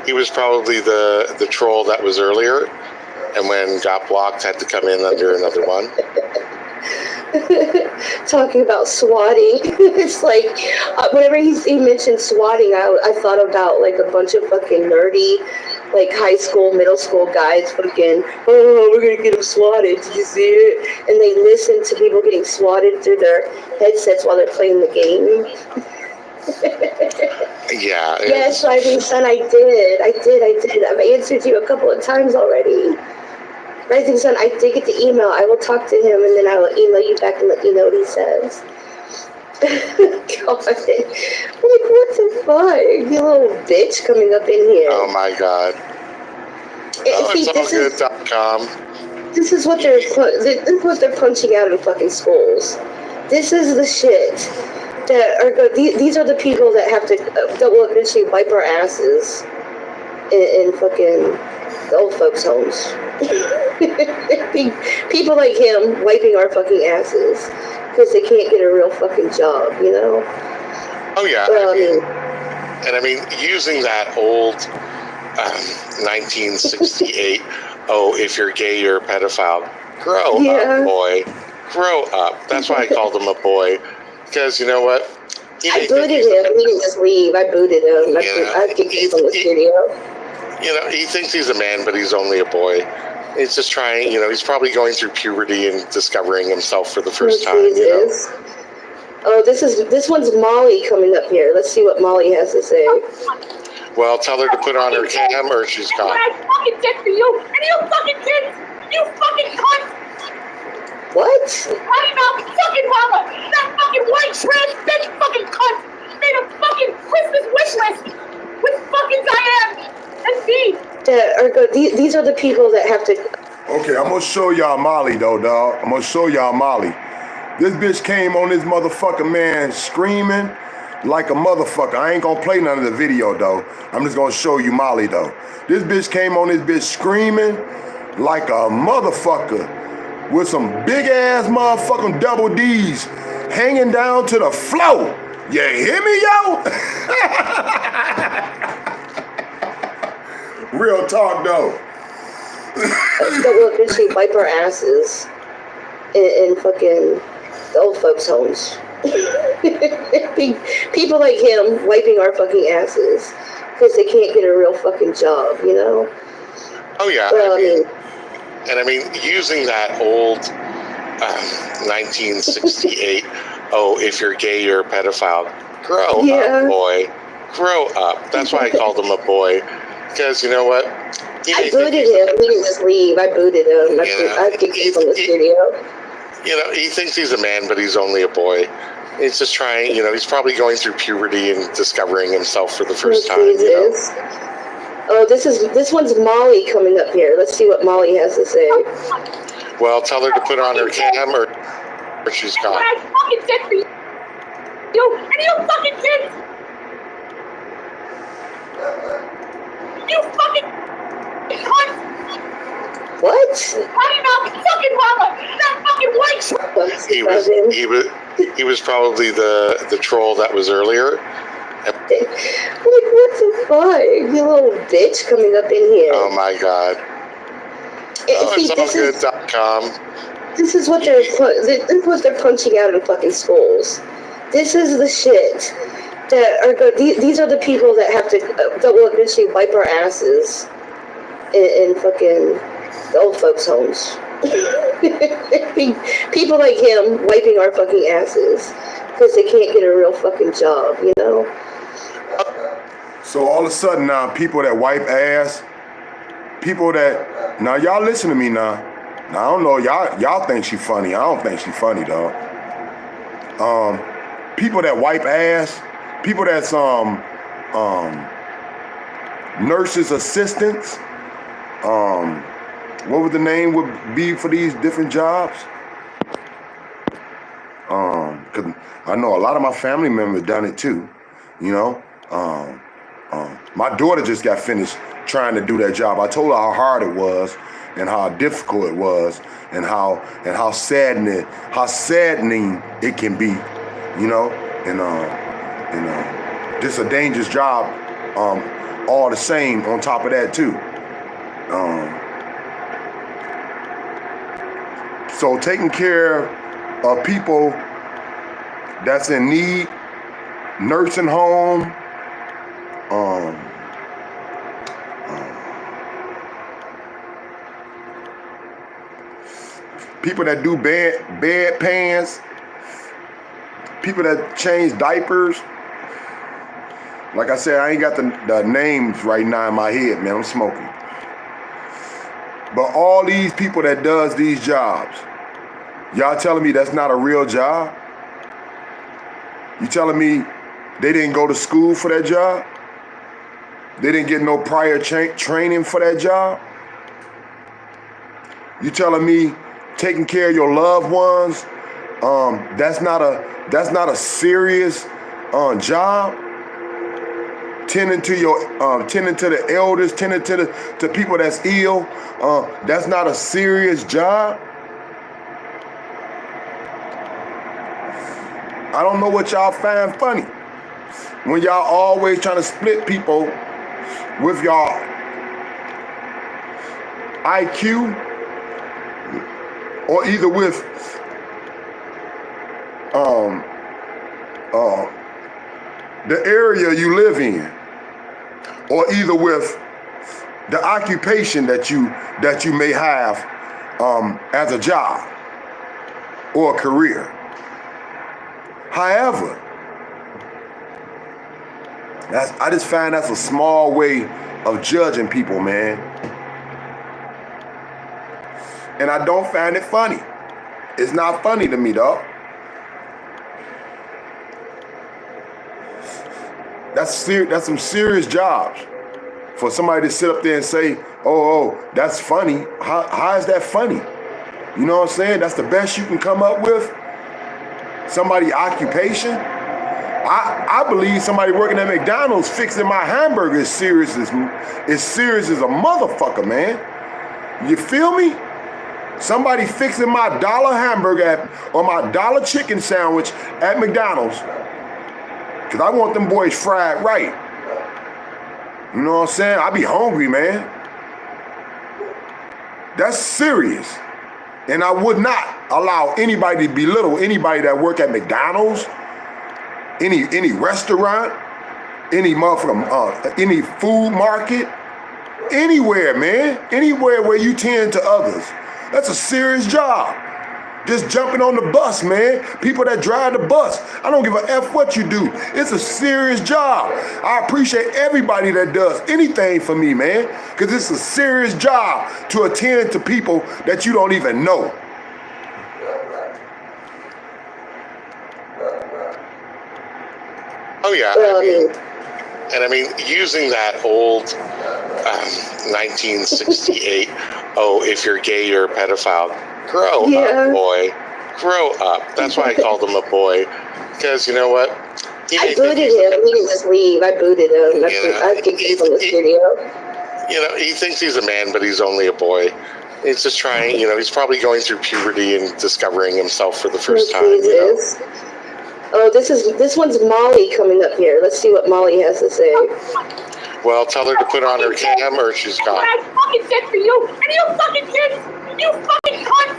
He was probably the troll that was earlier, and when got blocked had to come in under another one. Talking about swatting. It's like whenever he mentioned swatting, I thought about like a bunch of fucking nerdy, like high school, middle school guys fucking, oh, we're gonna get them swatted, did you see it? And they listen to people getting swatted through their headsets while they're playing the game. Yeah. Yes, Rising Sun, I did. I've answered you a couple of times already. Rising Sun, I did get the email. I will talk to him and then I will email you back and let you know what he says. God. Like, what the fuck? You little bitch coming up in here. Oh my god. It's allgood.com. This is what they're punching out in fucking schools. This is the shit that are good. These are the people that have to that will eventually wipe our asses in fucking old folks' homes. People like him wiping our fucking asses because they can't get a real fucking job, you know? Oh yeah. I mean, using that old 1968, oh, if you're gay, you're a pedophile. Grow up, boy. Grow up. That's why I called him a boy. Because you know what? I booted him. He didn't just leave. I booted him. I kicked him from the studio. You know, he thinks he's a man, but he's only a boy. He's just trying, you know, he's probably going through puberty and discovering himself for the first time. You know? Oh, this one's Molly coming up here. Let's see what Molly has to say. Well, tell her to put on her cam or she's gone. I fucking did for you, and you fucking kids, you fucking cunt. What? Potty mouth fucking mama, that fucking white trash bitch fucking cunt made a fucking Christmas wish list with fucking Diane and me. These are the people that have to. Okay, I'm gonna show y'all Molly though, dog. I'm gonna show y'all Molly. This bitch came on this motherfucker, man, screaming like a motherfucker. I ain't gonna play none of the video though. I'm just gonna show you Molly though. This bitch came on this bitch screaming like a motherfucker with some big ass motherfucking double D's hanging down to the floor. You hear me, yo? Real talk, though. That will eventually wipe our asses in fucking the old folks' homes. People like him wiping our fucking asses because they can't get a real fucking job, you know? Oh, yeah. I mean, using that old 1968, oh, if you're gay, you're a pedophile. Grow up, boy. Grow up. That's why I called him a boy. Because you know what? I booted him. He didn't just leave. I booted him. I kicked him from the studio. You know, he thinks he's a man, but he's only a boy. He's just trying, he's probably going through puberty and discovering himself for the first time. Jesus. Oh, this one's Molly coming up here. Let's see what Molly has to say. Well, tell her to put on her cam or she's gone. I fucking said for you. And you fucking kids. You fucking cunt. What? Talking about fucking mama. That fucking white He was probably the troll that was earlier. Like, what the fuck? You little bitch coming up in here. Oh my god. See, it's allgood.com. This is what they're punching out in fucking schools. This is the shit that are good. These are the people that have to that will eventually wipe our asses in fucking the old folks' homes. People like him wiping our fucking asses because they can't get a real fucking job, you know? So all of a sudden now, people that wipe ass, people that, now y'all listen to me now. Now I don't know, y'all think she funny. I don't think she funny, dog. People that wipe ass, people that's nurses assistants, what would the name would be for these different jobs? Cause I know a lot of my family members done it too, you know. My daughter just got finished trying to do that job. I told her how hard it was and how difficult it was and how saddening it can be, you know. And just a dangerous job, all the same on top of that too. So taking care of people that's in need, nursing home, people that do bed pans, people that change diapers. Like I said, I ain't got the names right now in my head, man. I'm smoking. But all these people that does these jobs, y'all telling me that's not a real job? You telling me they didn't go to school for that job? They didn't get no prior training for that job? You telling me taking care of your loved ones, that's not a serious job? Tending to the elders, tending to people that's ill, that's not a serious job? I don't know what y'all find funny when y'all always trying to split people with y'all IQ or either with the area you live in, or either with the occupation that you may have as a job or a career. However, I just find that's a small way of judging people, man. And I don't find it funny. It's not funny to me, dog. That's some serious jobs. For somebody to sit up there and say, oh, that's funny. How is that funny? You know what I'm saying? That's the best you can come up with? Somebody's occupation? I believe somebody working at McDonald's fixing my hamburger is serious as a motherfucker, man. You feel me? Somebody fixing my $1 hamburger or my $1 chicken sandwich at McDonald's Because I want them boys fried right. You know what I'm saying? I be hungry, man. That's serious. And I would not allow anybody to belittle anybody that work at McDonald's, any restaurant, any motherfucker, any food market, anywhere, man. Anywhere where you tend to others. That's a serious job. Just jumping on the bus, man. People that drive the bus. I don't give a F what you do. It's a serious job. I appreciate everybody that does anything for me, man. Because it's a serious job to attend to people that you don't even know. Oh, yeah. I mean, using that old 1968, oh, if you're gay, you're a pedophile. Grow up, boy. Grow up. That's why I called him a boy. Because you know what? I booted him. He didn't just leave. I booted him. I kicked him from the studio. You know, he thinks he's a man, but he's only a boy. He's just trying, you know, he's probably going through puberty and discovering himself for the first time. Jesus. You know? Oh, this one's Molly coming up here. Let's see what Molly has to say. Well, tell her to put on her cam or she's gone. What I fucking said for you, and you fucking kids, you fucking cunt.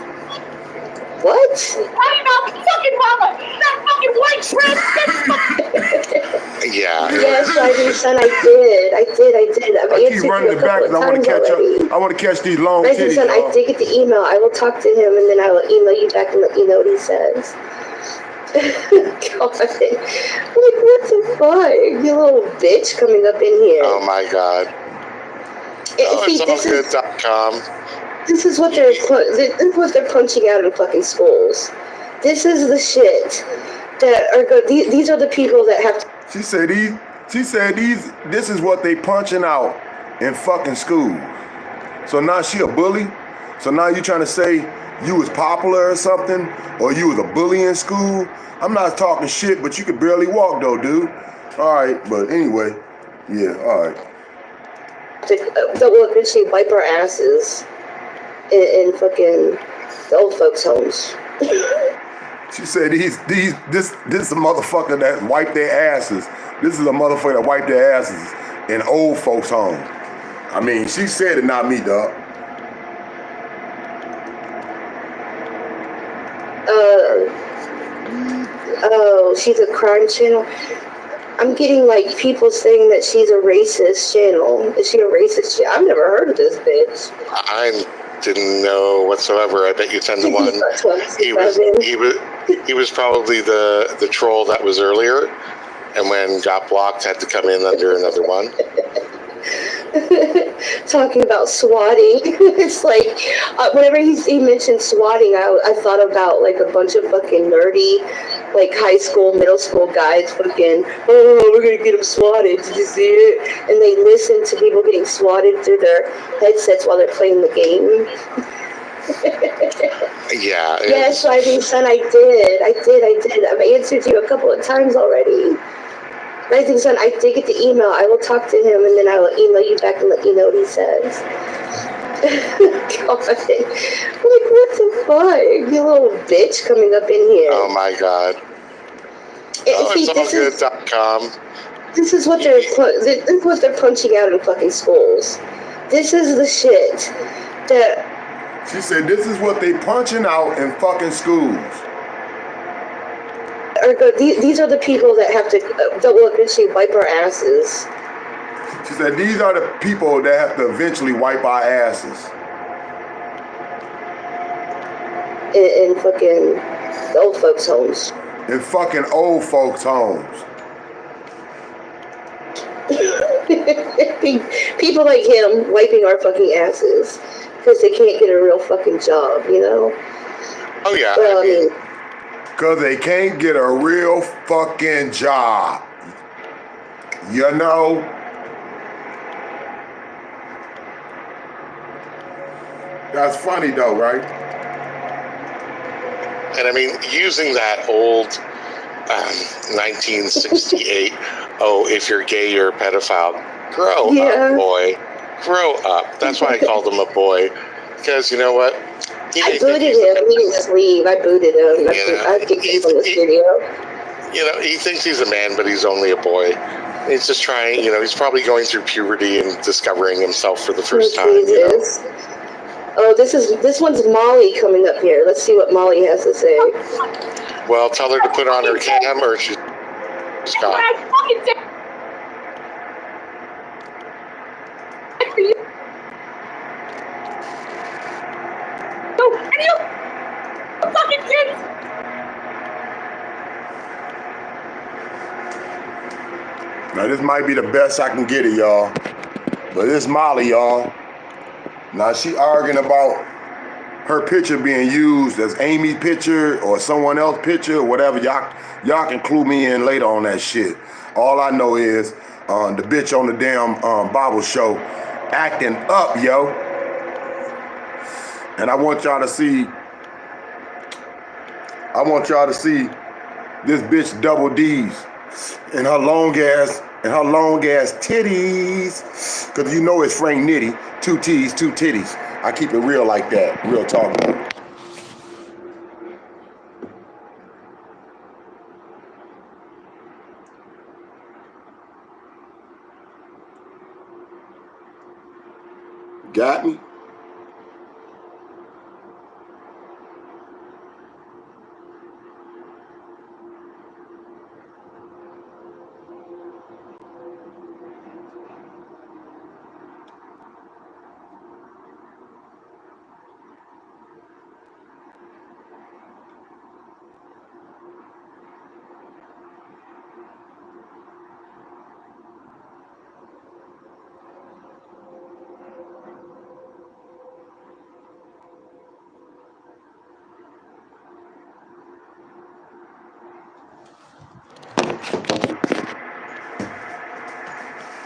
What? Talking about fucking mama, that fucking white trash bitch. Yeah. Yes, son, I did. I keep running it back because I want to catch up. I want to catch these long titties. Son, I did get the email. I will talk to him and then I will email you back and let you know what he says. God, like what the fuck? You little bitch coming up in here. Oh my god. See, it's allgood.com. This is what they're punching out in fucking schools. This is the shit that are good. These are the people that have to. She said this is what they punching out in fucking schools. So now she a bully? So now you trying to say you was popular or something? Or you was a bully in school? I'm not talking shit, but you could barely walk though, dude. All right, but anyway, yeah, all right. That will eventually wipe our asses in fucking the old folks' homes. She said this is a motherfucker that wiped their asses. This is a motherfucker that wiped their asses in old folks' homes. I mean, she said it, not me, dog. Oh, she's a crime channel. I'm getting like people saying that she's a racist channel. Is she a racist channel? I've never heard of this bitch. I didn't know whatsoever. I bet you 10 to 1. He was probably the troll that was earlier, and when got blocked, had to come in under another one. Talking about swatting. It's like whenever he mentioned swatting, I thought about like a bunch of fucking nerdy like high school, middle school guys fucking, oh, we're gonna get them swatted, did you see it? And they listen to people getting swatted through their headsets while they're playing the game. Yeah. Yes, son, I did. I've answered you a couple of times already. Rising Sun, I did get the email. I will talk to him and then I will email you back and let you know what he says. God, like what the fuck? You little bitch coming up in here. Oh my god. It's allgood.com. This is what they're punching out in fucking schools. This is the shit that. She said this is what they punching out in fucking schools. These are the people that will eventually wipe our asses. She said these are the people that have to eventually wipe our asses. In fucking old folks' homes. In fucking old folks' homes. People like him wiping our fucking asses because they can't get a real fucking job, you know? Oh yeah. Well, I mean, because they can't get a real fucking job. You know? That's funny though, right? And I mean, using that old 1968, oh, if you're gay, you're a pedophile. Grow up, boy. Grow up. That's why I called him a boy. Because you know what? I booted him. He didn't just leave. I booted him. I kicked him from the studio. he thinks he's a man, but he's only a boy. He's just trying, he's probably going through puberty and discovering himself for the first time. Jesus. Oh, this one's Molly coming up here. Let's see what Molly has to say. Well, tell her to put on her cam or she's got. Now this might be the best I can get it, y'all. But this Molly, y'all. Now she arguing about her picture being used as Amy's picture or someone else's picture or whatever. Y'all can clue me in later on that shit. All I know is the bitch on the damn Bible show acting up, yo. And I want y'all to see this bitch double D's and her long ass titties. Cause you know it's Frank Nitty, 2 T's, 2 titties. I keep it real like that, real talk. Got me?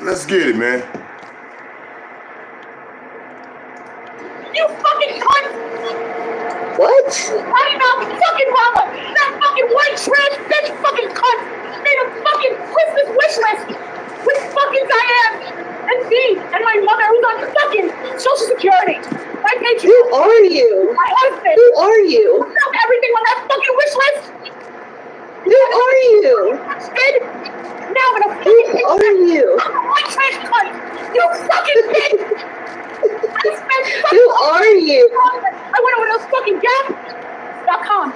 Let's get it, man. You fucking cunt! What? I'm not fucking mama! That fucking white trash bitch fucking cunt made a fucking Christmas wish list with fucking Diane and me and my mother who's on fucking Social Security. My Patreon. Who are you? My husband. Who are you? Everything on that fucking wish list. Who are you? Now I'm gonna Who are you? white trash cunt! You fucking bitch! Who are you? I went over to fucking Gap.com.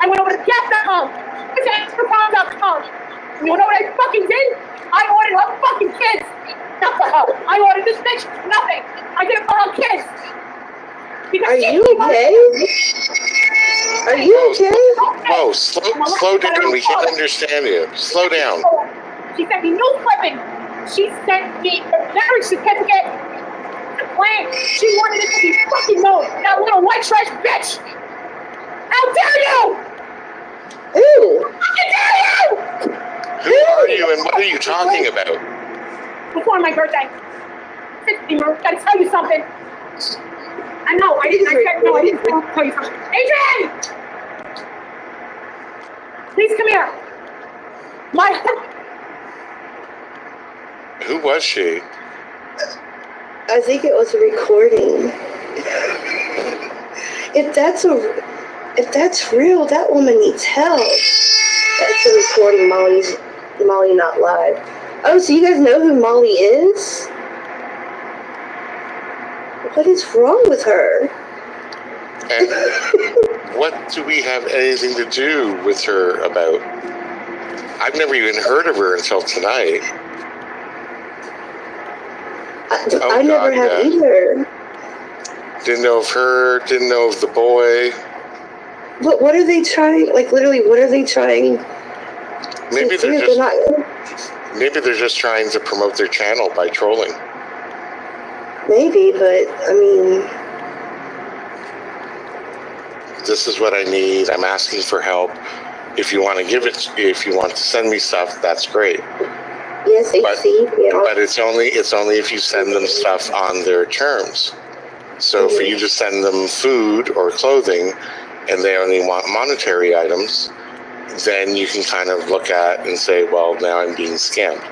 I went over to Gap.com. It's Extraprom.com. You know what I fucking did? I ordered her fucking kids. Not for her. I ordered this bitch. Nothing. I did it for her kids. Are you okay? Are you okay? Whoa, slow down. We can't understand you. Slow down. She sent me news clipping. She sent me a marriage certificate. The plan. She wanted it to be fucking known. That little white trash bitch. How dare you? Who? Fucking dare you? Who are you and what are you talking about? Before my birthday. 60, Merle. Gotta tell you something. I know. I didn't tell you something. Adrian! Please come here. Who was she? I think it was a recording. If that's real, that woman needs help. That's a recording. Molly not live. Oh, so you guys know who Molly is? What is wrong with her? And what do we have anything to do with her about? I've never even heard of her until tonight. I never have either. Didn't know of her, didn't know of the boy. But what are they trying? Like, literally, what are they trying? Maybe maybe they're just trying to promote their channel by trolling. Maybe, but I mean, this is what I need. I'm asking for help. If you want to give it, if you want to send me stuff, that's great. yes, I see. Yeah. But it's only if you send them stuff on their terms. So for you to send them food or clothing, and they only want monetary items, then you can kind of look at and say, well, now I'm being scammed.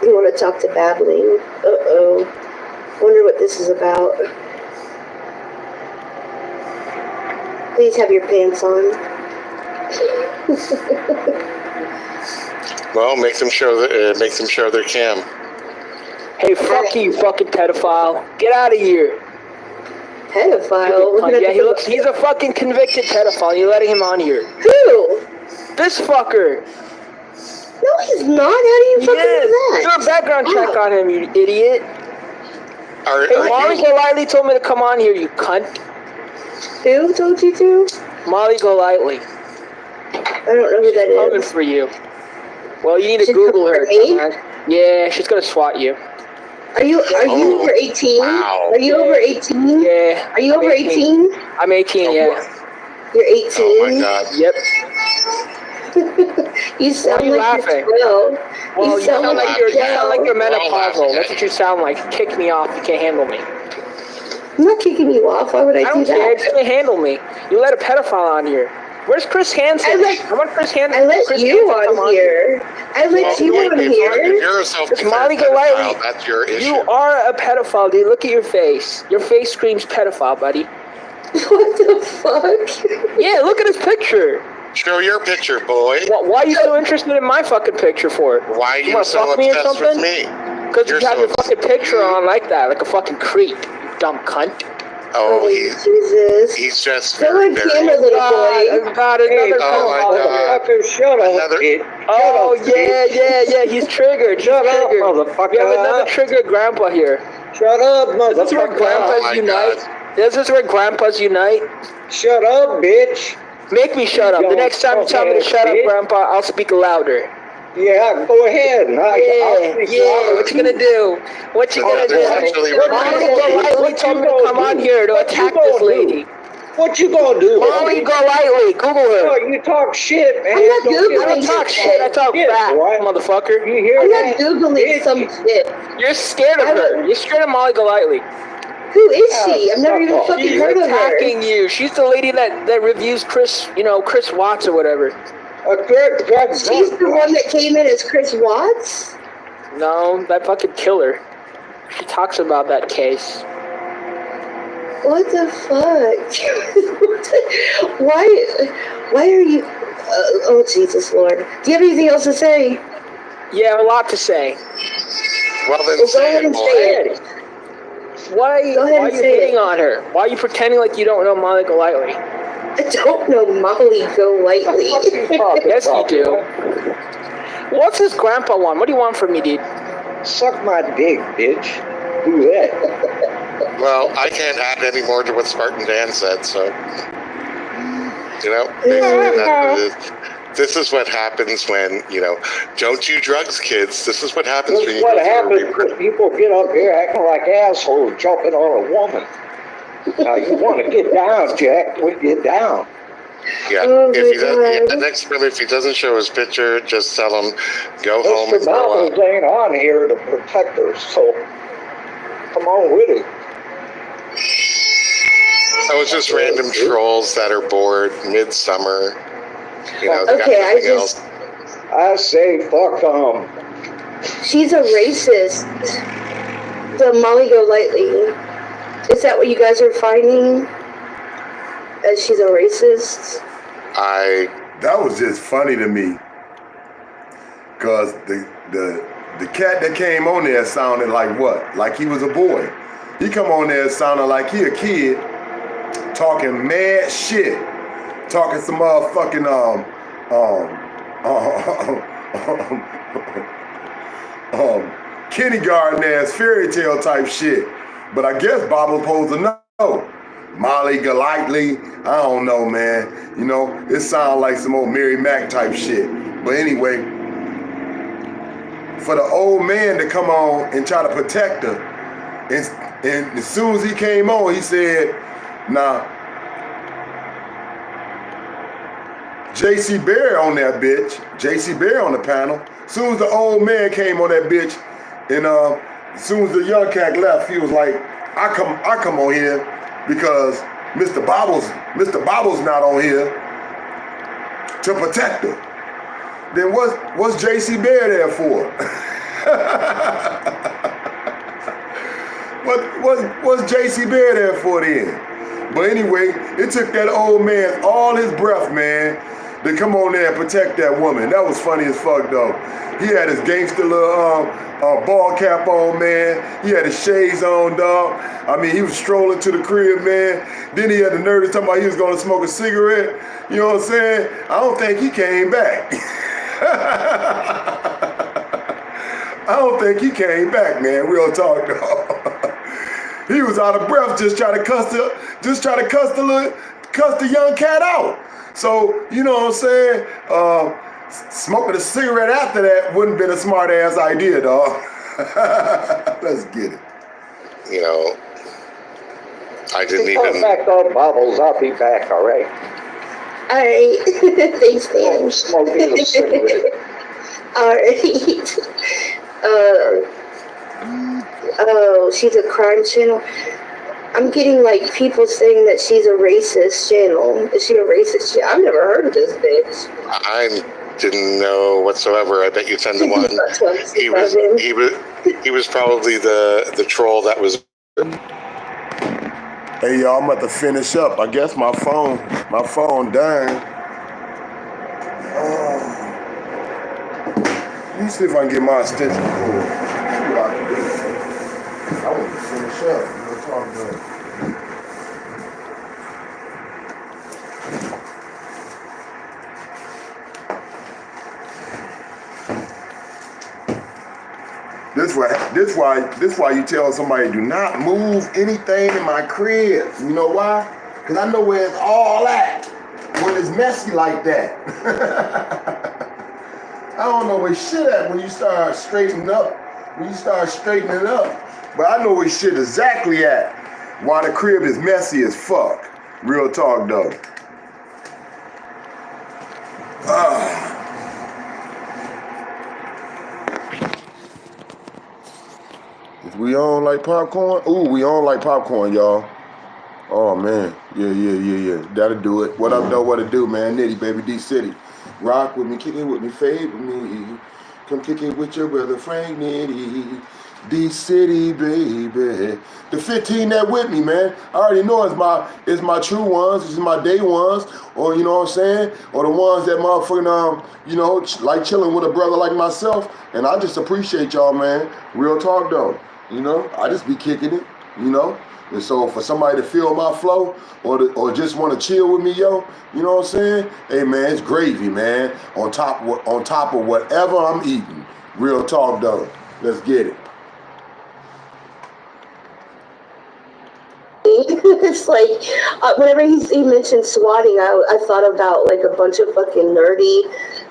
You want to talk to Babbling? Uh-oh. Wonder what this is about. Please have your pants on. Well, make them show their cam. Hey, fuck you, fucking pedophile. Get out of here. Pedophile? Yeah, he's a fucking convicted pedophile. You're letting him on here. Who? This fucker. No, he's not. How do you fucking know that? Do a background check on him, you idiot. Hey, Molly Golightly told me to come on here, you cunt. Who told you to? Molly Golightly. I don't know who that is. Coming for you. Well, you need to She's Google her. coming for me? Yeah, she's gonna swat you. Are you over 18? Wow. Are you over 18? Yeah. Are you over 18? I'm 18, yeah. You're 18? Oh my god. Yep. You sound Why are you like laughing? you're 12. Well, you sound like you're We're all menopausal. laughing. That's what you sound like. Kick me off. You can't handle me. I'm not kicking you off. Why would I do don't care. that? Just can't handle me. You let a pedophile on here. Where's Chris Hansen? I want Chris Hansen. I let Chris you Hansen on here. I let you on If here. you're a self-declared Molly pedophile, Golightly. that's your issue. You are a pedophile, dude. Look at your face. Your face screams pedophile, buddy. What the fuck? Yeah, look at his picture. Show your picture, boy. Why are you so interested in my fucking picture for? Why are you wanna so fuck me or obsessed something? with me? Because you You're have so your fucking picture on like that, like a fucking creep. You dumb cunt. Oh, Jesus. he's just Go very, on very... camera, little boy. God, another oh my God. Motherfucker, shut up, Another- kid. Oh, yeah, he's triggered. Shut up, We motherfucker. have another triggered grandpa here. Shut up, This is where motherfucker. grandpas my unite. God. This is where grandpas unite. Shut up, bitch. Make me shut up. The next time you tell me to shut up, grandpa, I'll speak louder. Yeah, go ahead. I'll speak louder. What you gonna do? What you gonna there's do? actually Molly Golightly told me to come on here to attack this lady. What you gonna do? Molly Golightly, Google Oh, her. you talk shit, man. I'm not Don't Googling get I don't talk shit, I talk shit, fat, boy. motherfucker. You hear I'm that? not Googling Bitch. some shit. You're scared of her. You're scared of Molly Golightly. Who is she? I've never even fucking She's heard of her. attacking you. She's the lady that reviews Chris Watts or whatever. She's the one that came in as Chris Watts? No, that fucking killer. She talks about that case. What the fuck? Why are you... oh, Jesus, Lord. Do you have anything else to say? Yeah, I have a lot to say. Well, then Well, go say ahead it, and boy. say it. Why Go ahead are and you say hitting it. on her? Why are you pretending like you don't know Molly Golightly? I don't know Molly Golightly. Yes, you do. What's this grandpa want? What do you want from me, dude? Suck my dick, bitch. Do that. Well, I can't add any more to what Spartan Dan said, so... You know, this is what happens when, don't do drugs, kids. This is what happens This when is you what go through a happens rebirth. when people get up here acting like assholes jumping on a woman. Now, you want to get down, Jack. We get down. Yeah, Oh if my he doesn't, God. next brother, if he doesn't show his picture, just tell him, go home Mr. and grow Malcolm up. ain't on here to protect us, so come on with it. Oh, it's just random trolls that are bored midsummer. They got Okay, I nothing just- else. I say fuck She's a racist. The Molly Golightly. Is that what you guys are finding? As she's a racist? That was just funny to me. Cause the cat that came on there sounded like what? Like he was a boy. He come on there sounding like he a kid, talking mad shit, talking some motherfucking kindergarten ass fairy tale type shit. But I guess Bob was supposed to know. Molly Golightly, I don't know, man. It sounds like some old Mary Mac type shit. But anyway, for the old man to come on and try to protect her, and as soon as he came on, he said, nah, J.C. Berry on that bitch, J.C. Berry on the panel. As soon as the old man came on that bitch, and as soon as the young cat left, he was like, I come on here because Mr. Bobble's not on here to protect her. Then what's J.C. Berry there for? What's J.C. Berry there for then? But anyway, it took that old man all his breath, man, to come on there and protect that woman. That was funny as fuck, though. He had his gangster little ball cap on, man. He had his shades on, dog. I mean, he was strolling to the crib, man. Then he had the nerve to talk about he was going to smoke a cigarette. You know what I'm saying? I don't think he came back. I don't think he came back, man. Real talk, dog. He was out of breath just trying to cuss the young cat out. So, you know what I'm saying? Smoking a cigarette after that wouldn't have been a smart ass idea, dog. Let's get it. You know, I didn't Come even. back on Bubbles. I'll be back, all right? All right. Thanks, I'm man. smoking a cigarette. All right. Oh, she's a crime channel. I'm getting like people saying that she's a racist channel. Is she a racist channel? I've never heard of this bitch. I didn't know whatsoever. I bet you 10 to 1. He was probably the troll that was. Hey, y'all, I'm about to finish up. I guess my phone dying. Let me see if I can get my extension cord. See what I can do. I want to finish up. We'll talk about it. This why you tell somebody do not move anything in my crib. You know why? Because I know where it's all at when it's messy like that. I don't know where shit at when you start straightening up. But I know where shit exactly at while the crib is messy as fuck. Real talk though. Is we on like popcorn? Ooh, we on like popcorn, y'all. Oh man. Yeah. That'll do it. What up though, what it do, man? Nitty, baby, D-City. Rock with me, kick it with me, fade with me. Come kick it with your brother Frank Nitty. D-City, baby. The 15 that with me, man. I already know it's my true ones, it's my day ones, or you know what I'm saying? Or the ones that motherfucking, like chilling with a brother like myself. And I just appreciate y'all, man. Real talk though. You know, I just be kicking it, you know? And so for somebody to feel my flow or just want to chill with me, yo, you know what I'm saying? Hey man, it's gravy, man. On top of whatever I'm eating. Real talk though. Let's get it. It's like whenever he mentioned swatting, I thought about like a bunch of fucking nerdy,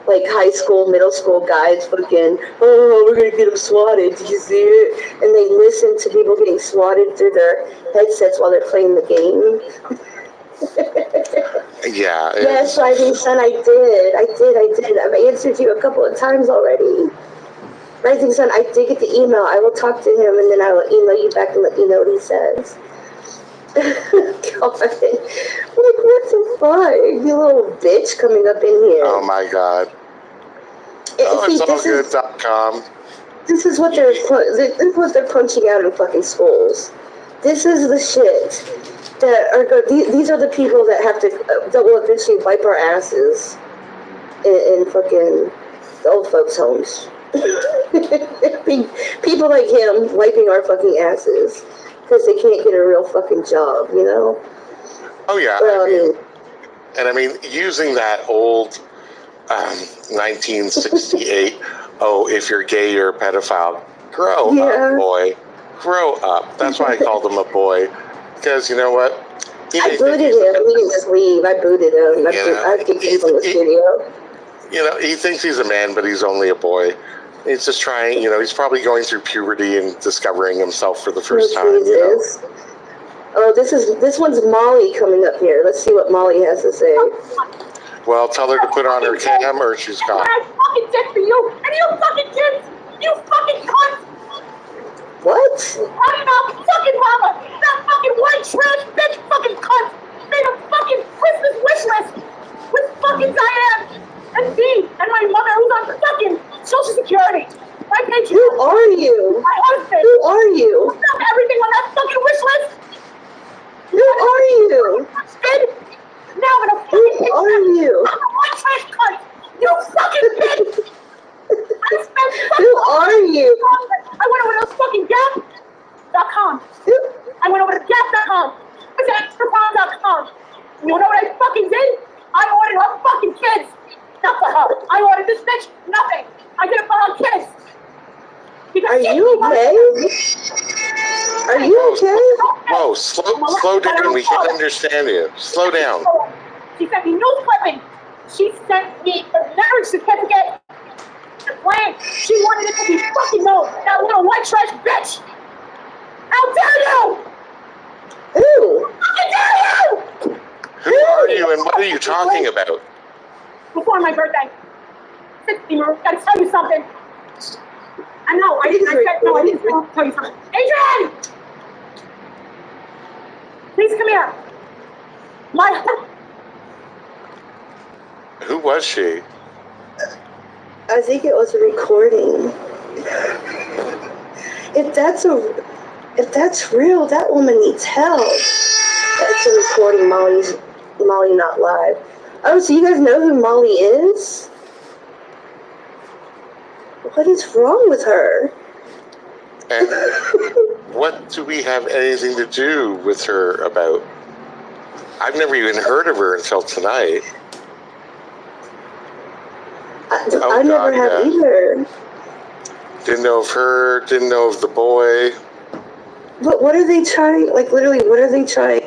like high school, middle school guys fucking, oh, we're gonna get them swatted. Did you see it? And they listen to people getting swatted through their headsets while they're playing the game. Yeah. Yes, Rising Sun, I did. I've answered you a couple of times already. Rising Sun, I did get the email. I will talk to him and then I will email you back and let you know what he says. God, like what the fuck? You little bitch coming up in here. Oh my god. It's allgood.com. This is what they're punching out in fucking schools. This is the shit that are good. These are the people that will eventually wipe our asses in fucking old folks' homes. People like him wiping our fucking asses. Because they can't get a real fucking job, you know? Oh, yeah. I mean, using that old 1968, oh, if you're gay, you're a pedophile. Grow up, boy. Grow up. That's why I called him a boy. Because, you know what? I booted him. He didn't just leave. I booted him. I kicked him from the studio. You know, he thinks he's a man, but he's only a boy. He's just trying, he's probably going through puberty and discovering himself for the first time. Jesus. Oh, this one's Molly coming up here. Let's see what Molly has to say. Well, tell her to put on her cam or she's gone. I fucking did for you, and you fucking kids, you fucking cunt. What? Talking about fucking mama, that fucking white trash bitch fucking cunt made a fucking Christmas wish list with fucking Diane and me and my mother who's on fucking Social Security. My patron. Who are you? My husband. Who are you? Who got everything on that fucking wish list? Who are you? Now I'm gonna Who are you? I'm a white trash You know what I fucking did? I ordered her fucking kids. Not for her. I ordered this bitch nothing. I did it for her kids. Are you okay? Are you okay? Whoa, slow down. We can't understand you. Slow down. She sent me news clipping. She sent me a marriage certificate. The plan. She wanted it to be fucking known. That little white trash bitch. How dare you? Who? How dare you? Who are you and what are you talking about? Before my birthday. 60, Maru. Gotta tell you something. I know. I didn't tell you something. Adrian! Please come here. Who was she? I think it was a recording. If that's real, that woman needs help. That's a recording. Molly not live. Oh, so you guys know who Molly is? What is wrong with her? And what do we have anything to do with her about? I've never even heard of her until tonight. I never have either. Didn't know of her, didn't know of the boy. But what are they trying, like literally, what are they trying?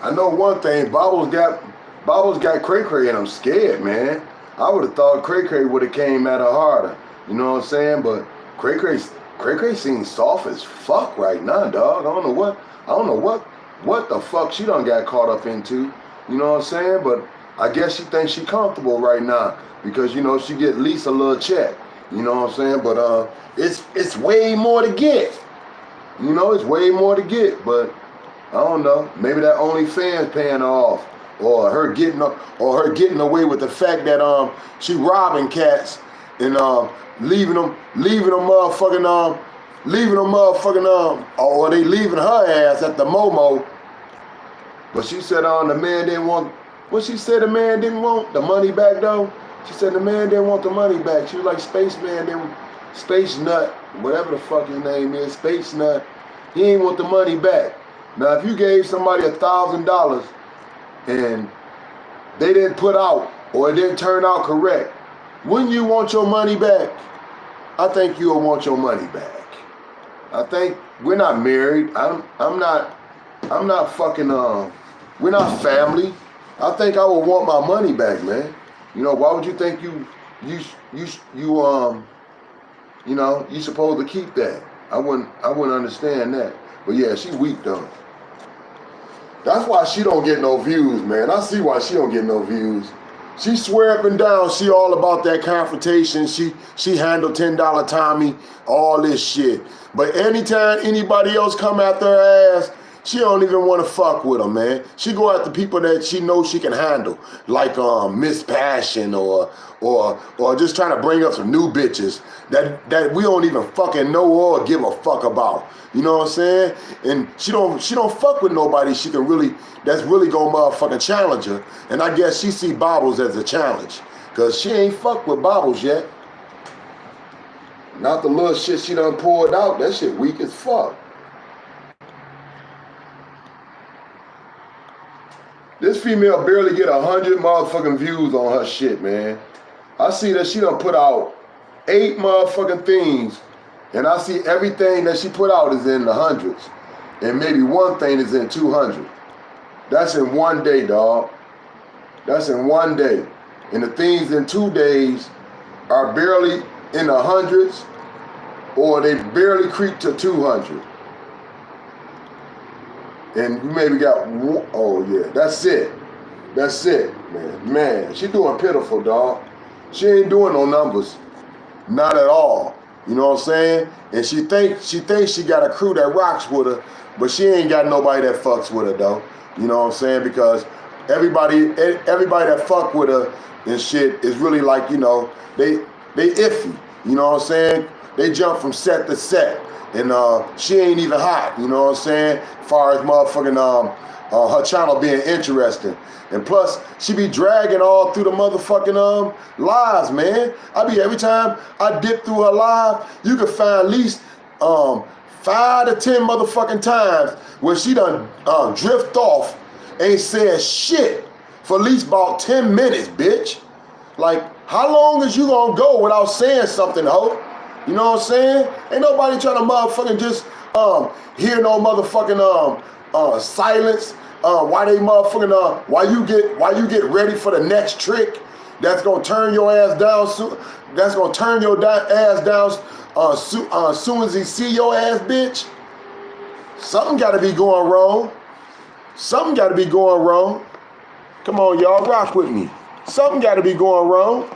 I know one thing, Bobbles got Cray Cray and I'm scared, man. I would have thought Cray Cray would have came at her harder. You know what I'm saying? But Cray Cray seems soft as fuck right now, dog. I don't know what the fuck she done got caught up into. You know what I'm saying? But I guess she thinks she comfortable right now because, you know, she get at least a little check. You know what I'm saying? But it's way more to get. You know, it's way more to get, but I don't know. Maybe that OnlyFans paying her off, or her getting away with the fact that she robbing cats and leaving them motherfucking or they leaving her ass at the Momo. But she said the man didn't want. What she said the man didn't want the money back though. She said the man didn't want the money back. She was like Spaceman, Space Nut, whatever the fuck his name is, Space Nut. He ain't want the money back. Now, if you gave somebody $1,000 and they didn't put out or it didn't turn out correct, wouldn't you want your money back? I think you'll want your money back. I think we're not married. I'm not fucking. We're not family. I think I would want my money back, man. You know, why would you think you supposed to keep that? I wouldn't understand that. But yeah, she's weak though. That's why she don't get no views, man. I see why she don't get no views. She swear up and down she all about that confrontation. She handled $10 Tommy, all this shit. But anytime anybody else come after her ass, she don't even want to fuck with them, man. She go after people that she knows she can handle, like Miss Passion or just trying to bring up some new bitches that we don't even fucking know or give a fuck about. You know what I'm saying? And she don't fuck with nobody that's really gonna motherfucking challenge her. And I guess she see Bobbles as a challenge, cause she ain't fucked with Bobbles yet. Not the little shit she done poured out. That shit weak as fuck. This female barely get 100 motherfucking views on her shit, man. I see that she done put out 8 motherfucking things, and I see everything that she put out is in the hundreds, and maybe one thing is in 200. That's in one day, dog. That's in one day. And the things in 2 days are barely in the hundreds, or they barely creep to 200. And we maybe got one, oh yeah, that's it, man. Man, she doing pitiful, dog. She ain't doing no numbers. Not at all. You know what I'm saying? And she thinks she got a crew that rocks with her, but she ain't got nobody that fucks with her though. You know what I'm saying? Because everybody that fuck with her and shit is really like, you know, they iffy. You know what I'm saying? They jump from set to set. And she ain't even hot, you know what I'm saying? As far as motherfucking her channel being interesting. And plus, she be dragging all through the motherfucking lives, man. Every time I dip through her live, you can find at least 5 to 10 motherfucking times where she done drift off, ain't said shit for at least about 10 minutes, bitch. Like, how long is you gonna go without saying something, ho? You know what I'm saying? Ain't nobody trying to motherfucking just hear no motherfucking silence. Why they motherfucking why you get ready for the next trick that's gonna turn your ass down soon. That's gonna turn your ass down soon as he see your ass, bitch. Something got to be going wrong. Something got to be going wrong. Come on, y'all, rock with me. Something got to be going wrong.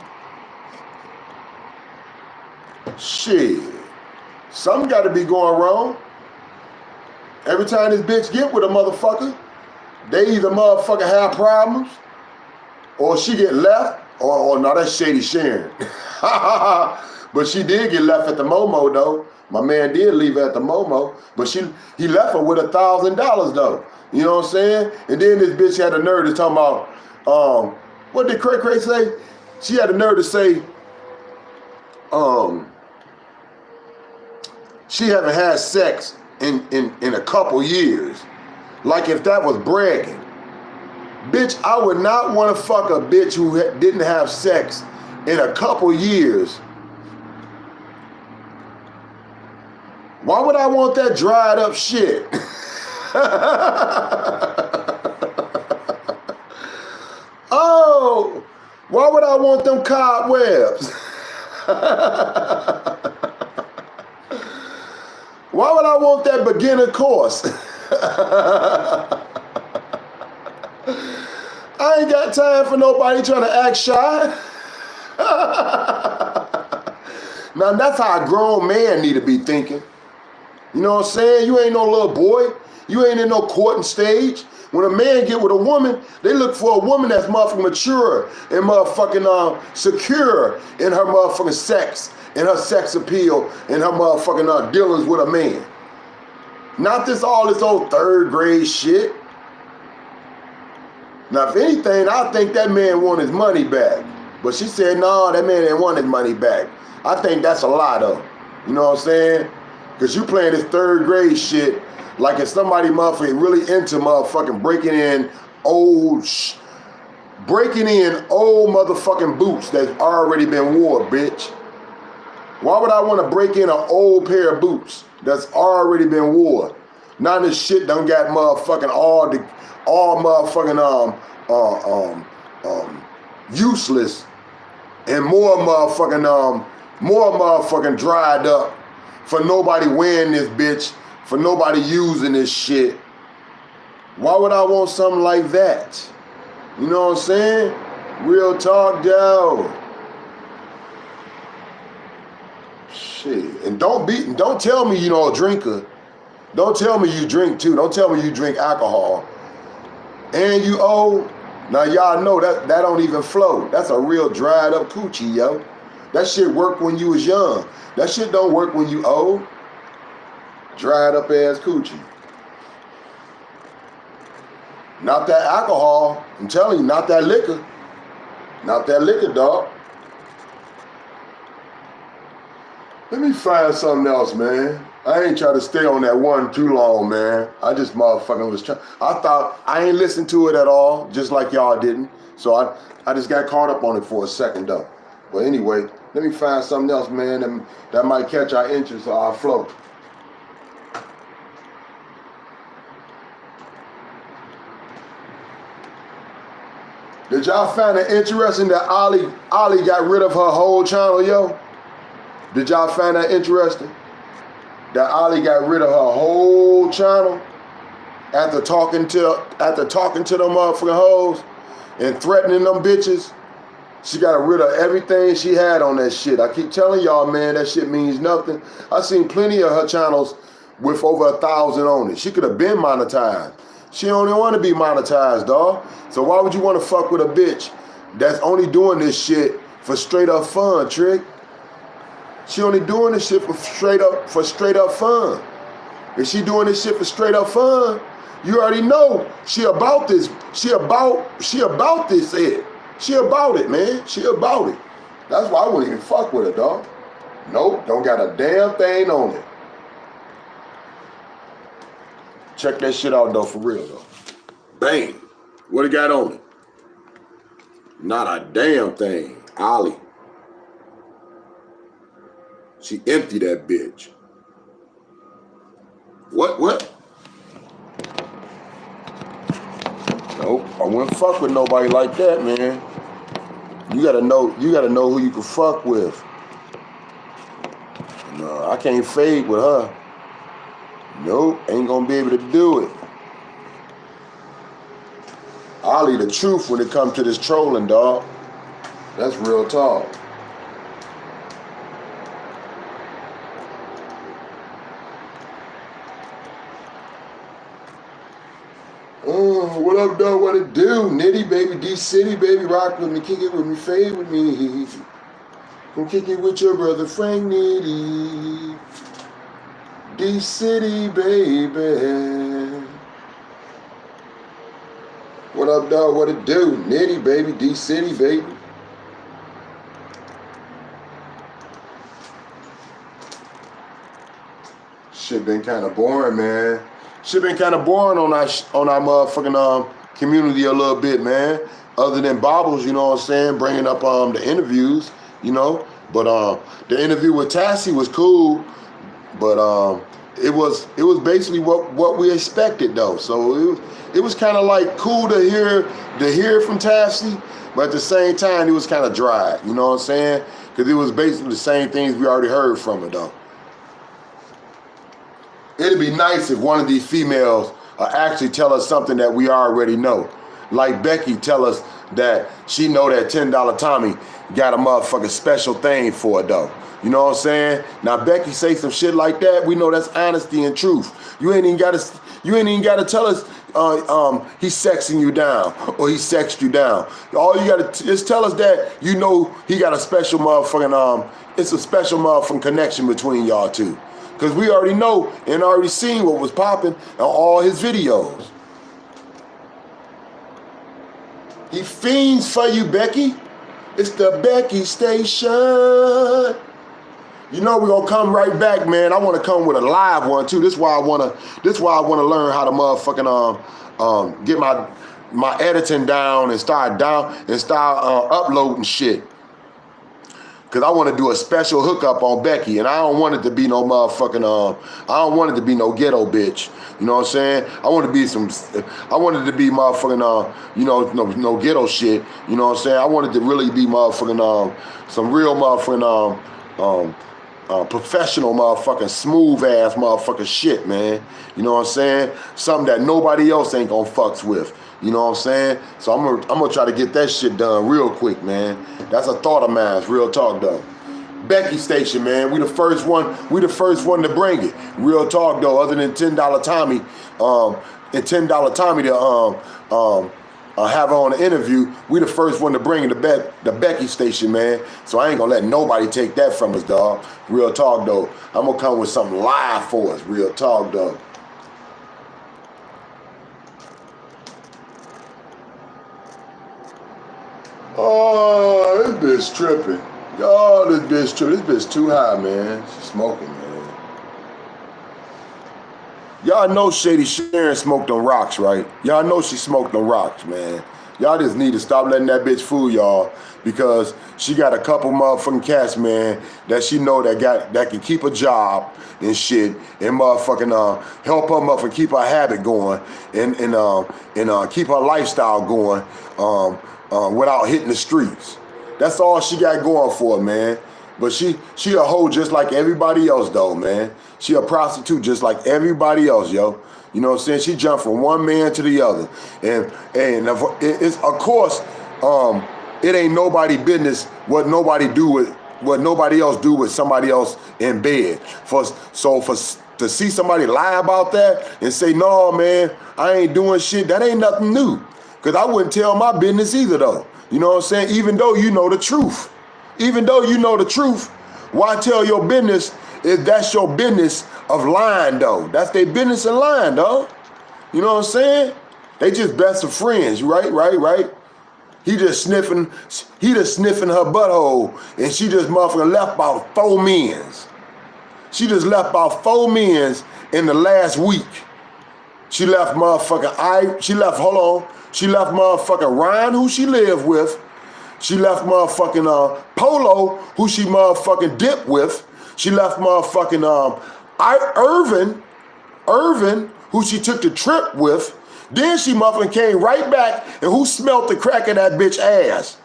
Shit. Something got to be going wrong. Every time this bitch get with a motherfucker, they either motherfucker have problems, or she get left, or no, that's Shady Sharon. But she did get left at the Momo though. My man did leave her at the Momo, but he left her with $1,000 though. You know what I'm saying? And then this bitch had the nerve to talk about, what did Cray Cray say? She had the nerve to say, she haven't had sex in a couple years. Like if that was bragging. Bitch, I would not want to fuck a bitch who didn't have sex in a couple years. Why would I want that dried up shit? Oh, why would I want them cobwebs? Why would I want that beginner course? I ain't got time for nobody trying to act shy. Now that's how a grown man need to be thinking. You know what I'm saying? You ain't no little boy. You ain't in no courting stage. When a man get with a woman, they look for a woman that's motherfucking mature and motherfucking secure in her motherfucking sex, and her sex appeal, and her motherfucking dealings with a man. Not this old third grade shit. Now, if anything, I think that man want his money back. But she said, no, that man didn't want his money back. I think that's a lie, though. You know what I'm saying? Because you playing this third grade shit like if somebody motherfucking really into motherfucking breaking in old motherfucking boots that's already been worn, bitch. Why would I want to break in an old pair of boots that's already been worn? Now this shit done got motherfucking all motherfucking useless and more motherfucking dried up for nobody wearing this bitch, for nobody using this shit. Why would I want something like that? You know what I'm saying? Real talk, though. Shit. And don't tell me you know a drinker. Don't tell me you drink too. Don't tell me you drink alcohol. And you old. Now y'all know that don't even flow. That's a real dried up coochie, yo. That shit worked when you was young. That shit don't work when you old. Dried up ass coochie. Not that alcohol. I'm telling you, not that liquor. Not that liquor, dog. Let me find something else, man. I ain't trying to stay on that one too long, man. I just motherfucking was trying. I thought I ain't listened to it at all, just like y'all didn't. So I just got caught up on it for a second, though. But anyway, let me find something else, man, that might catch our interest or our flow. Did y'all find it interesting that Ali got rid of her whole channel, yo? Did y'all find that interesting? That Ali got rid of her whole channel after talking to them motherfucking hoes and threatening them bitches, She got rid of everything she had on that shit. I keep telling y'all, man, that shit means nothing. I seen plenty of her channels with over 1,000 on it. She could have been monetized. She don't even want to be monetized, dog. So why would you want to fuck with a bitch that's only doing this shit for straight up fun, Trick? She only doing this shit for straight up fun. If she doing this shit for straight up fun, you already know she about this. She about this it. She about it, man. She about it. That's why I wouldn't even fuck with her, dog. Nope, don't got a damn thing on it. Check that shit out, though, for real, though. Bang. What it got on it? Not a damn thing. Ollie. She emptied that bitch. What? Nope, I wouldn't fuck with nobody like that, man. You gotta know who you can fuck with. No, I can't fade with her. Nope, ain't gonna be able to do it. Ollie the truth when it comes to this trolling, dog. That's real talk. Oh, what up, dog? What it do? Nitty, baby, D-City, baby, rock with me, kick it with me, fade with me. Come kick it with your brother, Frank Nitty. D-City, baby. What up, dog? What it do? Nitty, baby, D-City, baby. Shit been kind of boring, man. Shit been kind of boring on our motherfucking community a little bit, man. Other than Bobbles, you know what I'm saying, bringing up the interviews, you know. But the interview with Tassie was cool, but it was basically what we expected though. So it was kind of like cool to hear from Tassie, but at the same time it was kind of dry, you know what I'm saying? Because it was basically the same things we already heard from her though. It'd be nice if one of these females actually tell us something that we already know. Like Becky tell us that she know that $10 Tommy got a motherfucking special thing for it though. You know what I'm saying? Now Becky say some shit like that, we know that's honesty and truth. You ain't even gotta tell us he's sexing you down or he sexed you down. All you gotta just tell us that you know he got a special motherfucking it's a special motherfucking connection between y'all two. Because we already know and already seen what was popping on all his videos. He fiends for you, Becky. It's the Becky Station. You know we're gonna come right back, man. I want to come with a live one too. This is why I wanna learn how to motherfucking get my editing down and start uploading shit. Cause I want to do a special hookup on Becky, and I don't want it to be no motherfucking I don't want it to be no ghetto bitch. You know what I'm saying? I want it to be motherfucking you know, no ghetto shit. You know what I'm saying? I want it to really be motherfucking some real motherfucking professional motherfucking smooth ass motherfucking shit, man. You know what I'm saying? Something that nobody else ain't gonna fucks with. You know what I'm saying? So I'm gonna try to get that shit done real quick, man. That's a thought of mine, real talk though. Becky Station, man. We the first one to bring it. Real talk though, other than $10 Tommy, and $10 Tommy to have her on the interview, we the first one to bring it to the Becky Station, man. So I ain't gonna let nobody take that from us, dog. Real talk though. I'm gonna come with something live for us, real talk though. Oh, this bitch tripping. Oh, this bitch tripping. This bitch too high, man. She's smoking, man. Y'all know Shady Sharon smoked on rocks, right? Y'all know she smoked on rocks, man. Y'all just need to stop letting that bitch fool y'all, because she got a couple motherfucking cats, man, that she know that can keep a job and shit, and motherfucking help her motherfucking keep her habit going and keep her lifestyle going without hitting the streets. That's all she got going for her, man. But she a hoe just like everybody else though, man. She a prostitute just like everybody else, yo. You know what I'm saying? She jumped from one man to the other. And it's of course, it ain't nobody business what nobody else do with somebody else in bed. To see somebody lie about that and say, no, man, I ain't doing shit, that ain't nothing new. Because I wouldn't tell my business either, though. You know what I'm saying? Even though you know the truth. Even though you know the truth, why tell your business if that's your business of lying, though? That's their business in lying, though. You know what I'm saying? They just best of friends, right? He just sniffing her butthole, and she just motherfucking left about 4 men's. She just left about 4 men's in the last week. She left motherfucking Ryan, who she lived with. She left motherfucking Polo, who she motherfucking dipped with. She left motherfucking Irvin, who she took the trip with. Then she motherfucking came right back, and who smelt the crack of that bitch ass?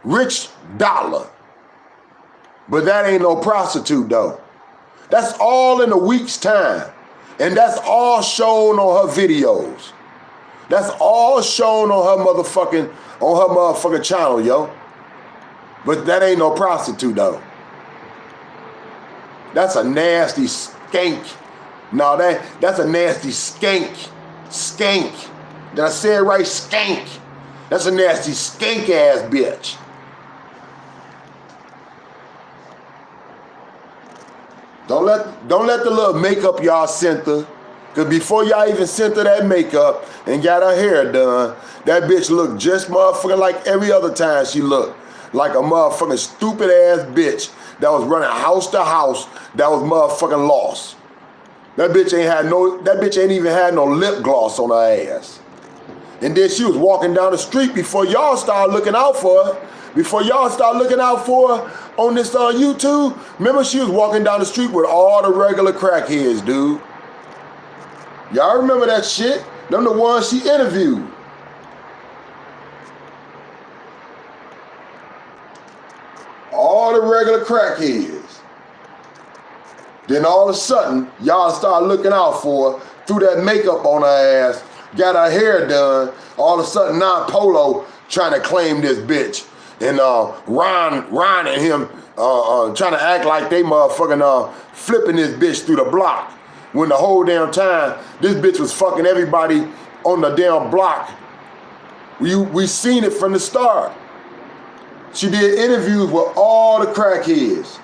Rich Dollar. But that ain't no prostitute, though. That's all in a week's time. And that's all shown on her videos. That's all shown on her motherfucking channel, yo. But that ain't no prostitute, though. That's a nasty skank. No, that's a nasty skank. Skank. Did I say it right? Skank. That's a nasty skank ass bitch. Don't let the little makeup y'all sent her, because before y'all even sent her that makeup and got her hair done, that bitch looked just motherfucking like every other time she looked. Like a motherfucking stupid ass bitch that was running house to house that was motherfucking lost. That bitch ain't even had no lip gloss on her ass. And then she was walking down the street before y'all started looking out for her. Before y'all start looking out for her on this YouTube, remember she was walking down the street with all the regular crackheads, dude. Y'all remember that shit? Them the ones she interviewed. All the regular crackheads. Then all of a sudden, y'all start looking out for her, threw that makeup on her ass, got her hair done. All of a sudden, now Polo trying to claim this bitch. And Ron and him trying to act like they motherfucking flipping this bitch through the block. When the whole damn time, this bitch was fucking everybody on the damn block. We seen it from the start. She did interviews with all the crackheads.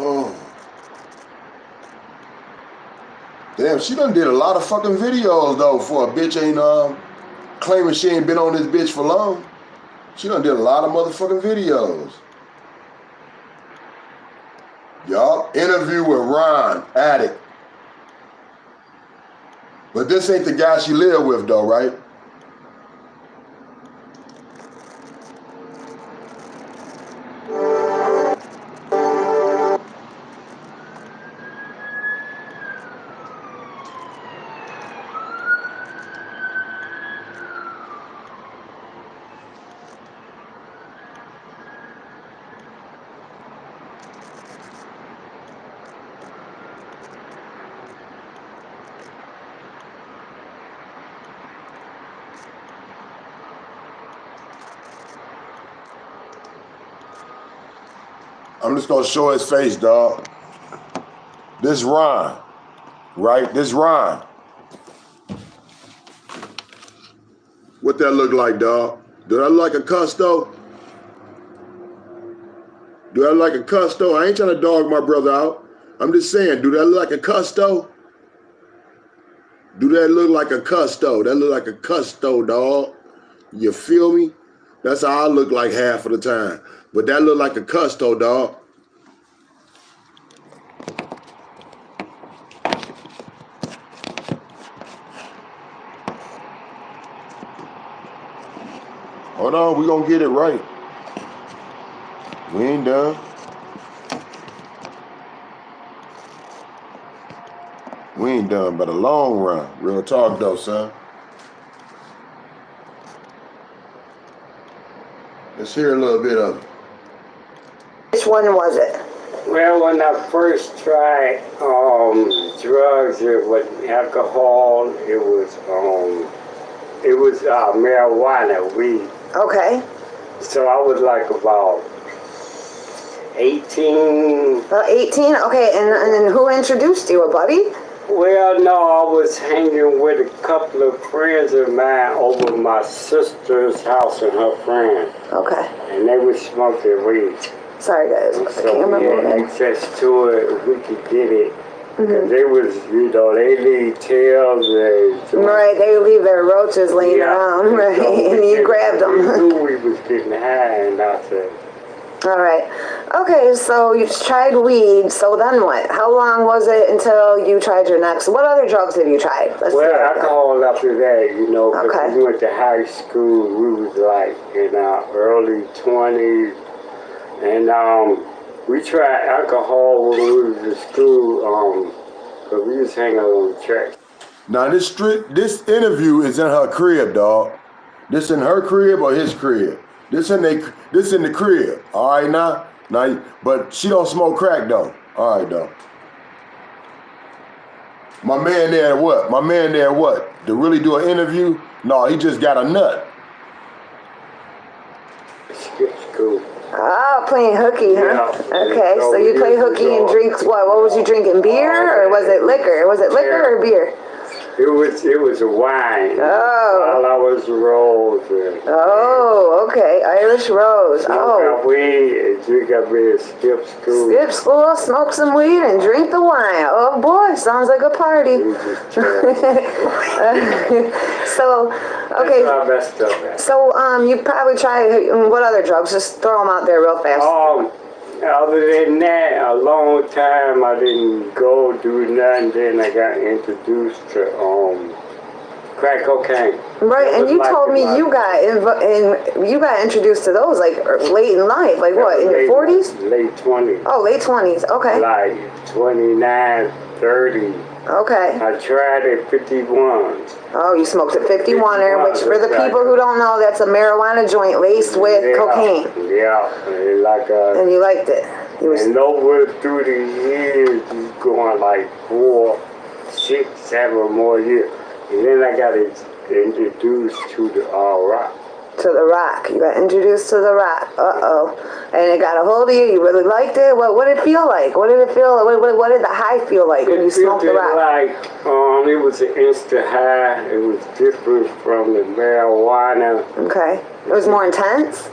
Oh. Damn, she done did a lot of fucking videos though for a bitch ain't claiming she ain't been on this bitch for long. She done did a lot of motherfucking videos. Y'all, interview with Ron, addict. But this ain't the guy she lived with though, right? I'm just gonna show his face, dog. This Ron, right? This Ron. What that look like, dog? Do that look like a custo? Do that look like a custo? I ain't trying to dog my brother out. I'm just saying, do that look like a custo? Do that look like a custo? That look like a custo, dog. You feel me? That's how I look like half of the time. But that look like a custo, dog. Hold on, we gonna get it right. We ain't done. We ain't done but a long run. Real talk though, son. Let's hear a little bit of it. Which one was it? Well, when I first tried drugs, it was alcohol. It was marijuana, weed. Okay. So I was like about 18. About 18? Okay, and then who introduced you, a buddy? Well, no, I was hanging with a couple of friends of mine over my sister's house and her friend. Okay. And they were smoking weed. Sorry, guys. And I so can't we remember. had access to it. We could get it. Because they was, they leave tails. Right, they leave their roaches laying around, right? So and you grabbed them. We knew we was getting high, and I said, all right. Okay, so you tried weed, so then what? How long was it until you tried your next? What other drugs have you tried? Well, alcohol after that, because Okay. we went to high school. We was like in our early 20s. And we tried alcohol when we was in school, because we was hanging on the track. Now this interview is in her crib, dog. This in her crib or his crib? This in the crib. All right now, but she don't smoke crack though. All right though. My man there what? To really do an interview? No, he just got a nut. Skip school. Oh, playing hooky, huh? Yeah. Okay, so you play hooky and drink what? What was you drinking? Beer or was it liquor? Was it liquor or beer? It was a wine. Oh. While I was rose. Oh, okay, Irish Rose. Smoke weed and drink up in skip school. Skip school, smoke some weed, and drink the wine. Oh boy, sounds like a party. So, okay. That's our best stuff. So, you probably tried what other drugs? Just throw them out there real fast. Other than that, a long time I didn't go do nothing. Then I got introduced to crack cocaine. Right, and you told me you got introduced to those like late in life, like what, in your 40s? Late 20s. Oh, late 20s. Okay. Like 29, 30. Okay. I tried at 51. Oh, you smoked a 51er, which for the people who don't know, that's a marijuana joint laced with cocaine. Yeah, and you liked it. And over through the years, it's going like 4, 6, 7 more years. And then I got introduced to the rock. To the rock. You got introduced to the rock. Uh-oh. And it got a hold of you. You really liked it? What did it feel like? What did it feel like? What did the high feel like when you smoked the rock? It was an instant high. It was different from the marijuana. Okay. It was more intense?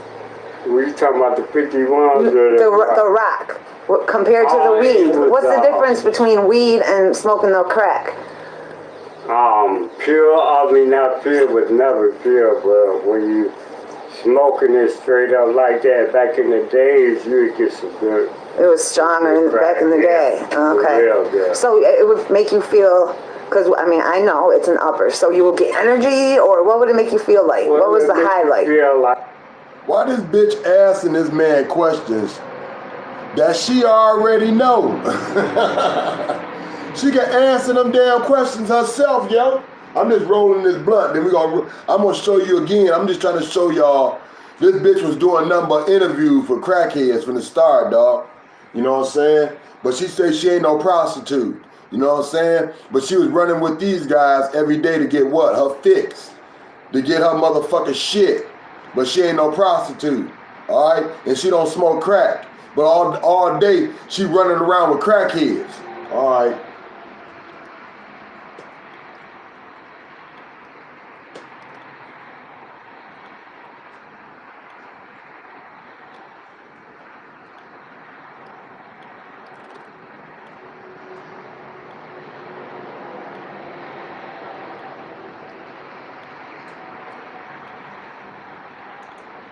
Were you talking about the 51s? The rock. Compared to the weed. What's the difference between weed and smoking the crack? Pure, not pure, but never pure, but when you smoking it straight up like that, back in the days, you would get some good. It was stronger back in the day. Okay. Yeah. So it would make you feel, because, I know it's an upper, so you would get energy, or what would it make you feel like? What was the highlight? Why this bitch asking this man questions that she already know? She can answer them damn questions herself, yo. I'm just rolling this blunt. Then I'm gonna show you again. I'm just trying to show y'all this bitch was doing nothing but interview for crackheads from the start, dog. You know what I'm saying? But she said she ain't no prostitute. You know what I'm saying? But she was running with these guys every day to get what? Her fix. To get her motherfucking shit. But she ain't no prostitute. All right? And she don't smoke crack. But all day she running around with crackheads. All right.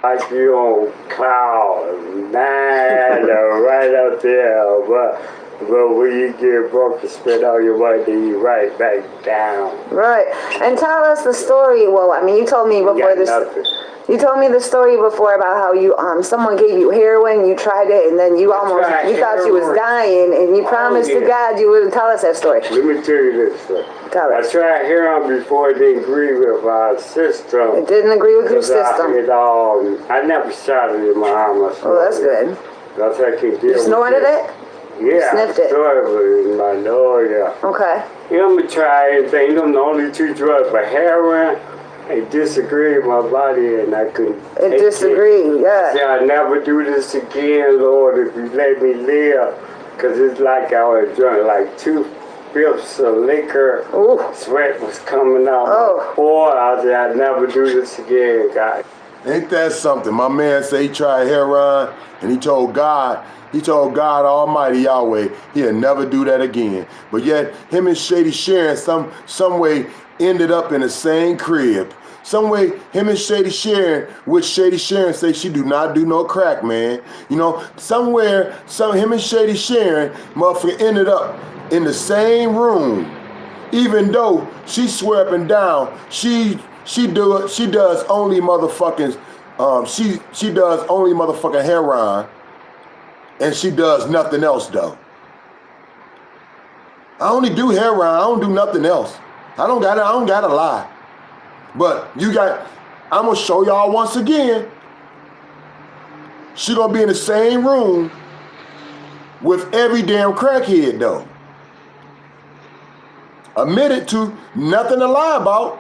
Like you on cloud 9 right up there, but when you get broke to spend all your money, then you right back down. Right, and tell us the story. Well, you told me before this. You told me the story before about how you someone gave you heroin, you tried it, and then you thought you was dying, and you promised to God you would tell us that story. Let me tell you this story. Tell us. I tried heroin before it didn't agree with our system. It didn't agree with your system. I never shot it in my arm. Oh, that's good. That's how I can deal You with snorted it? Yeah, Sniffed it. snorted in my nose, yeah. Okay. You know, I'm try anything. Them the only two drugs, but heroin, it disagreed with my body, and I couldn't. It disagreed, yeah. I said, I'll never do this again, Lord, if you let me live. Because it's like I was drunk like 2/5 of liquor. Ooh. Sweat was coming out. Oh. Boy, I said, I'll never do this again, God. Ain't that something? My man said he tried heroin, and he told God Almighty Yahweh he'll never do that again. But yet, him and Shady Sharon some way ended up in the same crib. Some way, him and Shady Sharon, which Shady Sharon say she do not do no crack, man. You know, him and Shady Sharon, motherfucker, ended up in the same room. Even though she swear up and down, she does only motherfucking, she does only motherfucking heroin. And she does nothing else though. I only do heroin, I don't do nothing else. I don't gotta lie. But I'm gonna show y'all once again. She gonna be in the same room with every damn crackhead though. Admitted to, nothing to lie about.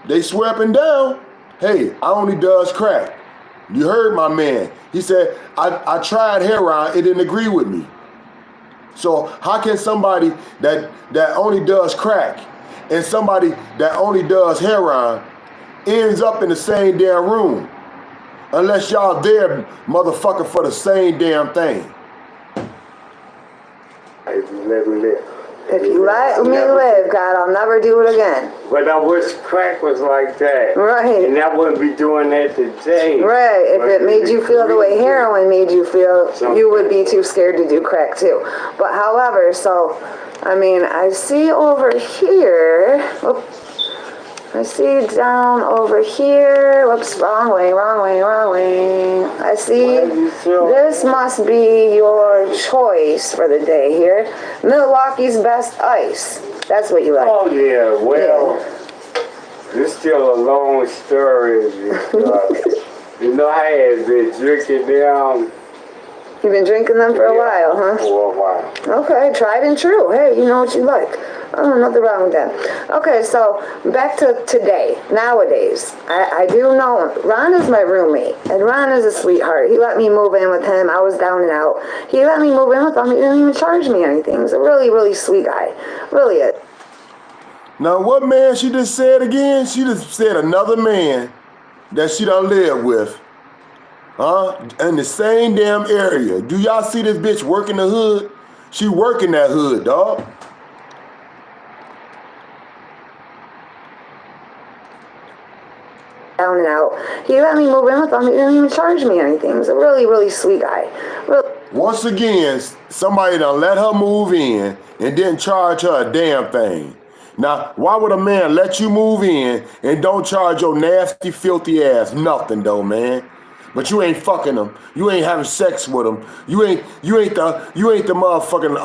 They swear up and down, hey, I only does crack. You heard my man. He said, I tried heroin, it didn't agree with me. So how can somebody that only does crack and somebody that only does heroin ends up in the same damn room? Unless y'all there, motherfucker, for the same damn thing. If you let me live. If you let me live, God, I'll never do it again. But I wish crack was like that. Right. And I wouldn't be doing that today. Right. If it made you feel the way heroin made you feel, you would be too scared to do crack too. But however, I mean, I see over here, I see down over here, whoops, wrong way. I see, this must be your choice for the day here. Milwaukee's Best Ice. That's what you like. Oh, yeah, well, it's still a long story. You know, I had been drinking them. You've been drinking them for a while, huh? For a while. Okay, tried and true. Hey, you know what you like. Oh, nothing wrong with that. Okay, so back to today, nowadays. I do know Ron is my roommate, and Ron is a sweetheart. He let me move in with him. I was down and out. He let me move in with him. He didn't even charge me anything. He's a really, really sweet guy. Really is. Now, what man she just said again? She just said another man that she done live with. In the same damn area. Do y'all see this bitch working the hood? She working that hood, dog. Down and out. He let me move in with him. He didn't even charge me anything. He's a really, really sweet guy. Once again, somebody done let her move in and didn't charge her a damn thing. Now, why would a man let you move in and don't charge your nasty, filthy ass nothing though, man? But you ain't fucking them. You ain't having sex with them. You ain't the motherfucking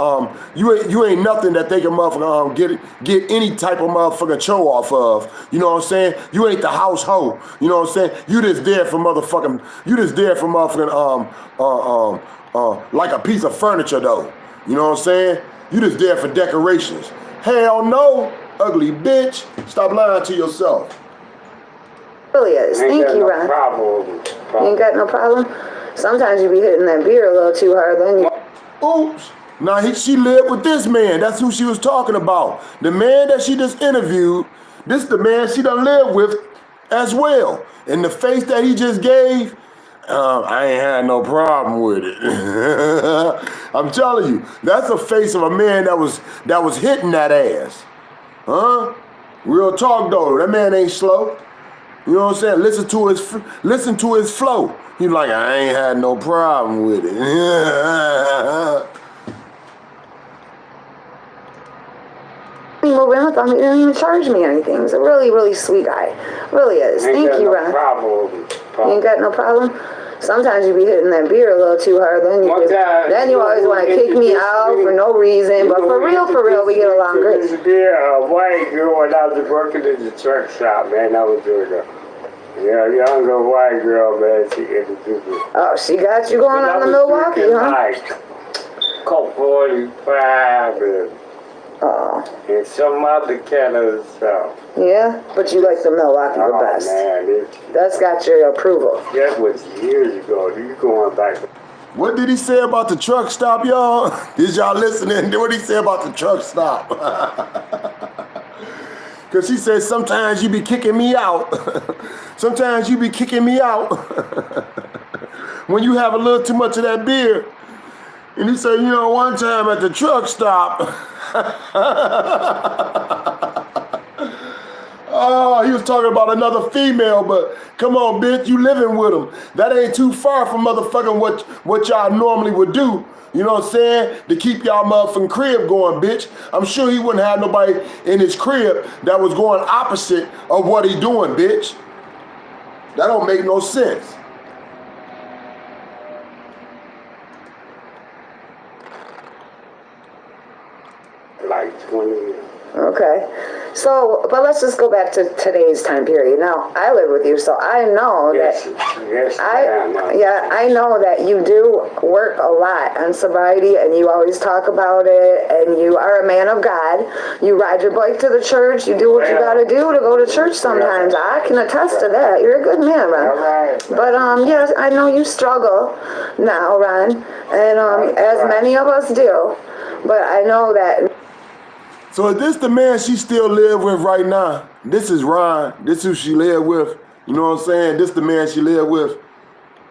you ain't nothing that they can motherfucking get any type of motherfucking show off of. You know what I'm saying? You ain't the house hoe. You know what I'm saying? You just there for motherfucking like a piece of furniture though. You know what I'm saying? You just there for decorations. Hell no, ugly bitch. Stop lying to yourself. Really is. Thank you, Ron. You ain't got no problem? Sometimes you be hitting that beer a little too hard, then you... Oops. Now, she lived with this man. That's who she was talking about. The man that she just interviewed, this the man she done lived with as well. And the face that he just gave, I ain't had no problem with it. I'm telling you, that's a face of a man that was hitting that ass. Huh? Real talk, though. That man ain't slow. You know what I'm saying? Listen to his flow. He's like, I ain't had no problem with it. He moved in with him. He didn't even charge me anything. He's a really, really sweet guy. Really is. Thank you, Ron. You ain't got no problem? Sometimes you be hitting that beer a little too hard. Then you always want to kick me out for no reason. But for real, we get along great. There's a white girl when I was working in the truck shop, man. I was doing that. Yeah, younger white girl, man, she introduced me. Oh, she got you going on to Milwaukee, huh? Like, Colt 45 and some other kind of stuff. Yeah, but you like the Milwaukee the best. Man, that's got your approval. That was years ago. You going back. What did he say about the truck stop, y'all? Is y'all listening? What did he say about the truck stop? Because he said, sometimes you be kicking me out. Sometimes you be kicking me out. When you have a little too much of that beer. And he said, one time at the truck stop. Oh, he was talking about another female, but come on, bitch, you living with him. That ain't too far from motherfucking what y'all normally would do. You know what I'm saying? To keep y'all motherfucking crib going, bitch. I'm sure he wouldn't have nobody in his crib that was going opposite of what he doing, bitch. That don't make no sense. Like 20 years. Okay. So, but let's just go back to today's time period. Now, I live with you, so I know that I know that you do work a lot on sobriety, and you always talk about it, and you are a man of God. You ride your bike to the church. You do what you got to do to go to church sometimes. I can attest to that. You're a good man, Ron. But yes, I know you struggle now, Ron, and as many of us do. But I know that. So is this the man she still live with right now? This is Ron. This who she live with. You know what I'm saying? This the man she live with.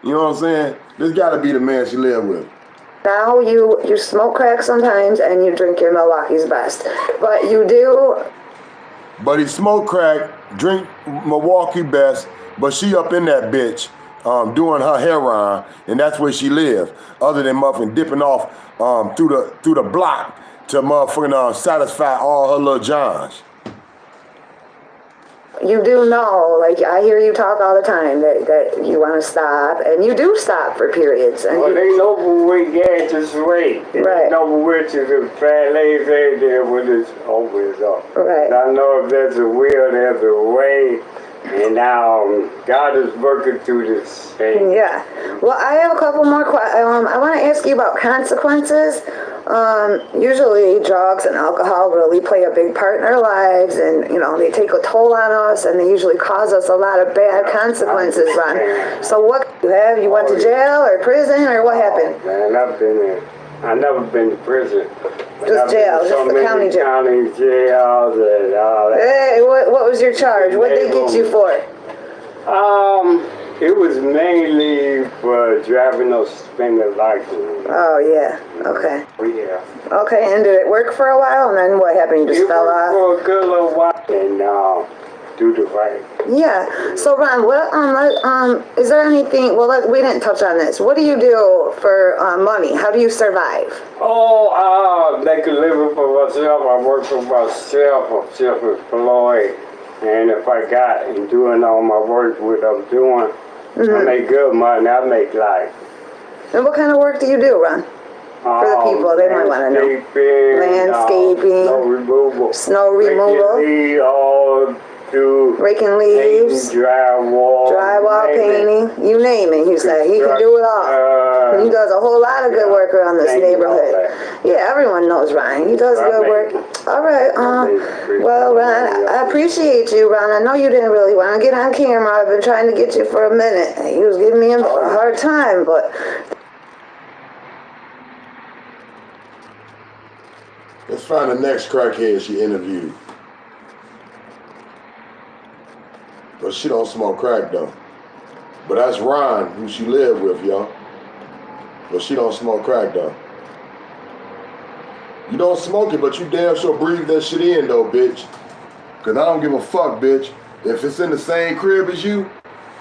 You know what I'm saying? This gotta be the man she live with. Now you smoke crack sometimes and you drink your Milwaukee's Best. But you do. But he smoke crack, drink Milwaukee Best, but she up in that bitch doing her heroin, and that's where she live. Other than muffin dipping off through the block to motherfucking satisfy all her little johns. You do know, like, I hear you talk all the time that you want to stop, and you do stop for periods. And well, they know where gas is right. They know where to the fat ladies ain't there when it's over, it's up. Right. And I know if there's a will, there's a way. And now God is working through this thing. Yeah. Well, I have a couple more questions. I want to ask you about consequences. Usually drugs and alcohol really play a big part in our lives, and they take a toll on us, and they usually cause us a lot of bad consequences, Ron. So what you have? You went to jail or prison, or what happened? Man, I've never been to prison. Just jail, just the county jail. County jails and all that. Hey, what was your charge? What did they get you for? It was mainly for driving no suspended license. Oh, yeah. Okay. Yeah. Okay, and did it work for a while, and then what happened? You just fell off? For a good little while, and do the right. Yeah. So, Ron, what is there anything? Well, we didn't touch on this. What do you do for money? How do you survive? Make a living for myself. I work for myself. I'm self-employed, and if I got and doing all my work, what I'm doing, I make good money. I make life. And what kind of work do you do, Ron? For the people, they might want to know. Landscaping, snow removal, raking leaves, drywall painting, you name it. He said he can do it all. He does a whole lot of good work around this neighborhood. Yeah, everyone knows Ryan. He does good work. All right. Well, Ron, I appreciate you, Ron. I know you didn't really want to get on camera. I've been trying to get you for a minute. He was giving me a hard time, but. Let's find the next crackhead she interviewed. But she don't smoke crack though. But that's Ron, who she live with, y'all. But she don't smoke crack though. You don't smoke it, but you damn sure breathe that shit in though, bitch. Cause I don't give a fuck, bitch. If it's in the same crib as you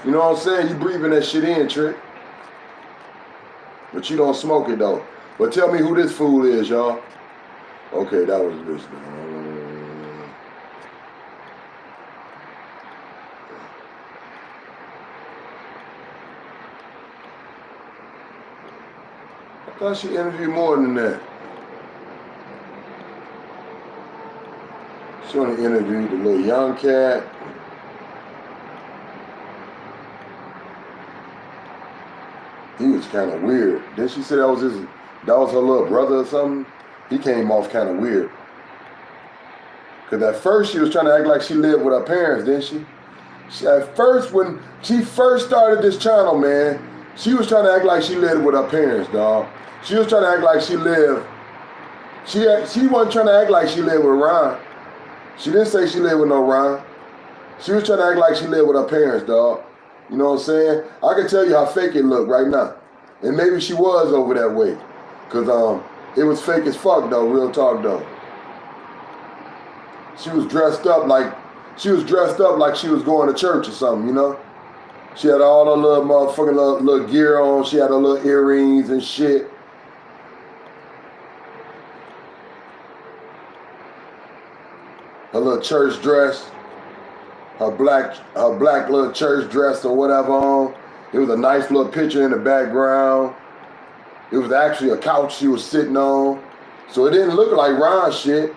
know what I'm saying? You breathing that shit in, Trick. But you don't smoke it though. But tell me who this fool is, y'all. Okay, that was this. I thought she interviewed more than that. She only interviewed the little young cat. kind of weird. Then she said that was her little brother or something. He came off kind of weird. Because at first she was trying to act like she lived with her parents, didn't she? At first, when she first started this channel, man, she was trying to act like she lived with her parents, dog. She was trying to act like she lived. She wasn't trying to act like she lived with Ron. She didn't say she lived with no Ron. She was trying to act like she lived with her parents, dog. You know what I'm saying? I can tell you how fake it looked right now. And maybe she was over that way. Because it was fake as fuck, though, real talk, though. She was dressed up like she was going to church or something, you know? She had all her little motherfucking little gear on. She had her little earrings and shit. Her little church dress. Her black little church dress or whatever on. It was a nice little picture in the background. It was actually a couch she was sitting on. So it didn't look like Ron shit.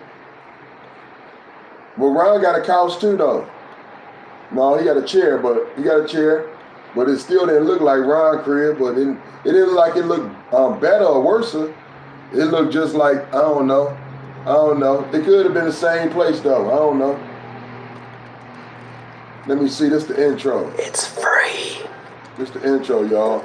Well, Ron got a couch too, though. No, he got a chair, but it still didn't look like Ron crib. But it didn't look like it looked better or worse. It looked just like, I don't know. It could have been the same place, though. I don't know. Let me see. This the intro. It's free. This the intro, y'all.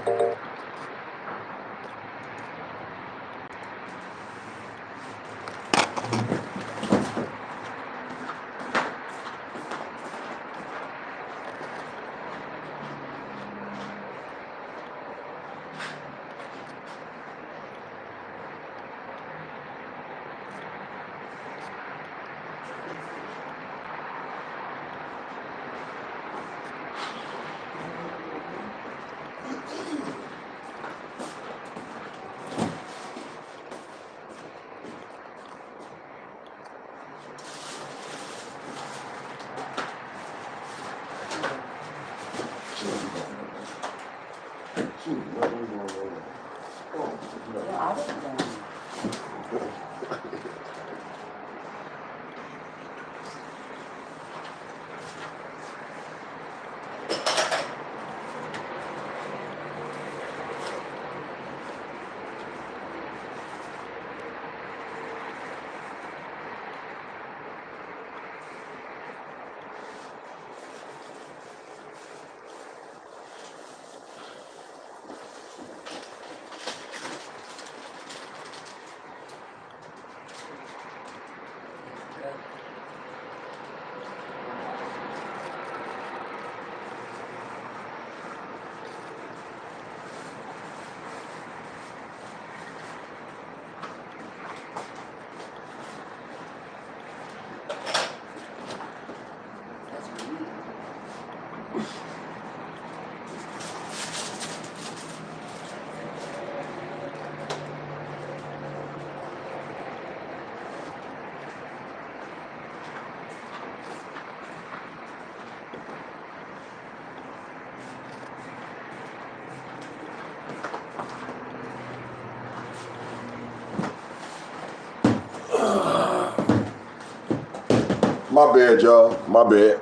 My bad, y'all. My bad.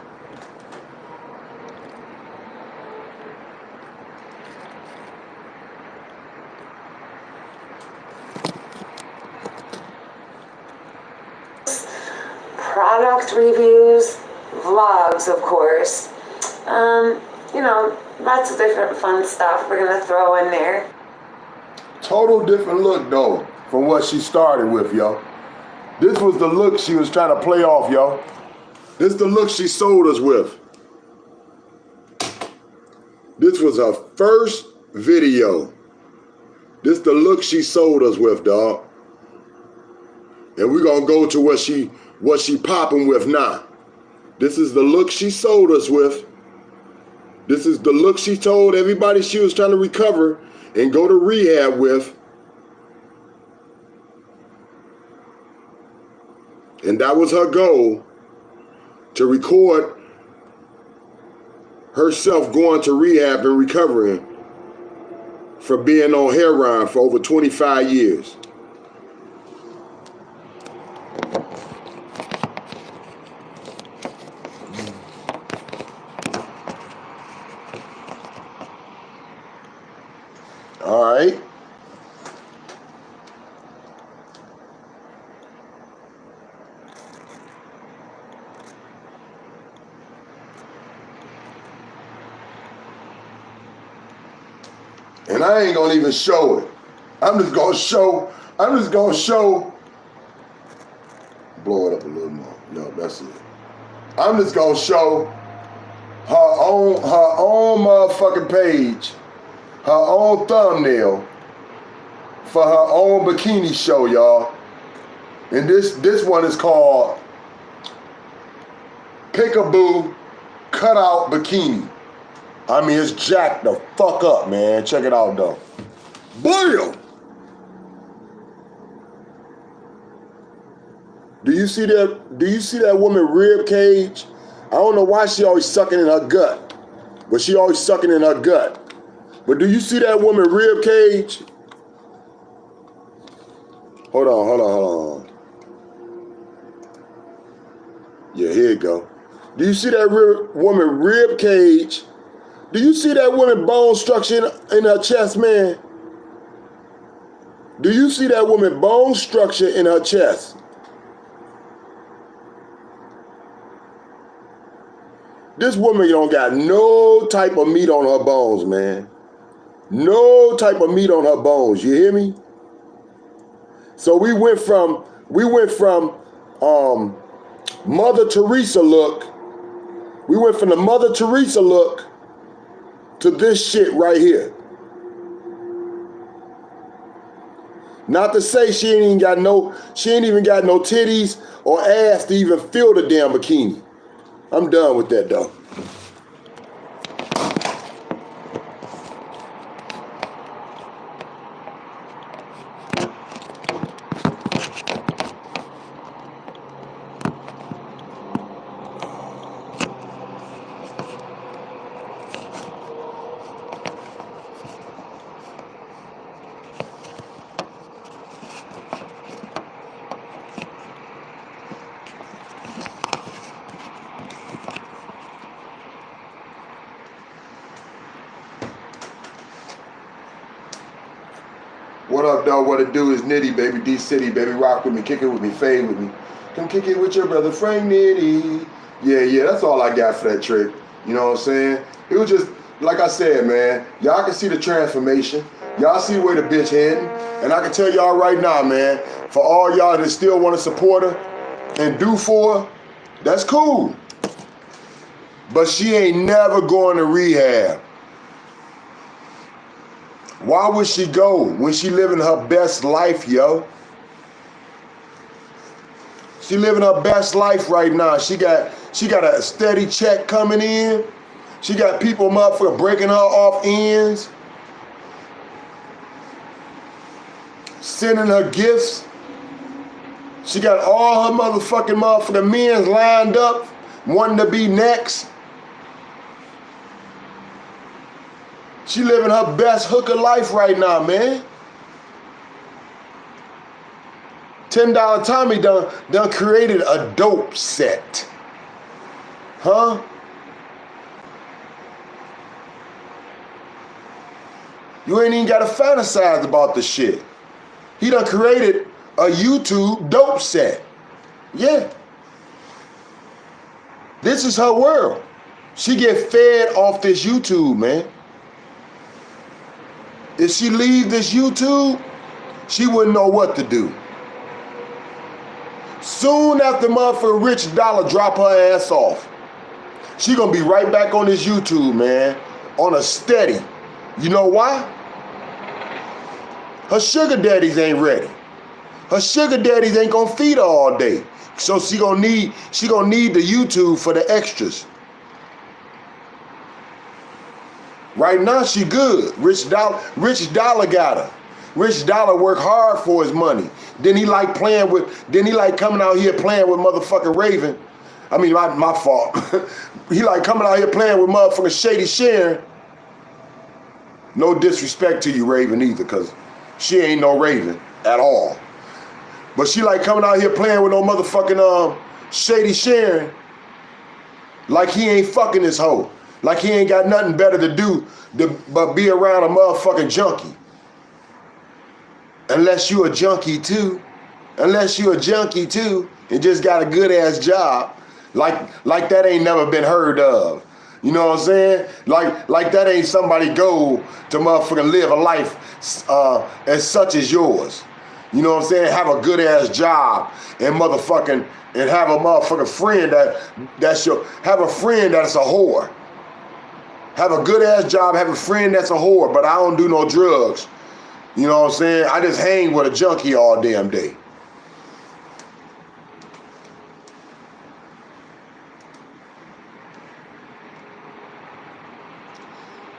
Product reviews, vlogs, of course. You know, lots of different fun stuff we're gonna throw in there. Total different look, though, from what she started with, yo. This was the look she was trying to play off, yo. This is the look she sold us with. This was her first video. This is the look she sold us with, dog. And we're gonna go to what she popping with now. This is the look she sold us with. This is the look she told everybody she was trying to recover and go to rehab with. And that was her goal, to record herself going to rehab and recovering for being on heroin for over 25 years. All right. And I ain't gonna even show it. I'm just gonna show, blow it up a little more. No, that's it. I'm just gonna show her own motherfucking page, her own thumbnail for her own bikini show, y'all. And this one is called Peekaboo Cutout Bikini. I mean, it's jacked the fuck up, man. Check it out, though. Bam! Do you see that woman rib cage? I don't know why she always sucking in her gut, but she always sucking in her gut. But do you see that woman rib cage? Hold on. Yeah, here you go. Do you see that woman rib cage? Do you see that woman bone structure in her chest, man? Do you see that woman bone structure in her chest? This woman don't got no type of meat on her bones, man. No type of meat on her bones. You hear me? So we went from Mother Teresa look. We went from the Mother Teresa look to this shit right here. Not to say she ain't even got no titties or ass to even fill the damn bikini. I'm done with that though. What up, dog? What it do is Nitty, baby. D-City, baby. Rock with me, kick it with me, fade with me. Come kick it with your brother, Frank Nitty. Yeah, that's all I got for that trick. You know what I'm saying? It was just, like I said, man, y'all can see the transformation. Y'all see where the bitch heading. And I can tell y'all right now, man, for all y'all that still want to support her and do for her, that's cool. But she ain't never going to rehab. Why would she go when she living her best life, yo? She living her best life right now. She got a steady check coming in. She got people motherfucker breaking her off ends. Sending her gifts. She got all her motherfucking men's lined up, wanting to be next. She living her best hooker life right now, man. $10 Tommy done created a dope set. Huh? You ain't even gotta fantasize about the shit. He done created a YouTube dope set. Yeah. This is her world. She get fed off this YouTube, man. If she leave this YouTube, she wouldn't know what to do. Soon after motherfucker Rich Dollar drop her ass off, she gonna be right back on this YouTube, man, on a steady. You know why? Her sugar daddies ain't ready. Her sugar daddies ain't gonna feed her all day. So she gonna need the YouTube for the extras. Right now she good. Rich Dollar got her. Rich Dollar work hard for his money. Then he like coming out here playing with motherfucking Raven. I mean, my fault. He like coming out here playing with motherfucking Shady Sharon. No disrespect to you, Raven, either, because she ain't no Raven at all. But she like coming out here playing with no motherfucking Shady Sharon like he ain't fucking this hoe. Like he ain't got nothing better to do but be around a motherfucking junkie. Unless you a junkie too. Unless you a junkie too and just got a good ass job. Like that ain't never been heard of. You know what I'm saying? Like that ain't somebody goal to motherfucking live a life as such as yours. You know what I'm saying? Have a good ass job and motherfucking and have a motherfucking friend have a friend that's a whore. Have a good ass job, have a friend that's a whore, but I don't do no drugs. You know what I'm saying? I just hang with a junkie all damn day.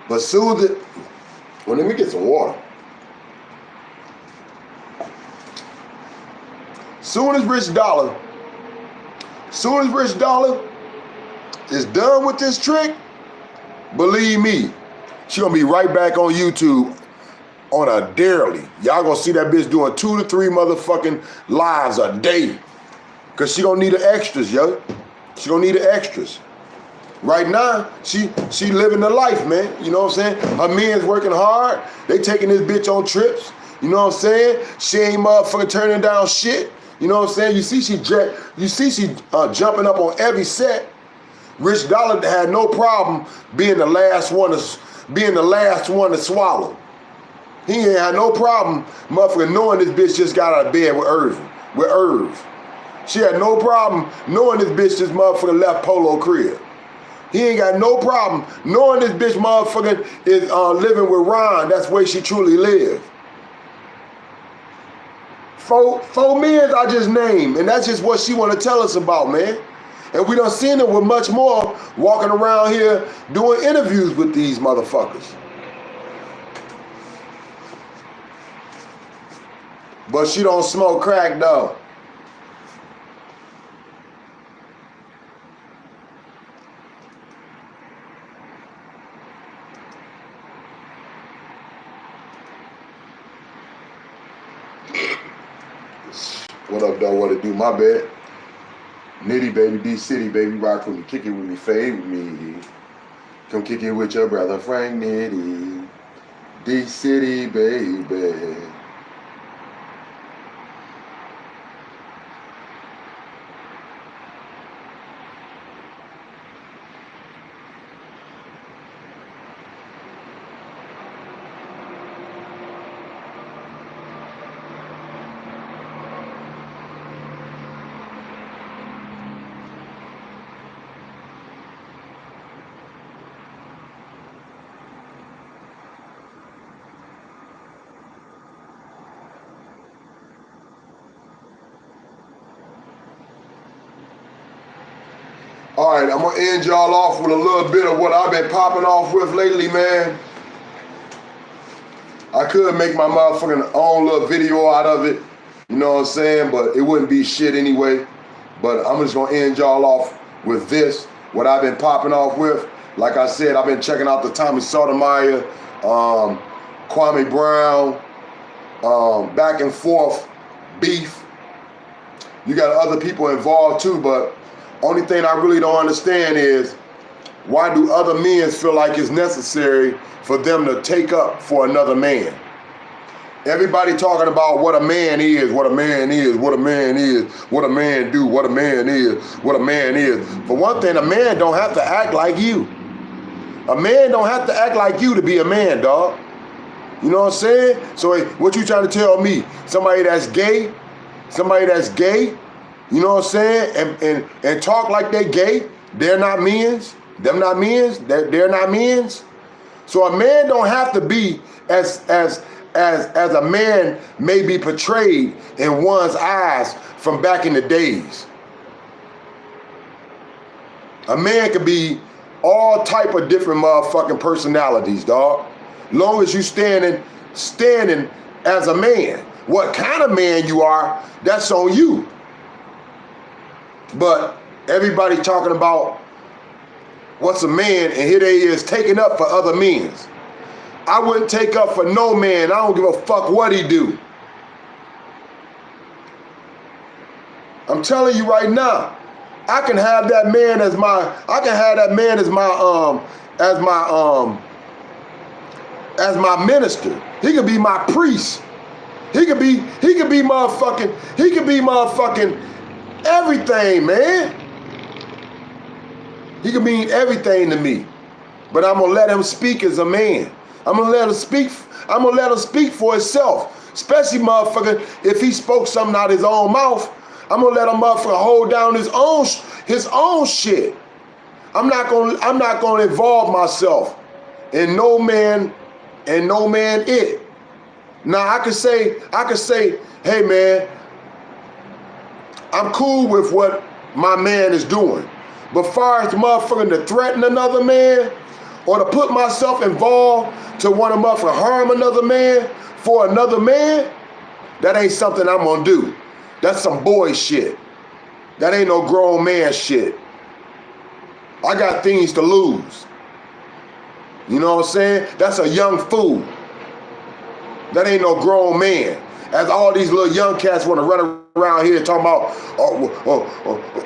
But soon well, let me get some water. Soon as Rich Dollar is done with this trick, believe me, she gonna be right back on YouTube on a daily. Y'all gonna see that bitch doing 2 to 3 motherfucking lives a day. Cause she gonna need the extras, yo. She gonna need the extras. Right now, she living the life, man. You know what I'm saying? Her men's working hard. They taking this bitch on trips. You know what I'm saying? She ain't motherfucking turning down shit. You know what I'm saying? You see she jumping up on every set. Rich Dollar had no problem being the last one to swallow. He ain't had no problem motherfucking knowing this bitch just got out of bed with Irv. She had no problem knowing this bitch just motherfucking left Polo crib. He ain't got no problem knowing this bitch motherfucking is living with Ron. That's where she truly live. Four men I just named, and that's just what she want to tell us about, man. And we done seen her with much more walking around here doing interviews with these motherfuckers. But she don't smoke crack though. What up, though? What it do? My bad. Nitty, baby, D-City, baby, rock with me, kick it with me, fade with me. Come kick it with your brother, Frank Nitty. D-City, baby. All right, I'm gonna end y'all off with a little bit of what I've been popping off with lately, man. I could make my motherfucking own little video out of it, you know what I'm saying? But it wouldn't be shit anyway. But I'm just gonna end y'all off with this, what I've been popping off with. Like I said, I've been checking out the Tommy Sotomayor, Kwame Brown, back and forth beef. You got other people involved too, but only thing I really don't understand is why do other men feel like it's necessary for them to take up for another man? Everybody talking about what a man is, what a man is, what a man is, what a man do, what a man is, what a man is. For one thing, a man don't have to act like you. A man don't have to act like you to be a man, dog. You know what I'm saying? So what you trying to tell me? Somebody that's gay, you know what I'm saying? And talk like they gay, they're not men's. Them not men's, they're not men's. So a man don't have to be as a man may be portrayed in one's eyes from back in the days. A man could be all type of different motherfucking personalities, dog. Long as you standing as a man. What kind of man you are, that's on you. But everybody talking about what's a man, and here they is taking up for other men. I wouldn't take up for no man. I don't give a fuck what he do. I'm telling you right now, I can have that man as my minister. He could be my priest. He could be motherfucking everything, man. He could mean everything to me. But I'm gonna let him speak as a man. I'm gonna let him speak. I'm gonna let him speak for himself. Especially, motherfucker, if he spoke something out of his own mouth, I'm gonna let a motherfucker hold down his own shit. I'm not gonna involve myself in no man it. Now I could say, hey man, I'm cool with what my man is doing. But far as the motherfucker to threaten another man or to put myself involved to want to motherfucker harm another man for another man, that ain't something I'm gonna do. That's some boy shit. That ain't no grown man shit. I got things to lose. You know what I'm saying? That's a young fool. That ain't no grown man. As all these little young cats want to run around here talking about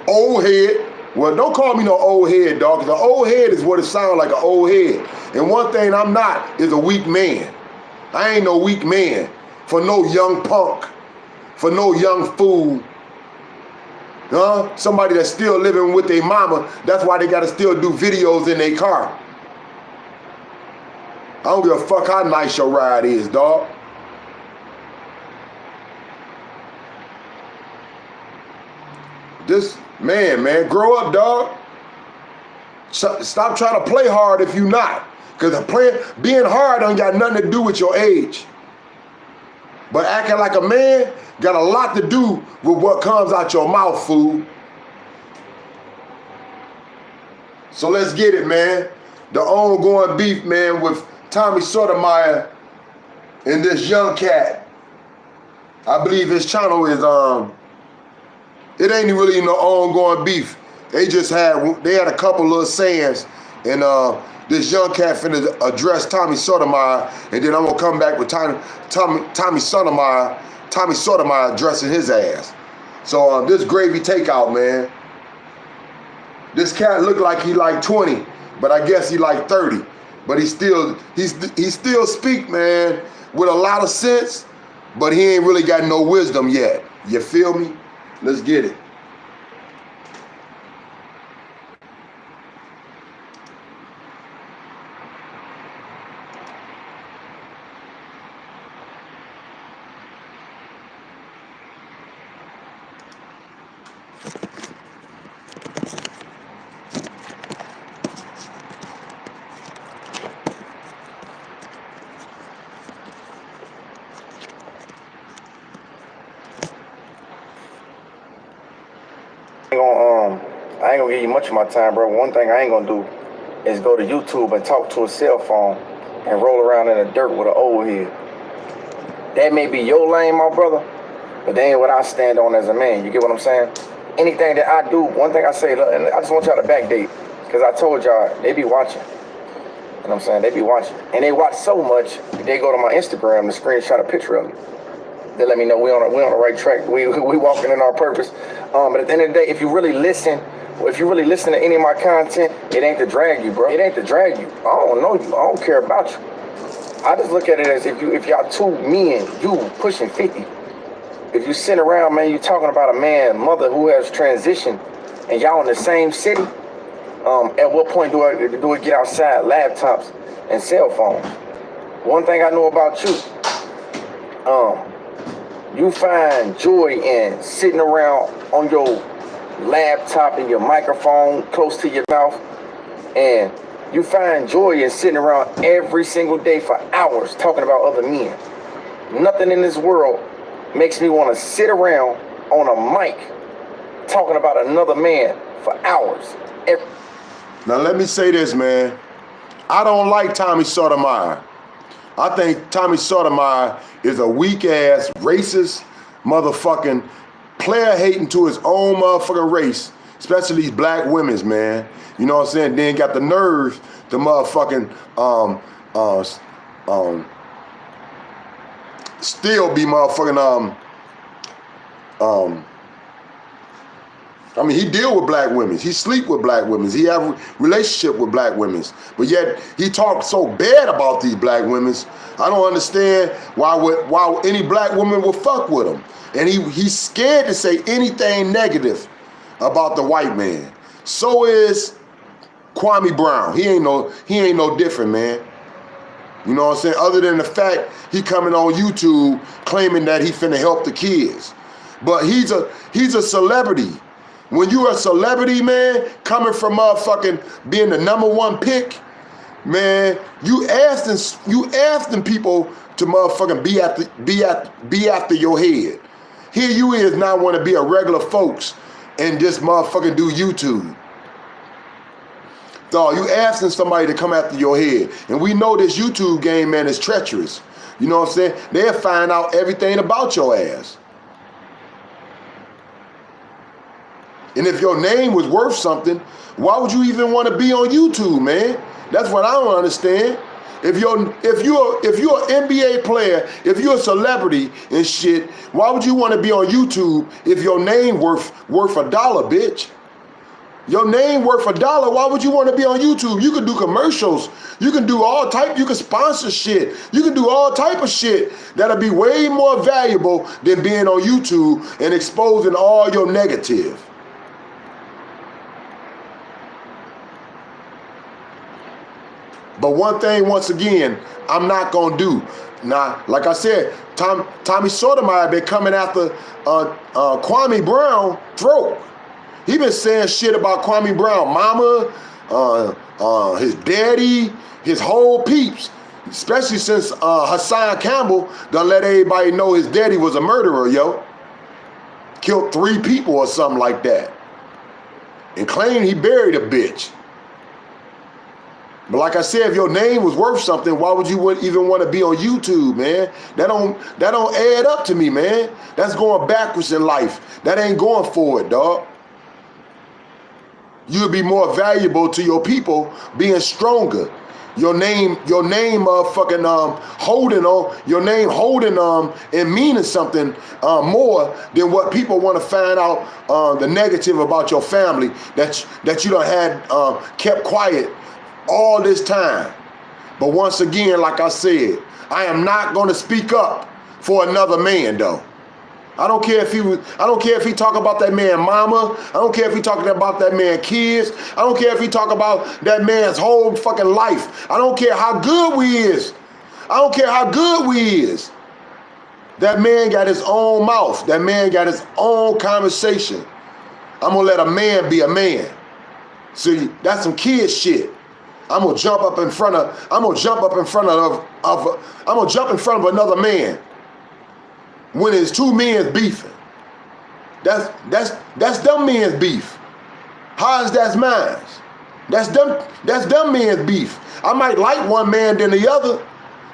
old head. Well, don't call me no old head, dog, because an old head is what it sounds like, an old head. And one thing I'm not is a weak man. I ain't no weak man for no young punk, for no young fool. Somebody that's still living with their mama, that's why they gotta still do videos in their car. I don't give a fuck how nice your ride is, dog. This man, grow up, dog. Stop trying to play hard if you not. Because being hard ain't got nothing to do with your age. But acting like a man got a lot to do with what comes out your mouth, fool. So let's get it, man. The ongoing beef, man, with Tommy Sotomayor and this young cat. I believe his channel is it ain't really no ongoing beef. They had a couple little sayings, and this young cat finna address Tommy Sotomayor, and then I'm gonna come back with Tommy Sotomayor addressing his ass. So this gravy takeout, man. This cat look like he like 20, but I guess he like 30. But he still speak, man, with a lot of sense, but he ain't really got no wisdom yet. You feel me? Let's get it. I ain't gonna give you much of my time, bro. One thing I ain't gonna do is go to YouTube and talk to a cell phone and roll around in the dirt with an old head. That may be your lane, my brother, but that ain't what I stand on as a man. You get what I'm saying? Anything that I do, one thing I say, and I just want y'all to backdate, because I told y'all, they be watching. You know what I'm saying? They be watching. And they watch so much, they go to my Instagram to screenshot a picture of me. They let me know we on the right track. We walking in our purpose. But at the end of the day, if you really listen to any of my content, it ain't to drag you, bro. It ain't to drag you. I don't know you. I don't care about you. I just look at it as if y'all two men, you pushing 50. If you sit around, man, you talking about a man, mother who has transitioned, and y'all in the same city. At what point do it get outside laptops and cell phones? One thing I know about you, you find joy in sitting around on your laptop and your microphone close to your mouth, and you find joy in sitting around every single day for hours talking about other men. Nothing in this world makes me want to sit around on a mic talking about another man for hours. Now let me say this, man. I don't like Tommy Sotomayor. I think Tommy Sotomayor is a weak-ass, racist, motherfucking player hating to his own motherfucking race, especially these black women's, man. You know what I'm saying? Then got the nerve to motherfucking still be motherfucking I mean, he deal with black women. He sleep with black women. He have a relationship with black women. But yet, he talks so bad about these black women. I don't understand why any black woman would fuck with him. And he's scared to say anything negative about the white man. So is Kwame Brown. He ain't no different, man. You know what I'm saying? Other than the fact he coming on YouTube claiming that he finna help the kids. But he's a celebrity. When you're a celebrity, man, coming from motherfucking being the #1 pick, man, you asking people to motherfucking be after your head. Here you is not want to be a regular folks and just motherfucking do YouTube. So you asking somebody to come after your head. And we know this YouTube game, man, is treacherous. You know what I'm saying? They'll find out everything about your ass. And if your name was worth something, why would you even want to be on YouTube, man? That's what I don't understand. If you're an NBA player, if you're a celebrity and shit, why would you want to be on YouTube if your name worth $1, bitch? Your name worth $1. Why would you want to be on YouTube? You can do commercials. You can do all type. You can sponsor shit. You can do all type of shit that'll be way more valuable than being on YouTube and exposing all your negative. But one thing, once again, I'm not gonna do. Now, like I said, Tommy Sotomayor been coming after Kwame Brown throat. He been saying shit about Kwame Brown mama, his daddy, his whole peeps. Especially since Hassan Campbell done let everybody know his daddy was a murderer, yo. Killed 3 people or something like that. And claimed he buried a bitch. But like I said, if your name was worth something, why would you even want to be on YouTube, man? That don't add up to me, man. That's going backwards in life. That ain't going forward, dog. You'll be more valuable to your people being stronger. Your name holding and meaning something more than what people want to find out the negative about your family that you done had kept quiet all this time. But once again, like I said, I am not going to speak up for another man, though. I don't care if he talk about that man mama. I don't care if he talking about that man kids. I don't care if he talk about that man's whole fucking life. I don't care how good we is. I don't care how good we is. That man got his own mouth. That man got his own conversation. I'm gonna let a man be a man. See, that's some kid shit. I'm gonna jump up in front of another man when it's 2 men beefing. That's them men's beef. How is that mine? That's them men's beef. I might like one man than the other,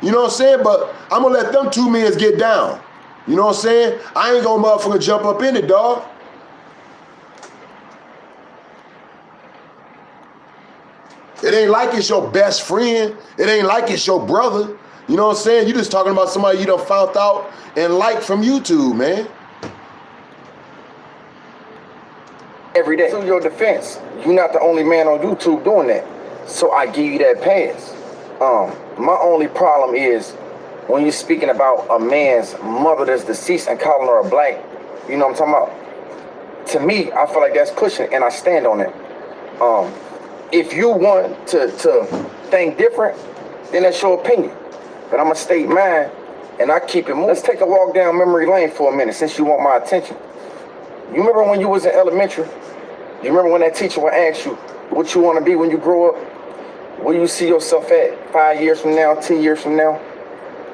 you know what I'm saying? But I'm gonna let them 2 men get down. You know what I'm saying? I ain't gonna motherfucker jump up in it, dog. It ain't like it's your best friend. It ain't like it's your brother. You know what I'm saying? You just talking about somebody you done found out and liked from YouTube, man. Every day. To your defense, you're not the only man on YouTube doing that. So I give you that pass. My only problem is when you're speaking about a man's mother that's deceased and calling her a black, you know what I'm talking about? To me, I feel like that's pushing, and I stand on it. If you want to think different, then that's your opinion. But I'm going to state mine, and I keep it moving. Let's take a walk down memory lane for a minute, since you want my attention. You remember when you was in elementary? You remember when that teacher would ask you what you want to be when you grow up? Where you see yourself at 5 years from now, 10 years from now?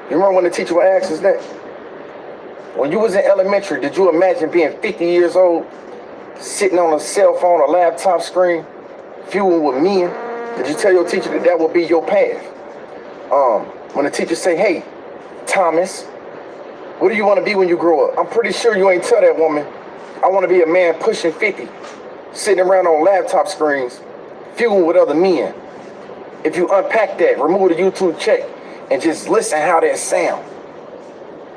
You remember when the teacher would ask us that? When you was in elementary, did you imagine being 50 years old, sitting on a cell phone or laptop screen, fueling with men? Did you tell your teacher that that would be your path? When the teacher say, hey, Thomas, what do you want to be when you grow up? I'm pretty sure you ain't tell that woman, I want to be a man pushing 50, sitting around on laptop screens, fueling with other men. If you unpack that, remove the YouTube check, and just listen how that sound.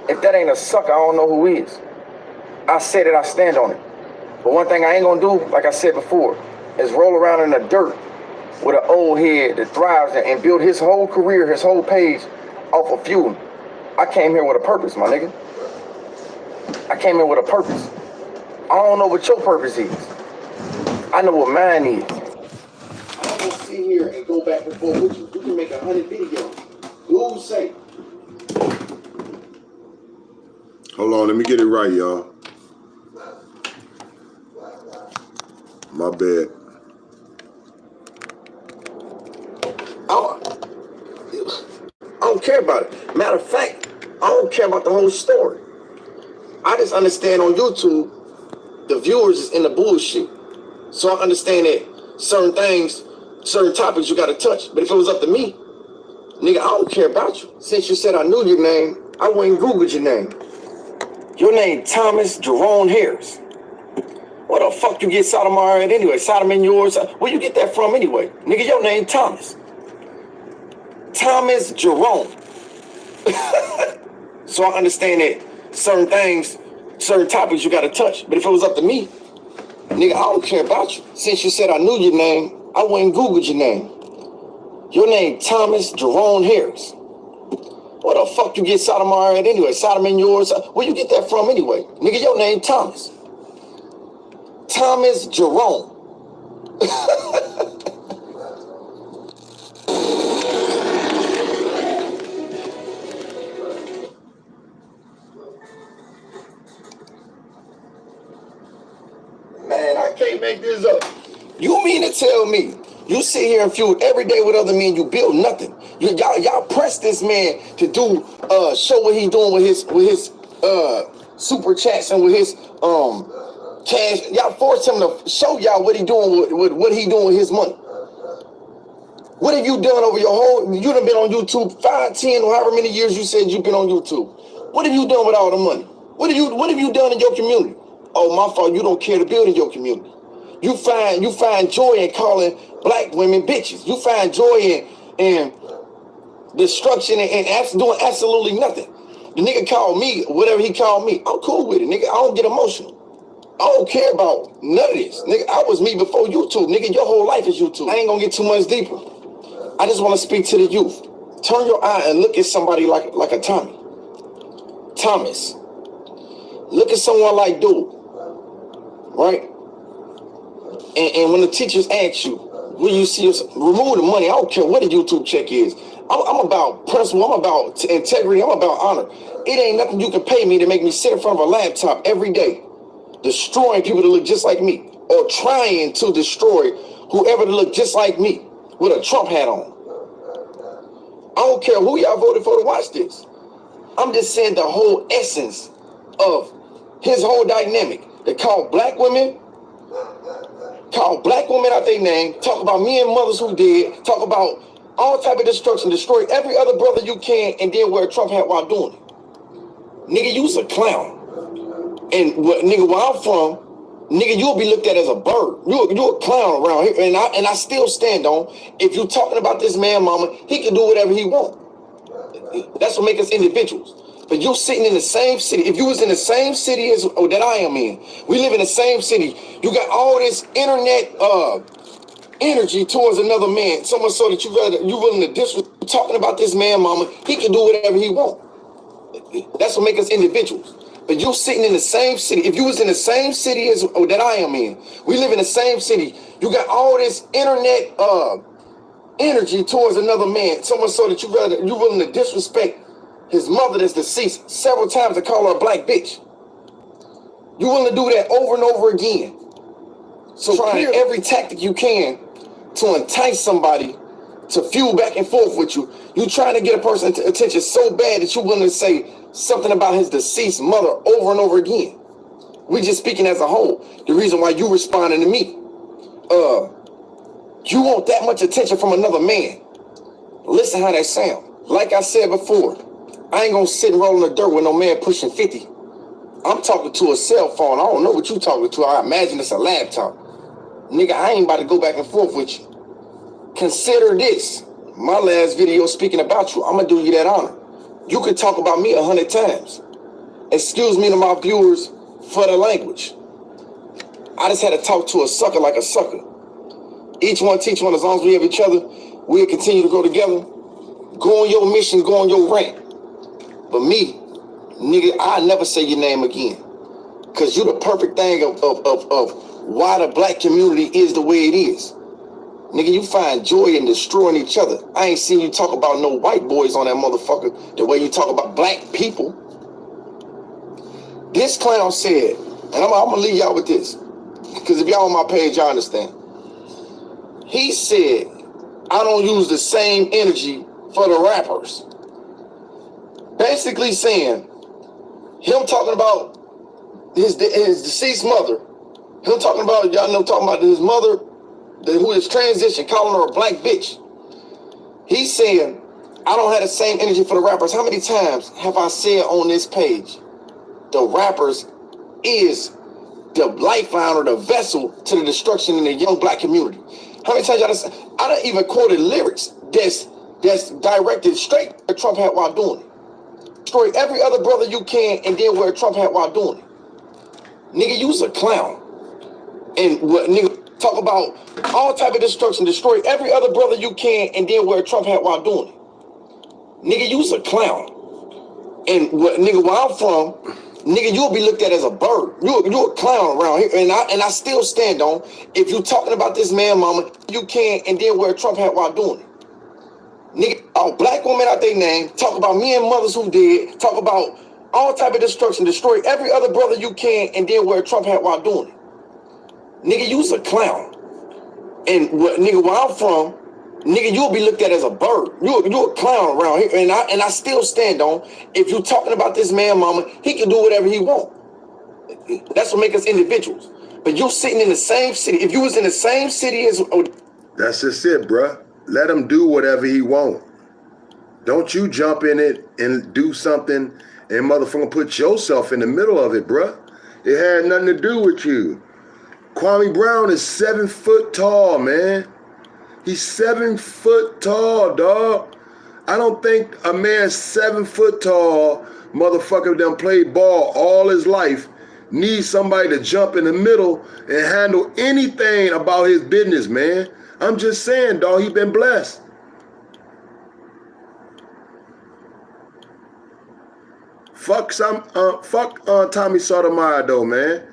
If that ain't a sucker, I don't know who is. I said it, I stand on it. But one thing I ain't gonna do, like I said before, is roll around in the dirt with an old head that thrives and build his whole career, his whole page off of fueling. I came here with a purpose, my nigga. I came here with a purpose. I don't know what your purpose is. I know what mine is. sit here and go back and forth with you. You can make 100 videos. Who say? Hold on, let me get it right, y'all. My bad. I don't care about it. Matter of fact, I don't care about the whole story. I just understand on YouTube, the viewers is in the bullshit. So I understand that certain things, certain topics you gotta touch. But if it was up to me, nigga, I don't care about you. Since you said I knew your name, I went and Googled your name. Your name Thomas Jerome Harris. Where the fuck you get Sodomar at anyway? Sodom in yours? Where you get that from anyway? Nigga, your name Thomas. Thomas Jerome. So I understand that certain things, certain topics you gotta touch. But if it was up to me, nigga, I don't care about you. Since you said I knew your name, I went and Googled your name. Your name Thomas Jerome Harris. Where the fuck you get Sodomar at anyway? Sodom in yours? Where you get that from anyway? Nigga, your name Thomas. Thomas Jerome. Man, I can't make this up. You mean to tell me you sit here and feud every day with other men, you build nothing? Y'all press this man to do show what he doing with his super chats and with his cash. Y'all force him to show y'all what he doing with what he doing with his money. What have you done over your whole? You done been on YouTube 5, 10, or however many years you said you've been on YouTube. What have you done with all the money? What have you done in your community? Oh, my fault. You don't care to build in your community. You find joy in calling black women bitches. You find joy in destruction and doing absolutely nothing. The nigga called me whatever he called me. I'm cool with it, nigga. I don't get emotional. I don't care about none of this. Nigga, I was me before YouTube. Nigga, your whole life is YouTube. I ain't gonna get too much deeper. I just want to speak to the youth. Turn your eye and look at somebody like a Thomas. Look at someone like Dude. Right? And when the teachers ask you, will you see us remove the money? I don't care what the YouTube check is. I'm about principle. I'm about integrity. I'm about honor. It ain't nothing you can pay me to make me sit in front of a laptop every day, destroying people that look just like me, or trying to destroy whoever that look just like me with a Trump hat on. I don't care who y'all voted for to watch this. I'm just saying the whole essence of his whole dynamic. They call black women out their name, talk about me and mothers who did, talk about all type of destruction, destroy every other brother you can, and then wear a Trump hat while doing it. Nigga, you's a clown. And nigga, where I'm from, nigga, you'll be looked at as a bird. You're a clown around here. And I still stand on, if you're talking about this man, mama, he can do whatever he wants. That's what makes us individuals. But you sitting in the same city. If you was in the same city as that I am in, we live in the same city. You got all this internet energy towards another man, so much so that you willing to disrespect. Talking about this man, mama, he can do whatever he want. That's what makes us individuals. But you sitting in the same city. If you was in the same city as that I am in, we live in the same city. You got all this internet energy towards another man, so much so that you willing to disrespect his mother that's deceased several times to call her a black bitch. You willing to do that over and over again. So trying every tactic you can to entice somebody to fuel back and forth with you. You trying to get a person's attention so bad that you're willing to say something about his deceased mother over and over again. We just speaking as a whole. The reason why you responding to me. You want that much attention from another man. Listen how that sound. Like I said before, I ain't gonna sit and roll in the dirt with no man pushing 50. I'm talking to a cell phone. I don't know what you talking to. I imagine it's a laptop. Nigga, I ain't about to go back and forth with you. Consider this. My last video speaking about you. I'm gonna do you that honor. You could talk about me 100 times. Excuse me to my viewers for the language. I just had to talk to a sucker like a sucker. Each one teach one. As long as we have each other, we'll continue to go together. Go on your mission, go on your rant. But me, nigga, I'll never say your name again. Cause you the perfect thing of why the black community is the way it is. Nigga, you find joy in destroying each other. I ain't seen you talk about no white boys on that motherfucker the way you talk about black people. This clown said, and I'm gonna leave y'all with this, because if y'all on my page, y'all understand. He said, I don't use the same energy for the rappers. Basically saying, him talking about his deceased mother, him talking about, y'all know, talking about his mother, who is transitioned, calling her a black bitch. He's saying, I don't have the same energy for the rappers. How many times have I said on this page, the rappers is the lifeline or the vessel to the destruction in the young black community? How many times I done even quoted lyrics that's directed straight to Trump hat while doing it. Destroy every other brother you can and then wear a Trump hat while doing it. Nigga, you's a clown. And what nigga talk about all type of destruction, destroy every other brother you can and then wear a Trump hat while doing it. Nigga, you's a clown. And what nigga, where I'm from, nigga, you'll be looked at as a bird. You're a clown around here. And I still stand on, if you talking about this man mama, you can and then wear a Trump hat while doing it. Nigga, all black women out their name, talk about me and mothers who did, talk about all type of destruction, destroy every other brother you can and then wear a Trump hat while doing it. Nigga, you's a clown. And what nigga, where I'm from, nigga, you'll be looked at as a bird. You're a clown around here. And I still stand on, if you talking about this man mama, he can do whatever he want. That's what makes us individuals. But you sitting in the same city. If you was in the same city as... That's just it, bruh. Let him do whatever he want. Don't you jump in it and do something and motherfucking put yourself in the middle of it, bruh. It had nothing to do with you. Kwame Brown is 7 foot tall, man. He's 7 foot tall, dog. I don't think a man 7 foot tall, motherfucker done played ball all his life, needs somebody to jump in the middle and handle anything about his business, man. I'm just saying, dog, he been blessed. Fuck Tommy Sotomayor though, man.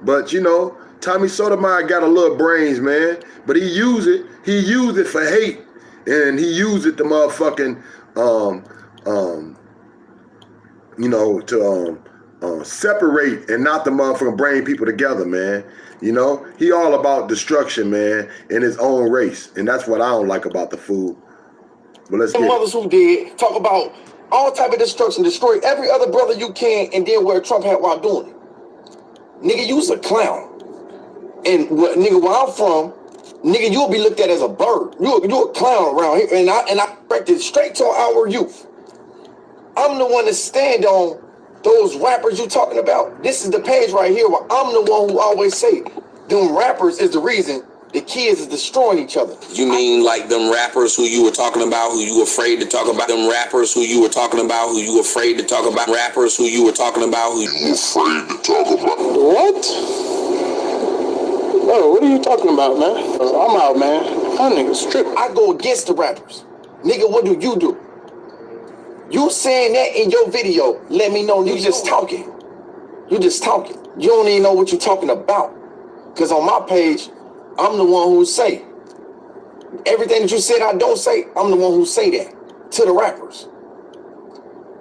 But you know, Tommy Sotomayor got a little brains, man. But he used it for hate. And he used it to motherfucking you know, to separate and not to motherfucking bring people together, man. You know, he all about destruction, man, in his own race. And that's what I don't like about the fool. But let's get mothers who did, talk about all type of destruction, destroy every other brother you can and then wear a Trump hat while doing it. Nigga, you's a clown. And what nigga, where I'm from, nigga, you'll be looked at as a bird. You're a clown around here. And I directed straight to our youth. I'm the one that stand on those rappers you talking about. This is the page right here where I'm the one who always say, them rappers is the reason the kids is destroying each other. You mean like them rappers who you were talking about, who you were afraid to talk about? Them rappers who you were talking about, who you were afraid to talk about? Rappers who you were talking about, who you were afraid to talk about? What? Bro, what are you talking about, man? I'm out, man. That nigga's tripping. I go against the rappers. Nigga, what do? You saying that in your video, let me know you just talking. You just talking. You don't even know what you're talking about. Because on my page, I'm the one who say. Everything that you said I don't say, I'm the one who say that to the rappers.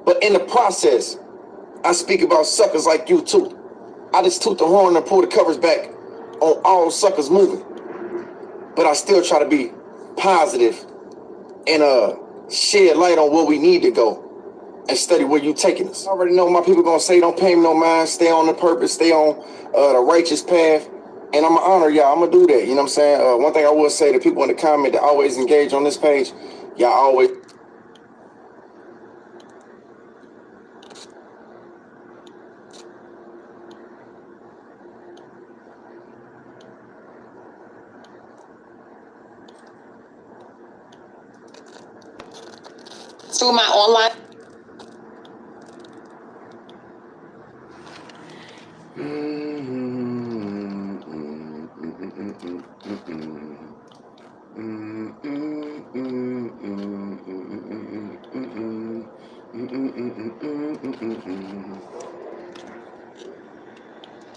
But in the process, I speak about suckers like you too. I just toot the horn and pull the covers back on all suckers moving. But I still try to be positive and shed light on where we need to go and study where you taking us. I already know my people gonna say don't pay me no mind, stay on the purpose, stay on the righteous path, and I'm gonna honor y'all. I'm gonna do that. You know what I'm saying? One thing I will say to people in the comment that always engage on this page, y'all always. Through my online.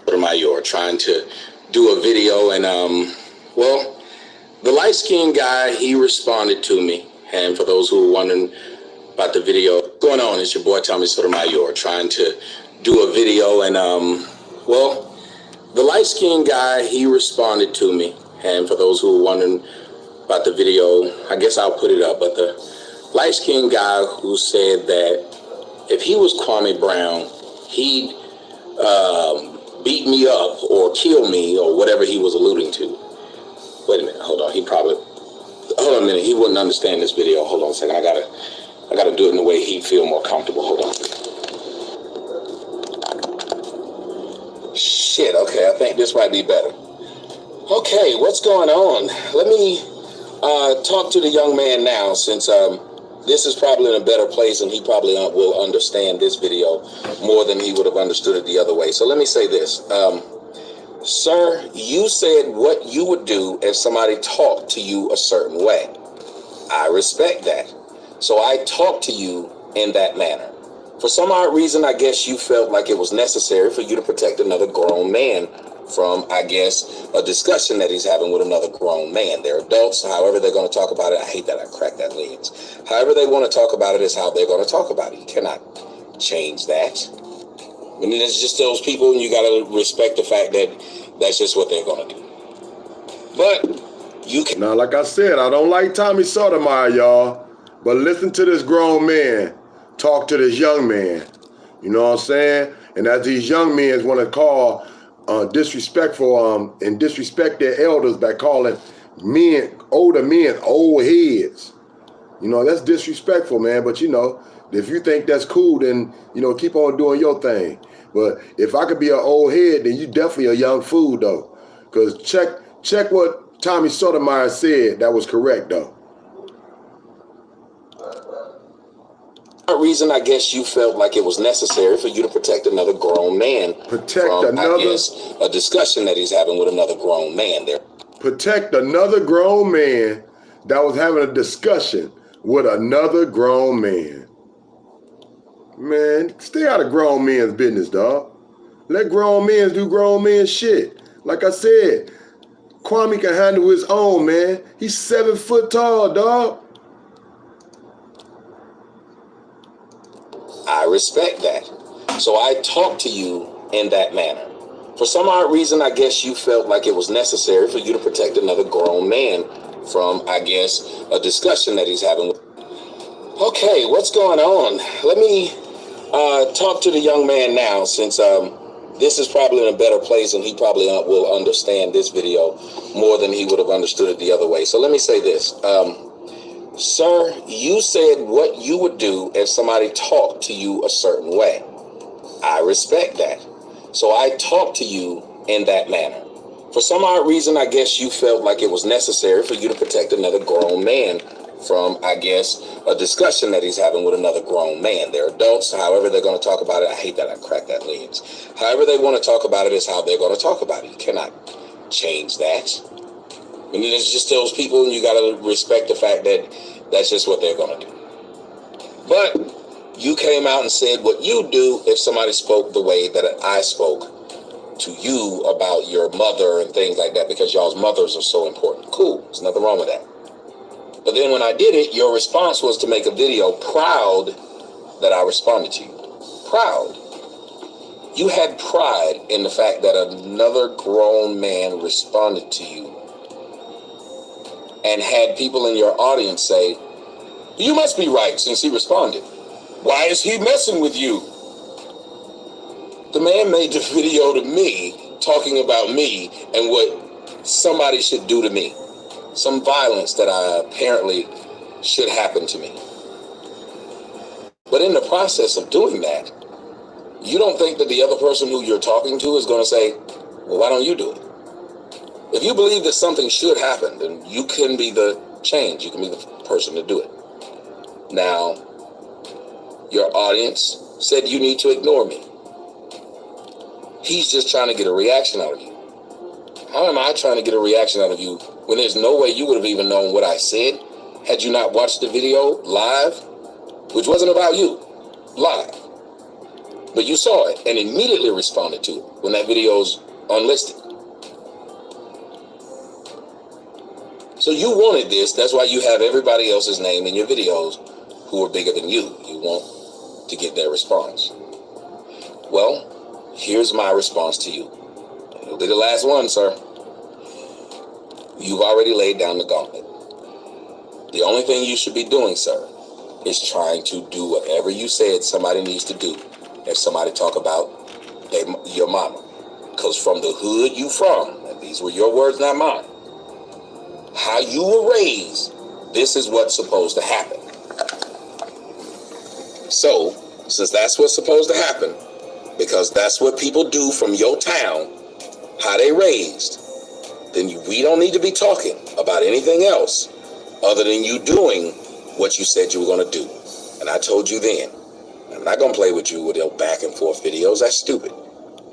Sotomayor trying to do a video and well, The light-skinned guy, he responded to me. And for those who are wondering about the video, what's going on? It's your boy Tommy Sotomayor trying to do a video. And, well, the light-skinned guy, he responded to me. And for those who are wondering about the video, I guess I'll put it up. But the light-skinned guy who said that if he was Kwame Brown, he'd beat me up or kill me or whatever he was alluding to. Wait a minute, hold on. Hold on a minute. He wouldn't understand this video. Hold on a second. I gotta do it in a way he'd feel more comfortable. Hold on. Shit. Okay, I think this might be better. Okay, what's going on? Let me talk to the young man now, since this is probably in a better place, and he probably will understand this video more than he would have understood it the other way. So let me say this. Sir, you said what you would do if somebody talked to you a certain way. I respect that. So I talked to you in that manner. For some odd reason, I guess you felt like it was necessary for you to protect another grown man from, I guess, a discussion that he's having with another grown man. They're adults, however they're going to talk about it. I hate that I cracked that lens. However they want to talk about it is how they're going to talk about it. You cannot change that. I mean, it's just those people, and you got to respect the fact that that's just what they're going to do. But you can. Now, like I said, I don't like Tommy Sotomayor, y'all. But listen to this grown man talk to this young man. You know what I'm saying? And as these young men want to call disrespectful and disrespect their elders by calling older men old heads. You know, that's disrespectful, man. But, you know, if you think that's cool, then, you know, keep on doing your thing. But if I could be an old head, then you definitely a young fool, though. Because check what Tommy Sotomayor said. That was correct, though. Reason I guess you felt like it was necessary for you to protect another grown man from, I guess, a discussion that he's having with another grown man there. Protect another grown man that was having a discussion with another grown man. Man, stay out of grown men's business, dog. Let grown men do grown men shit. Like I said, Kwame can handle his own, man. He's 7 foot tall, dog. I respect that. So I talked to you in that manner. For some odd reason, I guess you felt like it was necessary for you to protect another grown man from, I guess, a discussion that he's having. Okay, what's going on? Let me talk to the young man now, since this is probably in a better place, and he probably will understand this video more than he would have understood it the other way. So let me say this. Sir, you said what you would do if somebody talked to you a certain way. I respect that. So I talked to you in that manner. For some odd reason, I guess you felt like it was necessary for you to protect another grown man from, I guess, a discussion that he's having with another grown man. They're adults, however they're going to talk about it. I hate that I cracked that lens. However they want to talk about it is how they're going to talk about it. You cannot change that. I mean, it's just those people, and you got to respect the fact that that's just what they're going to do. But you came out and said what you do if somebody spoke the way that I spoke to you about your mother and things like that, because y'all's mothers are so important. Cool. There's nothing wrong with that. But then when I did it, your response was to make a video proud that I responded to you. Proud. You had pride in the fact that another grown man responded to you, and had people in your audience say, you must be right since he responded. Why is he messing with you? The man made the video to me, talking about me and what somebody should do to me. Some violence that apparently should happen to me. But in the process of doing that, you don't think that the other person who you're talking to is going to say, well, why don't you do it? If you believe that something should happen, then you can be the change. You can be the person to do it. Now, your audience said you need to ignore me. He's just trying to get a reaction out of you. How am I trying to get a reaction out of you when there's no way you would have even known what I said had you not watched the video live, which wasn't about you, live. But you saw it and immediately responded to it when that video's unlisted. So you wanted this. That's why you have everybody else's name in your videos who are bigger than you. You want to get their response. Well, here's my response to you. It'll be the last one, sir. You've already laid down the gauntlet. The only thing you should be doing, sir, is trying to do whatever you said somebody needs to do if somebody talk about your mama. Because from the hood you from, and these were your words, not mine, how you were raised, this is what's supposed to happen. So, since that's what's supposed to happen, because that's what people do from your town, how they raised, then we don't need to be talking about anything else other than you doing what you said you were going to do. And I told you then, I'm not going to play with you with your back and forth videos. That's stupid.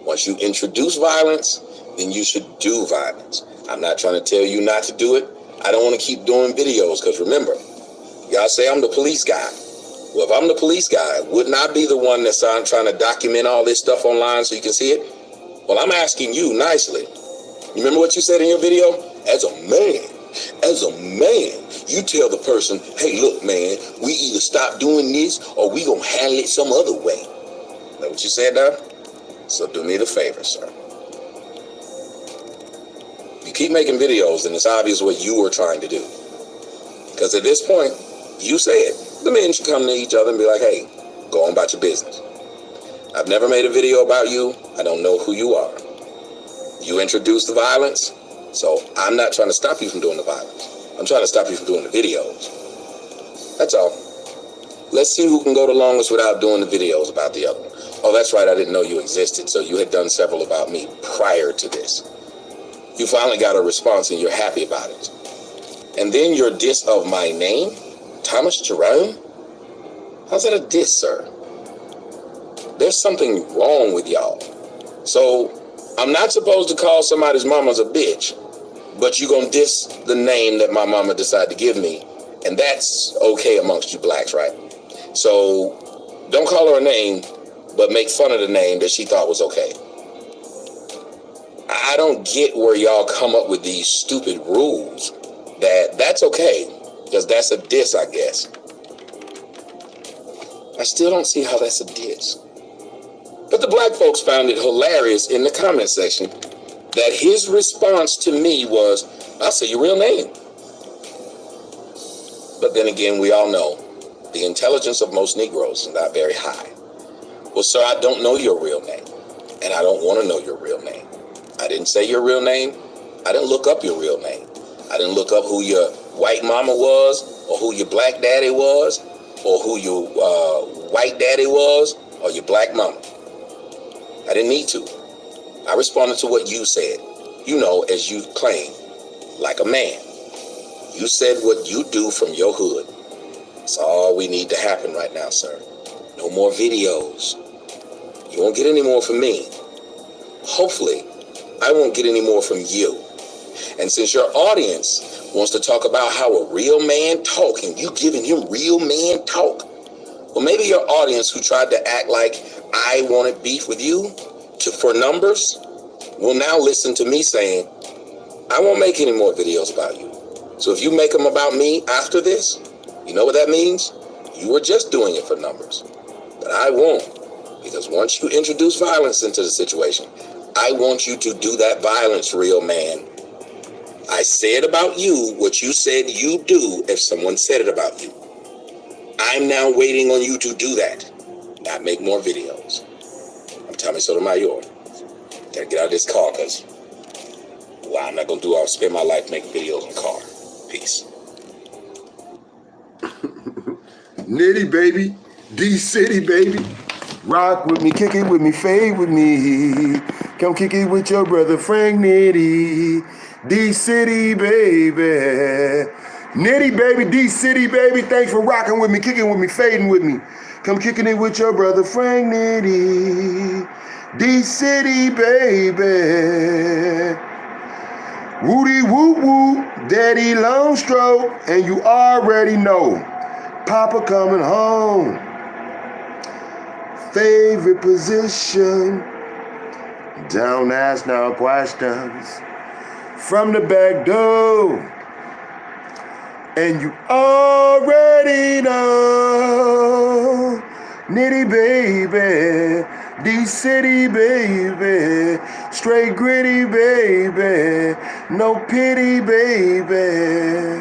Once you introduce violence, then you should do violence. I'm not trying to tell you not to do it. I don't want to keep doing videos because remember, y'all say I'm the police guy. Well, if I'm the police guy, wouldn't I be the one that's trying to document all this stuff online so you can see it? Well, I'm asking you nicely. You remember what you said in your video? As a man, you tell the person, hey, look, man, we either stop doing this or we gonna handle it some other way. Is that what you said, Don? So do me the favor, sir. You keep making videos, and it's obvious what you were trying to do. Because at this point, you said the men should come to each other and be like, hey, go on about your business. I've never made a video about you. I don't know who you are. You introduced the violence, so I'm not trying to stop you from doing the violence. I'm trying to stop you from doing the videos. That's all. Let's see who can go the longest without doing the videos about the other one. Oh, that's right, I didn't know you existed, so you had done several about me prior to this. You finally got a response and you're happy about it. And then your diss of my name, Thomas Jerome? How's that a diss, sir? There's something wrong with y'all. So, I'm not supposed to call somebody's mama's a bitch, but you gonna diss the name that my mama decided to give me, and that's okay amongst you blacks, right? So, don't call her a name, but make fun of the name that she thought was okay. I don't get where y'all come up with these stupid rules. That's okay, because that's a diss, I guess. I still don't see how that's a diss. But the black folks found it hilarious in the comment section that his response to me was, I'll say your real name. But then again, we all know the intelligence of most Negroes is not very high. Well, sir, I don't know your real name, and I don't want to know your real name. I didn't say your real name. I didn't look up your real name. I didn't look up who your white mama was, or who your black daddy was, or who your white daddy was, or your black mama. I didn't need to. I responded to what you said. You know, as you claim, like a man. You said what you do from your hood. That's all we need to happen right now, sir. No more videos. You won't get any more from me. Hopefully, I won't get any more from you. And since your audience wants to talk about how a real man talk and you giving him real man talk, well, maybe your audience who tried to act like I wanted beef with you for numbers will now listen to me saying, I won't make any more videos about you. So if you make them about me after this, you know what that means? You were just doing it for numbers. But I won't, because once you introduce violence into the situation, I want you to do that violence, real man. I said about you what you said you do if someone said it about you. I'm now waiting on you to do that, not make more videos. I'm Tommy Sotomayor. Gotta get out of this car, because, well, I'm not gonna do all spend my life making videos in the car. Peace. Nitty, baby. D-City, baby. Rock with me, kick it with me, fade with me. Come kick it with your brother Frank Nitty. D-City, baby. Nitty, baby, D-City, baby. Thanks for rocking with me, kicking with me, fading with me. Come kicking it with your brother Frank Nitty. D-City, baby. Woody woo woo, Daddy long stroke, and you already know, Papa coming home. Favorite position, don't ask no questions. From the back door, And you already know. Nitty baby, D-City baby, straight gritty baby, no pity baby.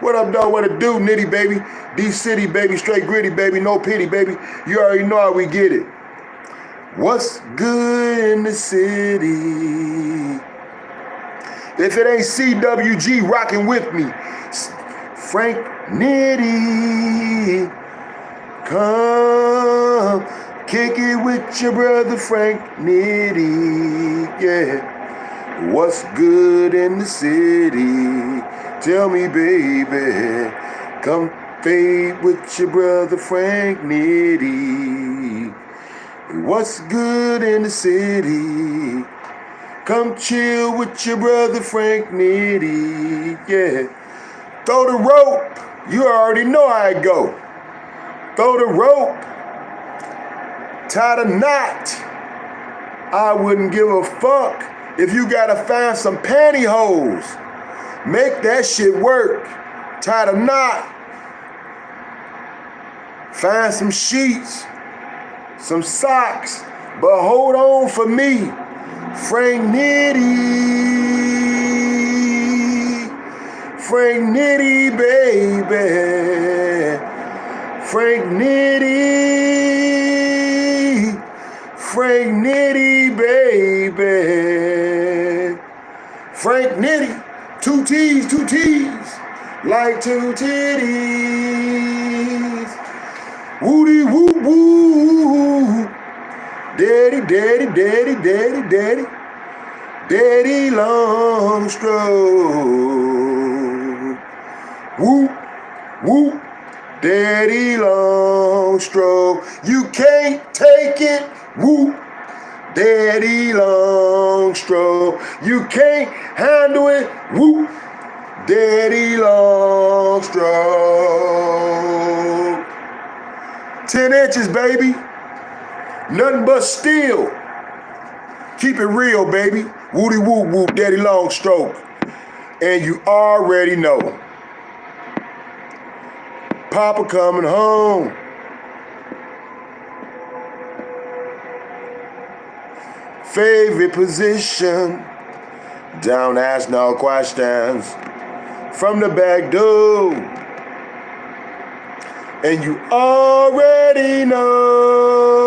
What up, dog? What it do, Nitty baby? D-City baby, straight gritty baby, no pity baby. You already know how we get it. What's good in the city? If it ain't CWG rocking with me, Frank Nitty, come kick it with your brother Frank Nitty, yeah. What's good in the city? Tell me, baby, come fade with your brother Frank Nitty. What's good in the city? Come chill with your brother Frank Nitty, yeah. Throw the rope, you already know how it go. Throw the rope, tie the knot. I wouldn't give a fuck if you gotta find some pantyhose. Make that shit work. Tie the knot. Find some sheets, some socks, but hold on for me. Frank Nitty, Frank Nitty, baby, Frank Nitty, Frank Nitty, baby, Frank Nitty, two T's, like two titties, woody woo woo. Daddy, daddy, daddy, daddy, daddy, daddy long stroke. Whoop, whoop, daddy long stroke. You can't take it, whoop, daddy long stroke. You can't handle it, whoop, daddy long stroke. 10 inches, baby. Nothing but steel. Keep it real, baby. Woody whoop whoop, daddy long stroke. And you already know. Papa coming home. Favorite position. Don't ask no questions. From the back door. And you already know.